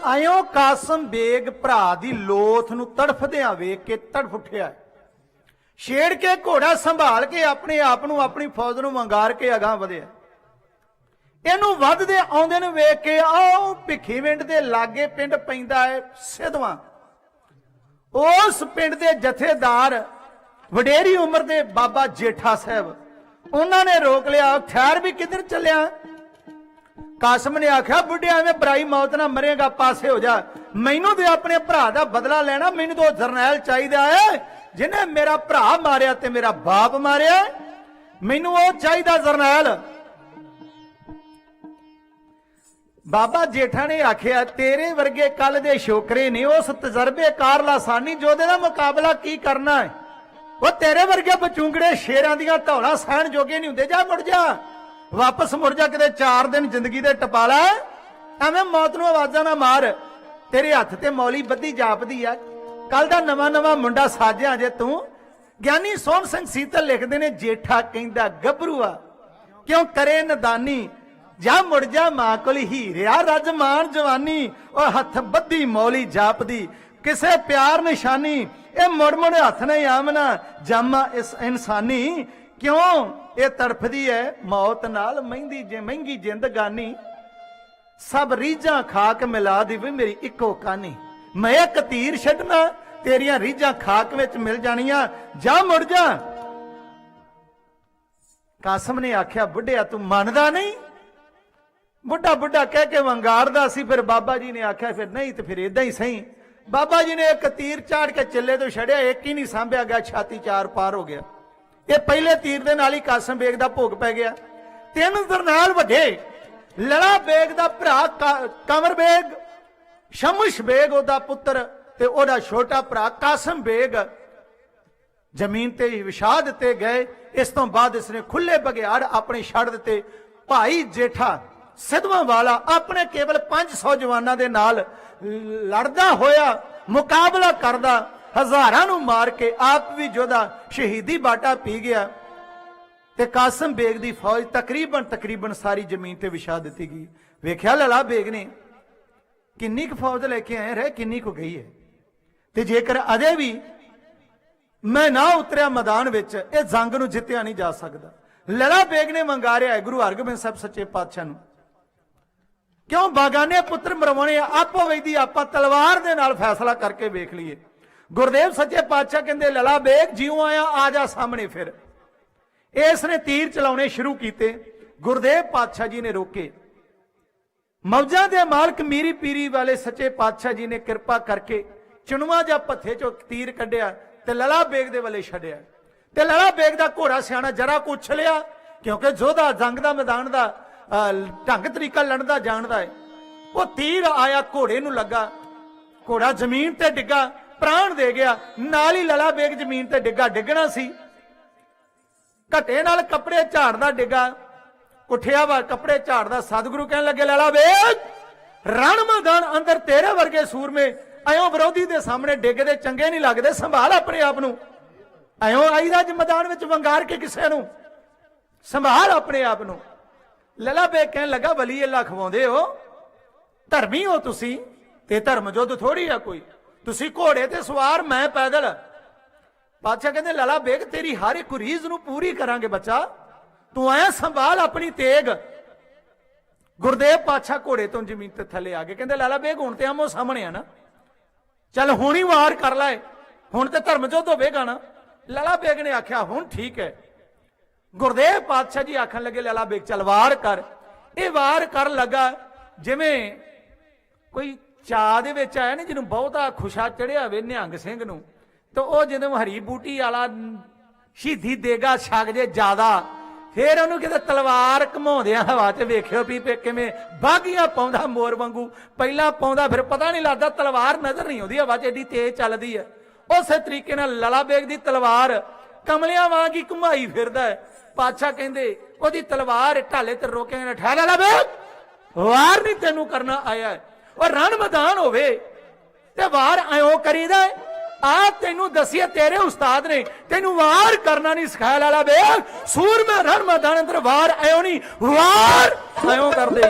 ਆਇਓ ਕਾਸਮ ਬੇਗ ਭਰਾ ਦੀ ਲੋਥ ਨੂੰ ਤੜਫਦਿਆਂ ਵੇਖ ਕੇ ਤੜਫ ਉੱਠਿਆ, ਛੇੜ ਕੇ ਘੋੜਾ ਸੰਭਾਲ ਕੇ ਆਪਣੇ ਆਪ ਨੂੰ ਆਪਣੀ ਫੌਜ ਨੂੰ ਵੰਗਾਰ ਕੇ ਅਗਾਂਹ ਵਧਿਆ। ਇਹਨੂੰ ਵੱਧਦੇ ਆਉਂਦੇ ਨੂੰ ਵੇਖ ਕੇ ਆਓ ਭਿੱਖੀਵਿੰਡ ਦੇ ਲਾਗੇ ਪਿੰਡ ਪੈਂਦਾ ਹੈ ਸਿੱਧਵਾਂ। ਉਸ ਪਿੰਡ ਦੇ ਜਥੇਦਾਰ ਵਡੇਰੀ ਉਮਰ ਦੇ ਬਾਬਾ ਜੇਠਾ ਸਾਹਿਬ, ਉਹਨਾਂ ਨੇ ਰੋਕ ਲਿਆ, ਠਹਿਰ ਵੀ ਕਿੱਧਰ ਚੱਲਿਆ? ਕਾਸਮ ਨੇ ਆਖਿਆ ਬੁੱਢਿਆ ਐਵੇਂ ਬਰਾਈ ਮੌਤ ਨਾਲ ਮਰੇਗਾ, ਪਾਸੇ ਹੋ ਜਾ। ਮੈਨੂੰ ਤੇ ਆਪਣੇ ਭਰਾ ਦਾ ਬਦਲਾ ਲੈਣਾ, ਮੈਨੂੰ ਤਾਂ ਜਰਨੈਲ ਚਾਹੀਦਾ ਹੈ ਜਿਹਨੇ ਮੇਰਾ ਭਰਾ ਮਾਰਿਆ ਤੇ ਮੇਰਾ ਬਾਪ ਮਾਰਿਆ, ਮੈਨੂੰ ਉਹ ਚਾਹੀਦਾ ਜਰਨੈਲ। ਬਾਬਾ ਜੇਠਾ ਨੇ ਆਖਿਆ ਤੇਰੇ ਵਰਗੇ ਕੱਲ ਦੇ ਸ਼ੋਕਰੇ ਨੇ, ਉਸ ਤਜਰਬੇਕਾਰ ਲਾਸਾਨੀ ਜੋਧੇ ਦਾ ਮੁਕਾਬਲਾ ਕੀ ਕਰਨਾ ਹੈ? ਉਹ ਤੇਰੇ ਵਰਗੇ ਬਚੂੰਗੜੇ ਸ਼ੇਰਾਂ ਦੀਆਂ ਧੌਲਾਂ ਸਹਿਣ ਜੋਗੇ ਨਹੀਂ ਹੁੰਦੇ। ਜਾ ਮੁੜ ਜਾ, ਵਾਪਸ ਮੁੜ ਜਾ, ਕਿਤੇ 4 ਦਿਨ ਜ਼ਿੰਦਗੀ ਦੇ ਟਪਾ ਲੈ, ਐਵੇਂ ਮੌਤ ਨੂੰ ਆਵਾਜ਼ਾਂ ਨਾ ਮਾਰ। ਤੇਰੇ ਹੱਥ ਤੇ ਮੌਲੀ ਬੱਧੀ ਜਾਪਦੀ ਆ, ਕੱਲ ਦਾ ਨਵਾਂ ਮੁੰਡਾ ਸਾਜਿਆ ਜੇ ਤੂੰ। ਗਿਆਨੀ ਸੋਹਣ ਸਿੰਘ ਸੀਤਲ ਲਿਖਦੇ ਨੇ, ਜੇਠਾ ਕਹਿੰਦਾ ਗੱਭਰੂਆ ਕਿਉਂ ਕਰੇ ਨਦਾਨੀ, ਜਾ ਮੁੜ ਜਾ ਮਾਂ ਕੋਲ ਹੀਰਿਆ ਰੱਜ ਮਾਨ ਜਵਾਨੀ। ਉਹ ਹੱਥ ਬੱਧੀ ਮੌਲੀ ਜਾਪਦੀ ਕਿਸੇ ਪਿਆਰ ਨਿਸ਼ਾਨੀ, ਇਹ ਮੁੜ ਹੱਥ ਨਹੀਂ ਆਮਨਾ ਜਾਮਾ ਇਸ ਇਨਸਾਨੀ। ਕਿਉਂ ਇਹ ਤੜਫਦੀ ਹੈ ਮੌਤ ਨਾਲ, ਮਹਿੰਗੀ ਜ਼ਿੰਦਗਾਨੀ। ਸਭ ਰੀਝਾਂ ਖਾਕ ਮਿਲਾ ਦੀ ਵੀ ਮੇਰੀ ਇੱਕੋ ਕਾਨੀ, ਮੈਂ ਇੱਕ ਤੀਰ ਛੱਡਣਾ ਤੇਰੀਆਂ ਰੀਝਾਂ ਖਾਕ ਵਿੱਚ ਮਿਲ ਜਾਣੀਆਂ, ਜਾ ਮੁੜ ਜਾ। ਕਾਸਮ ਨੇ ਆਖਿਆ ਬੁੱਢਿਆ ਤੂੰ ਮੰਨਦਾ ਨਹੀਂ? ਬੁੱਢਾ ਕਹਿ ਕੇ ਵੰਗਾਰਦਾ ਸੀ। ਫਿਰ ਬਾਬਾ ਜੀ ਨੇ ਆਖਿਆ ਫਿਰ ਨਹੀਂ ਤੇ ਫਿਰ ਇਦਾਂ ਹੀ ਸਹੀ। ਬਾਬਾ ਜੀ ਨੇ ਇੱਕ ਤੀਰ ਚਾੜ ਕੇ ਚੱਲੇ ਤੋਂ ਛੜਿਆ, ਇੱਕ ਹੀ ਨਹੀਂ ਸਾਂਭਿਆ ਗਿਆ, ਛਾਤੀ 4 ਪਾਰ ਹੋ ਗਿਆ। ਇਹ ਪਹਿਲੇ ਤੀਰ ਦੇ ਨਾਲ ਹੀ ਕਾਸਮ ਬੇਗ ਦਾ ਭੋਗ ਪੈ ਗਿਆ। 3 ਜਰਨੈਲ ਵੱਡੇ, ਲੜਾ ਬੇਗ ਦਾ ਭਰਾ ਕੰਵਰ ਬੇਗ, ਸ਼ਮਸ਼ ਬੇਗ ਉਹਦਾ ਪੁੱਤਰ ਤੇ ਉਹਦਾ ਛੋਟਾ ਭਰਾ ਕਾਸਮ ਬੇਗ ਜ਼ਮੀਨ ਤੇ ਵਿਛਾ ਦਿੱਤੇ ਗਏ। ਇਸ ਤੋਂ ਬਾਅਦ ਇਸਨੇ ਖੁੱਲੇ ਬਗਿਆੜ ਆਪਣੇ ਛੱਡ ਦਿੱਤੇ। ਭਾਈ ਜੇਠਾ ਸਿੱਧਵਾਂ ਵਾਲਾ ਆਪਣੇ ਕੇਵਲ 500 ਜਵਾਨਾਂ ਦੇ ਨਾਲ ਲੜਦਾ ਹੋਇਆ, ਮੁਕਾਬਲਾ ਕਰਦਾ, ਹਜ਼ਾਰਾਂ ਨੂੰ ਮਾਰ ਕੇ ਆਪ ਵੀ ਜੋਧਾ ਸ਼ਹੀਦੀ ਬਾਟਾ ਪੀ ਗਿਆ। ਤੇ ਕਾਸਮ ਬੇਗ ਦੀ ਫੌਜ ਤਕਰੀਬਨ ਸਾਰੀ ਜ਼ਮੀਨ ਤੇ ਵਿਛਾ ਦਿੱਤੀ ਗਈ। ਵੇਖਿਆ ਲਲਾ ਬੇਗ ਨੇ ਕਿੰਨੀ ਕੁ ਫੌਜ ਲੈ ਕੇ ਆਏ, ਰਹਿ ਕਿੰਨੀ ਕੁ ਗਈ ਹੈ। ਤੇ ਜੇਕਰ ਅਜੇ ਵੀ ਮੈਂ ਨਾ ਉਤਰਿਆ ਮੈਦਾਨ ਵਿੱਚ, ਇਹ ਜੰਗ ਨੂੰ ਜਿੱਤਿਆ ਨਹੀਂ ਜਾ ਸਕਦਾ। ਲਲਾ ਬੇਗ ਨੇ ਮੰਗਾਰਿਆ ਗੁਰੂ ਹਰਗੋਬਿੰਦ ਸਾਹਿਬ ਸੱਚੇ ਪਾਤਸ਼ਾਹ ਨੂੰ, ਕਿਉਂ ਬਾਗਾਨੇ ਪੁੱਤਰ ਮਰਵਾਉਣੇ, ਆਪੋ ਵੇਦੀ ਆਪਾਂ ਤਲਵਾਰ ਦੇ ਨਾਲ ਫੈਸਲਾ ਕਰਕੇ ਵੇਖ ਲਈਏ। ਗੁਰਦੇਵ ਸੱਚੇ ਪਾਤਸ਼ਾਹ ਕਹਿੰਦੇ ਲਲਾ ਬੇਗ ਜਿਉਂ ਆਇਆ ਆ ਜਾ ਸਾਹਮਣੇ। ਫਿਰ ਇਸ ਨੇ ਤੀਰ ਚਲਾਉਣੇ ਸ਼ੁਰੂ ਕੀਤੇ। ਗੁਰਦੇਵ ਪਾਤਸ਼ਾਹ ਜੀ ਨੇ ਰੋਕੇ। ਮੌਜਾਂ ਦੇ ਮਾਲਕ ਮੀਰੀ ਪੀਰੀ ਵਾਲੇ ਸੱਚੇ ਪਾਤਸ਼ਾਹ ਜੀ ਨੇ ਕਿਰਪਾ ਕਰਕੇ ਚੁਣਵਾ ਜਾਂ ਪੱਥੇ ਚੋਂ ਤੀਰ ਕੱਢਿਆ ਤੇ ਲਲਾ ਬੇਗ ਦੇ ਵੱਲੇ ਛੱਡਿਆ। ਤੇ ਲਲਾ ਬੇਗ ਦਾ ਘੋੜਾ ਸਿਆਣਾ ਜਰਾ ਕੁ ਉਛਲਿਆ, ਕਿਉਂਕਿ ਜੋਧਾ ਜੰਗ ਦਾ ਮੈਦਾਨ ਦਾ ਢੰਗ ਤਰੀਕਾ ਲੜਨ ਦਾ ਜਾਣਦਾ ਹੈ। ਉਹ ਤੀਰ ਆਇਆ, ਘੋੜੇ ਨੂੰ ਲੱਗਾ, ਘੋੜਾ ਜ਼ਮੀਨ ਤੇ ਡਿੱਗਾ, ਪ੍ਰਾਣ ਦੇ ਗਿਆ। ਨਾਲ ਹੀ ਲਲਾ ਬੇਗ ਜ਼ਮੀਨ ਤੇ ਡਿੱਗਣਾ ਸੀ। ਘਟੇ ਨਾਲ ਕੱਪੜੇ ਝਾੜਦਾ ਡਿੱਗਾ, ਉੱਠਿਆ ਵਾ ਕੱਪੜੇ ਝਾੜਦਾ। ਸਤਿਗੁਰੂ ਕਹਿਣ ਲੱਗੇ ਲਲਾ ਬੇਗ ਰਣ ਮੈਦਾਨ ਅੰਦਰ ਤੇਰੇ ਵਰਗੇ ਸੂਰਮੇ ਐਉਂ ਵਿਰੋਧੀ ਦੇ ਸਾਹਮਣੇ ਡਿੱਗਦੇ ਚੰਗੇ ਨਹੀਂ ਲੱਗਦੇ, ਸੰਭਾਲ ਆਪਣੇ ਆਪ ਨੂੰ। ਐਉਂ ਆਈਦਾ ਮੈਦਾਨ ਵਿੱਚ ਵੰਗਾਰ ਕੇ ਕਿਸੇ ਨੂੰ, ਸੰਭਾਲ ਆਪਣੇ ਆਪ ਨੂੰ। ਲਲਾ ਬੇਗ ਕਹਿਣ ਲੱਗਾ ਵਲੀ ਅੱਲਾ ਖਵਾਉਂਦੇ ਹੋ, ਧਰਮੀ ਹੋ ਤੁਸੀਂ, ਤੇ ਧਰਮ ਯੁੱਧ ਥੋੜੀ ਆ ਕੋਈ, ਤੁਸੀਂ ਘੋੜੇ ਤੇ ਸਵਾਰ, ਮੈਂ ਪੈਦਲ। ਬਾਦਸ਼ਾਹ ਕਹਿੰਦੇ ਲਲਾ ਬੇਗ ਤੇਰੀ ਹਰ ਇੱਕ ਰੀਝ ਨੂੰ ਪੂਰੀ ਕਰਾਂਗੇ ਬੱਚਾ, ਤੂੰ ਐ ਸੰਭਾਲ ਆਪਣੀ ਤੇਗ। ਗੁਰਦੇਵ ਪਾਤਸ਼ਾਹ ਘੋੜੇ ਤੋਂ ਜ਼ਮੀਨ ਤੇ ਥੱਲੇ ਆ ਗਏ। ਕਹਿੰਦੇ ਲਾਲਾ ਬੇਗ ਹੁਣ ਤੇ ਆਮੋ ਸਾਹਮਣੇ ਆ ਨਾ, ਚੱਲ ਹੁਣ ਹੀ ਵਾਰ ਕਰ ਲੈ, ਹੁਣ ਤੇ ਧਰਮ ਯੁੱਧ ਹੋਵੇਗਾ ਨਾ। ਲਾਲਾ ਬੇਗ ਨੇ ਆਖਿਆ ਹੁਣ ਠੀਕ ਹੈ। ਗੁਰਦੇਵ ਪਾਤਸ਼ਾਹ ਜੀ ਆਖਣ ਲੱਗੇ ਲਾਲਾ ਬੇਗ ਚੱਲ ਵਾਰ ਕਰ। ਇਹ ਵਾਰ ਕਰਨ ਲੱਗਾ ਜਿਵੇਂ ਕੋਈ ਚਾਹ ਦੇ ਵਿੱਚ ਆਇਆ ਨਾ, ਜਿਹਨੂੰ ਬਹੁਤਾ ਖੁਸ਼ਾ ਚੜਿਆ ਹੋਵੇ ਨਿਹੰਗ ਸਿੰਘ ਨੂੰ, ਤੇ ਉਹ ਜਦੋਂ ਹਰੀ ਬੂਟੀ ਵਾਲਾ ਸ਼ਹੀਦੀ ਦੇਗਾ ਛਕ ਜੇ ਜ਼ਿਆਦਾ, ਫੇਰ ਉਹਨੂੰ ਕਿਤੇ ਤਲਵਾਰ ਘਮਾਉਂਦਿਆਂ ਹਵਾ 'ਚ ਵੇਖਿਓ ਵੀ ਕਿਵੇਂ ਬਾਗੀਆਂ ਪਾਉਂਦਾ ਮੋਰ ਵਾਂਗੂ। ਪਹਿਲਾਂ ਪਾਉਂਦਾ ਫਿਰ ਪਤਾ ਨਹੀਂ ਲੱਗਦਾ, ਤਲਵਾਰ ਨਜ਼ਰ ਨਹੀਂ ਆਉਂਦੀ, ਹਵਾ 'ਚ ਏਡੀ ਤੇਜ਼ ਚੱਲਦੀ ਹੈ। ਉਸੇ ਤਰੀਕੇ ਨਾਲ ਲਾਲਾ ਬੇਗ ਦੀ ਤਲਵਾਰ ਕਮਲਿਆਂ ਵਾਂਗ ਹੀ ਘੁਮਾਈ ਫਿਰਦਾ ਹੈ। ਪਾਤਸ਼ਾਹ ਕਹਿੰਦੇ ਉਹਦੀ ਤਲਵਾਰ ਢਾਲੇ ਤੇ ਰੋਕੇ ਠਹਿਰ ਲਾ ਬੇ ਵਾਰ ਨਹੀਂ ਤੈਨੂੰ ਕਰਨਾ ਆਇਆ ਉਹ ਰਣ ਮੈਦਾਨ ਹੋਵੇ ਤੇ ਵਾਰ ਐਂ ਕਰੀਦਾ ਆ ਤੈਨੂੰ ਦਸੀਏ ਤੇਰੇ ਉਸਤਾਦ ਨੇ ਤੈਨੂੰ ਵਾਰ ਕਰਨਾ ਨਹੀਂ ਸਿਖਾਇਆ ਲਾਲਾ ਬੇ ਸੂਰਮੇ ਰਣ ਮੈਦਾਨ ਅੰਦਰ ਵਾਰ ਐਂ ਨਹੀਂ ਵਾਰ ਐਂ ਕਰਦੇ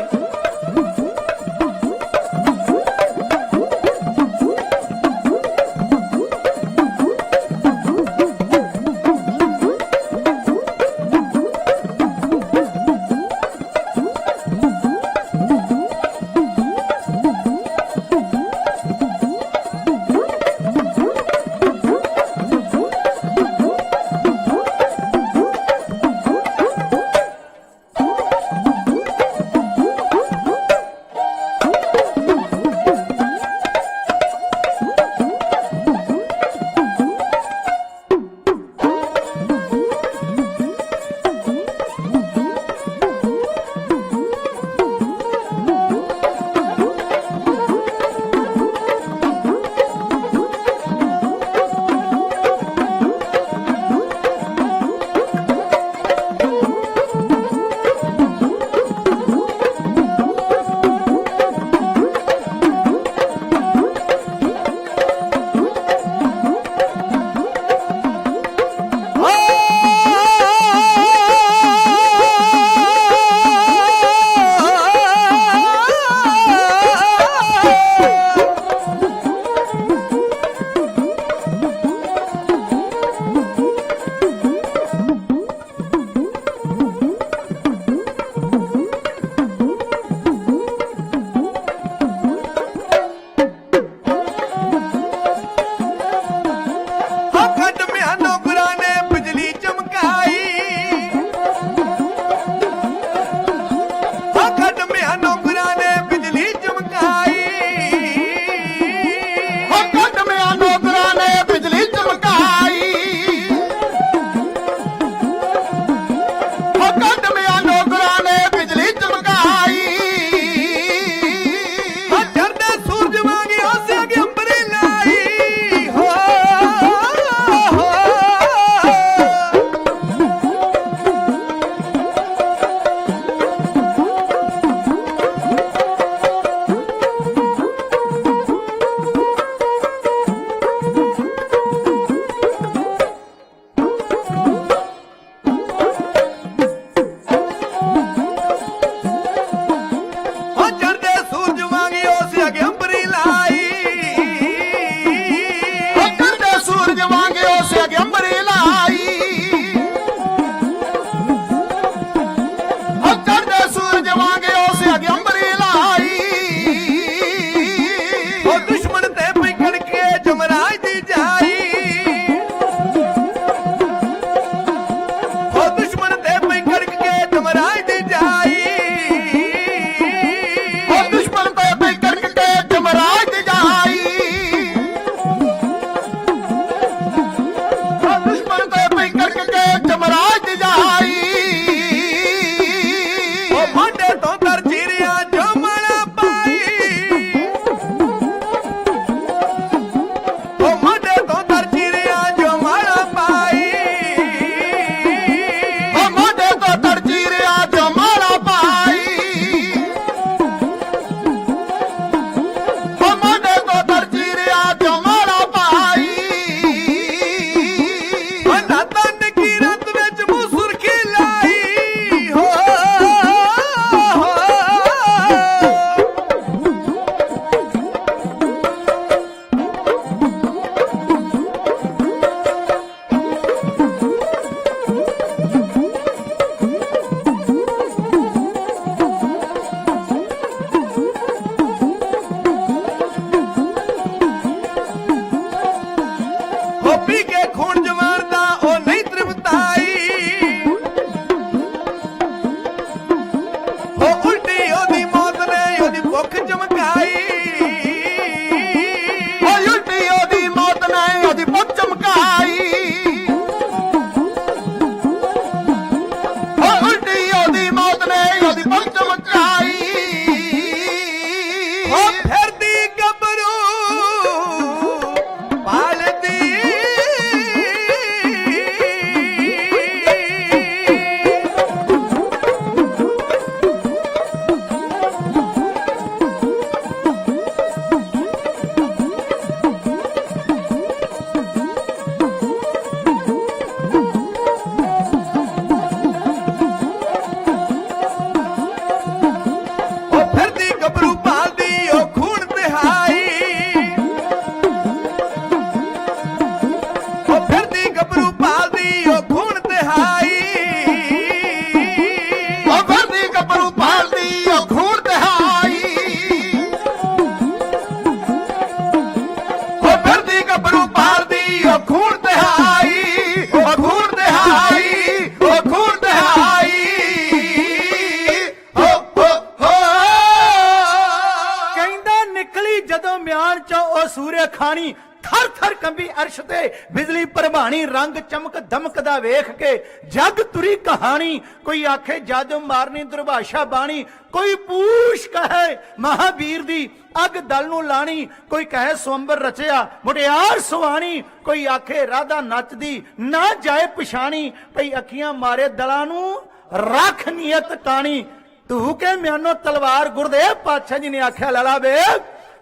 ਲੰਬੀ ਅਰਸ਼ ਤੇ ਬਿਜਲੀ ਪ੍ਰਭਾਣੀ ਰੰਗ ਚਮਕ ਦਮਕਦਾ ਵੇਖ ਕੇ ਜਗ ਤੁਰੀ ਕਹਾਣੀ ਕੋਈ ਆਖੇ ਜਾਦੂ ਮਾਰਨੀ ਦੁਰਭਾਸ਼ਾ ਬਾਣੀ ਕੋਈ ਪੂਛ ਕਹੇ ਮਹਾਵੀਰ ਦੀ ਅੱਗ ਦਲ ਨੂੰ ਲਾਣੀ ਕੋਈ ਕਹੇ ਸਵੰਬਰ ਰਚਿਆ ਮੁਟਿਆਰ ਸੁਹਾਣੀ ਕੋਈ ਆਖੇ ਰਾਧਾ ਨੱਚਦੀ ਨਾ ਜਾਏ ਪਛਾਣੀ ਭਈ ਅੱਖੀਆਂ ਮਾਰੇ ਦਲਾਂ ਨੂੰ ਰੱਖ ਨੀਅਤ ਕਾਣੀ ਤੂੰ ਕੇ ਮਿਆਨੋ ਤਲਵਾਰ ਗੁਰਦੇਵ ਪਾਤਸ਼ਾਹ ਜੀ ਨੇ ਆਖਿਆ ਲਾਲਾ ਬੇਗ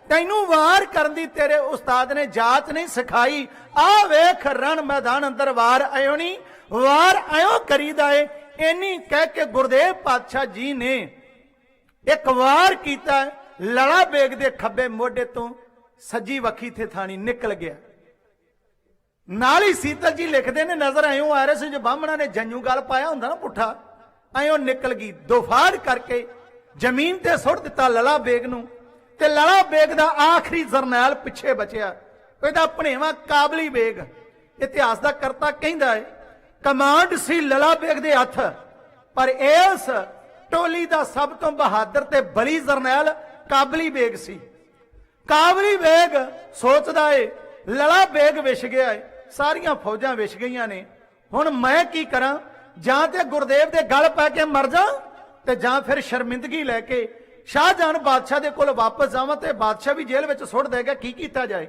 ਤੈਨੂੰ ਵਾਰ ਕਰਨ ਦੀ ਤੇਰੇ ਉਸਤਾਦ ਨੇ ਜਾਤ ਨਹੀਂ ਸਿਖਾਈ ਆ ਵੇਖ ਰਣ ਮੈਦਾਨ ਅੰਦਰ ਵਾਰ ਆਇਓ ਨਹੀਂ ਵਾਰ ਆਇਓ ਕਰੀਦਾ ਏ ਇੰਨੀ ਕਹਿ ਕੇ ਗੁਰਦੇਵ ਪਾਤਸ਼ਾਹ ਜੀ ਨੇ ਇੱਕ ਵਾਰ ਕੀਤਾ ਲੜਾ ਬੇਗ ਦੇ ਖੱਬੇ ਮੋਢੇ ਤੋਂ ਸੱਜੀ ਵੱਖੀ ਤੇ ਥਾਣੀ ਨਿਕਲ ਗਿਆ ਨਾਲ ਹੀ ਸੀਤਲ ਜੀ ਲਿਖਦੇ ਨੇ ਨਜ਼ਰ ਆਇਓ ਆ ਰਹੇ ਸੀ ਜੋ ਬਾਹਮਣਾ ਨੇ ਜੰਨੂ ਗਲ ਪਾਇਆ ਹੁੰਦਾ ਨਾ ਪੁੱਠਾ ਆਇਓ ਨਿਕਲ ਗਈ ਦੋਫਾੜ ਕਰਕੇ ਜ਼ਮੀਨ ਤੇ ਸੁੱਟ ਦਿੱਤਾ ਲੜਾ ਬੇਗ ਨੂੰ ਤੇ ਲੜਾ ਬੇਗ ਦਾ ਆਖਰੀ ਜਰਨੈਲ ਪਿੱਛੇ ਬਚਿਆ ਇਹਦਾ ਭਣੇਵਾ ਕਾਬਲੀ ਬੇਗ ਇਤਿਹਾਸ ਦਾ ਕਰਤਾ ਕਹਿੰਦਾ ਹੈ ਕਮਾਂਡ ਸੀ ਲੜਾ ਬੇਗ ਦੇ ਹੱਥ ਪਰ ਇਸ ਟੋਲੀ ਦਾ ਸਭ ਤੋਂ ਬਹਾਦਰ ਤੇ ਬਲੀ ਜਰਨੈਲ ਕਾਬਲੀ ਬੇਗ ਸੀ ਕਾਬਲੀ ਬੇਗ ਸੋਚਦਾ ਏ ਲੜਾ ਬੇਗ ਵਿਛ ਗਿਆ ਏ ਸਾਰੀਆਂ ਫੌਜਾਂ ਵਿਛ ਗਈਆਂ ਨੇ ਹੁਣ ਮੈਂ ਕੀ ਕਰਾਂ ਜਾਂ ਤੇ ਗੁਰਦੇਵ ਦੇ ਗਲ ਪੈ ਕੇ ਮਰ ਜਾ ਤੇ ਜਾਂ ਫਿਰ ਸ਼ਰਮਿੰਦਗੀ ਲੈ ਕੇ ਸ਼ਾਹਜਹਾਨ ਬਾਦਸ਼ਾਹ ਦੇ ਕੋਲ ਵਾਪਸ ਜਾਵਾਂ ਤੇ ਬਾਦਸ਼ਾਹ ਵੀ ਜੇਲ੍ਹ ਵਿੱਚ ਸੁੱਟ ਦੇਗਾ ਕੀ ਕੀਤਾ ਜਾਏ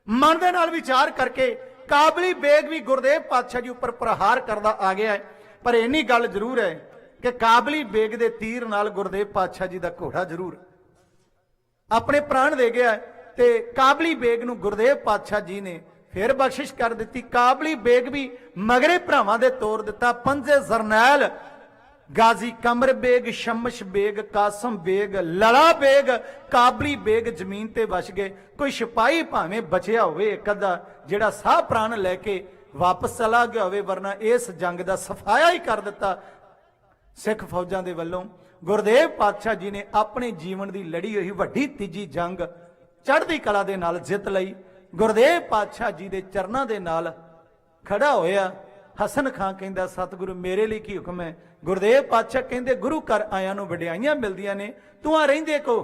ਮਨ ਦੇ ਨਾਲ ਵਿਚਾਰ ਕਰਕੇ ਕਾਬਲੀ ਬੇਗ ਵੀ ਗੁਰਦੇਵ ਪਾਤਸ਼ਾਹ ਜੀ ਉੱਪਰ ਪ੍ਰਹਾਰ ਕਰਦਾ ਆ ਗਿਆ ਹੈ ਪਰ ਇੰਨੀ ਗੱਲ ਜ਼ਰੂਰ ਹੈ ਕਿ ਕਾਬਲੀ ਬੇਗ ਦੇ ਤੀਰ ਨਾਲ ਗੁਰਦੇਵ ਪਾਤਸ਼ਾਹ ਜੀ ਦਾ ਘੋੜਾ ਜ਼ਰੂਰ ਆਪਣੇ ਪ੍ਰਾਣ ਦੇ ਗਿਆ ਤੇ ਕਾਬਲੀ ਬੇਗ ਨੂੰ ਗੁਰਦੇਵ ਪਾਤਸ਼ਾਹ ਜੀ ਨੇ ਫਿਰ ਬਖਸ਼ਿਸ਼ ਕਰ ਦਿੱਤੀ ਕਾਬਲੀ ਬੇਗ ਵੀ ਮਗਰੇ ਭਰਾਵਾਂ ਦੇ ਤੋਰ ਦਿੱਤਾ ਪੰਜੇ ਜਰਨੈਲ गाजी कमर बेग शमश बेग कासम बेग लड़ा बेग काबली बेग जमीन ते बच गए कोई सिपाही भावें बचिया होवे एक अद्धा जिहड़ा साह प्राण लैके वापस चला गया होवे वरना इस जंग दा सफाया ही कर दिता सिख फौजां दे वल्लों गुरदेव पातशाह जी ने अपने जीवन की लड़ी हुई वड्डी तीजी जंग चढ़दी कला दे नाल जित लई गुरदेव पातशाह जी दे चरनां दे नाल खड़ा होया हसन खां कहंदा सतगुरु मेरे लिए की हुक्म है गुरदेव पातशाह कहंदे गुरु घर आया नूं वडियाइयां मिलदियां ने तू आ रहिंदे को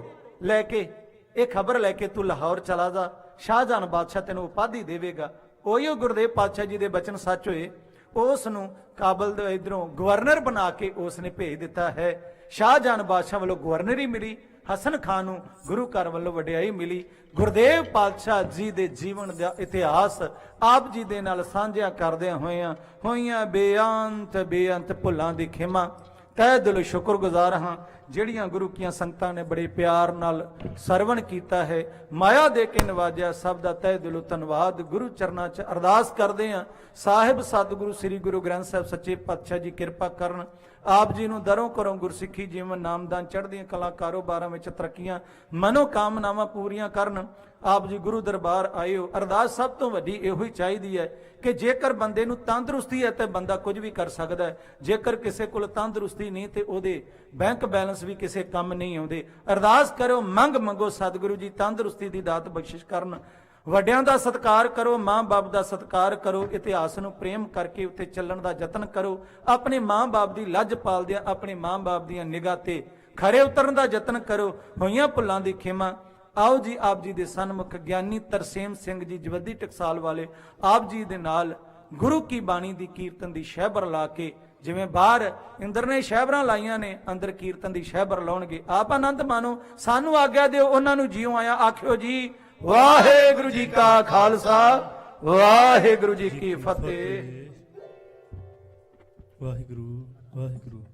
लैके ये खबर लैके तू लाहौर चला जा शाहजहान बादशाह तेनों उपाधि देवेगा ओही गुरदेव पातशाह जी दे बचन सच होए उस नूं काबल दे इधरों गवर्नर बना के उसने भेज दिता है शाहजहान बादशाह वालों गवर्नर ही मिली हसन खान नूं गुरु घर वालों वडियाई मिली गुरदेव पातशाह जी दे जीवन दा इतिहास आप जी दे नाल सांझा करदे होइयां बेअंत भुलां दी खिमा तह दिलों शुक्रगुजार हाँ ਜਿਹੜੀਆਂ ਗੁਰੂ ਕੀਆਂ ਸੰਗਤਾਂ ਨੇ ਬੜੇ ਪਿਆਰ ਨਾਲ ਸਰਵਣ ਕੀਤਾ ਹੈ ਮਾਇਆ ਦੇ ਕੇ ਨਵਾਜਿਆ ਸਭ ਦਾ ਤਹਿ ਦਿਲੋਂ ਧੰਨਵਾਦ ਗੁਰੂ ਚਰਨਾਂ 'ਚ ਅਰਦਾਸ ਕਰਦੇ ਹਾਂ ਸਾਹਿਬ ਸਤਿਗੁਰੂ ਸ੍ਰੀ ਗੁਰੂ ਗ੍ਰੰਥ ਸਾਹਿਬ ਸੱਚੇ ਪਾਤਸ਼ਾਹ ਜੀ ਕਿਰਪਾ ਕਰਨ ਆਪ ਜੀ ਨੂੰ ਦਰੋਂ ਕਰੋ ਗੁਰਸਿੱਖੀ ਜੀਵਨ ਨਾਮਦਾਨ ਚੜ੍ਹਦੀਆਂ ਕਲਾ ਕਾਰੋਬਾਰਾਂ ਵਿੱਚ ਤਰੱਕੀਆਂ ਮਨੋ ਕਾਮਨਾਵਾਂ ਪੂਰੀਆਂ ਕਰਨ ਆਪ ਜੀ ਗੁਰੂ ਦਰਬਾਰ ਆਏ ਹੋ ਅਰਦਾਸ ਸਭ ਤੋਂ ਵੱਡੀ ਇਹੋ ਹੀ ਚਾਹੀਦੀ ਹੈ ਕਿ ਜੇਕਰ ਬੰਦੇ ਨੂੰ ਤੰਦਰੁਸਤੀ ਹੈ ਤੇ ਬੰਦਾ ਕੁਝ ਵੀ ਕਰ ਸਕਦਾ ਹੈ ਜੇਕਰ ਕਿਸੇ ਕੋਲ ਤੰਦਰੁਸਤੀ ਨਹੀਂ ਤੇ ਉਹਦੇ ਬੈਂਕ ਬੈਲੈਂਸ ਵੀ ਕਿਸੇ ਕੰਮ ਨਹੀਂ ਆਉਂਦੇ ਅਰਦਾਸ ਕਰੋ ਮੰਗ ਮੰਗੋ ਸਤਿਗੁਰੂ ਜੀ ਤੰਦਰੁਸਤੀ ਦੀ ਦਾਤ ਬਖਸ਼ਿਸ਼ ਕਰਨ ਵੱਡਿਆਂ ਦਾ ਸਤਿਕਾਰ ਕਰੋ ਮਾਂ ਬਾਪ ਦਾ ਸਤਿਕਾਰ ਕਰੋ ਇਤਿਹਾਸ ਨੂੰ ਪ੍ਰੇਮ ਕਰਕੇ ਉੱਤੇ ਚੱਲਣ ਦਾ ਯਤਨ ਕਰੋ ਆਪਣੇ ਮਾਂ ਬਾਪ ਦੀ ਲੱਜ ਪਾਲਦਿਆਂ ਆਪਣੇ ਮਾਂ ਬਾਪ ਦੀਆਂ ਨਿਗਾਹ ਤੇ ਖਰੇ ਉਤਰਨ ਦਾ ਯਤਨ ਕਰੋ ਹੋਈਆਂ ਭੁੱਲਾਂ ਦੀ ਖਿਮਾ आओ जी आप जी दे सन्मुख ज्ञानी तरसेम सिंह जी जवद्दी टकसाल वाले आप जी दे नाल गुरु की बाणी दी कीर्तन दी शहबर ला के जिवें बाहर इंद्र ने शहबरां लाइयां ने अंदर कीर्तन दी शहबर लाउणगे आप आनंद मानो सानू आग्या दिओ उन्हां नू जीओ आया आखियो जी वाहिगुरू जी का खालसा वाहिगुरू जी की फतेह वाहिगुरू वाहिगुरू।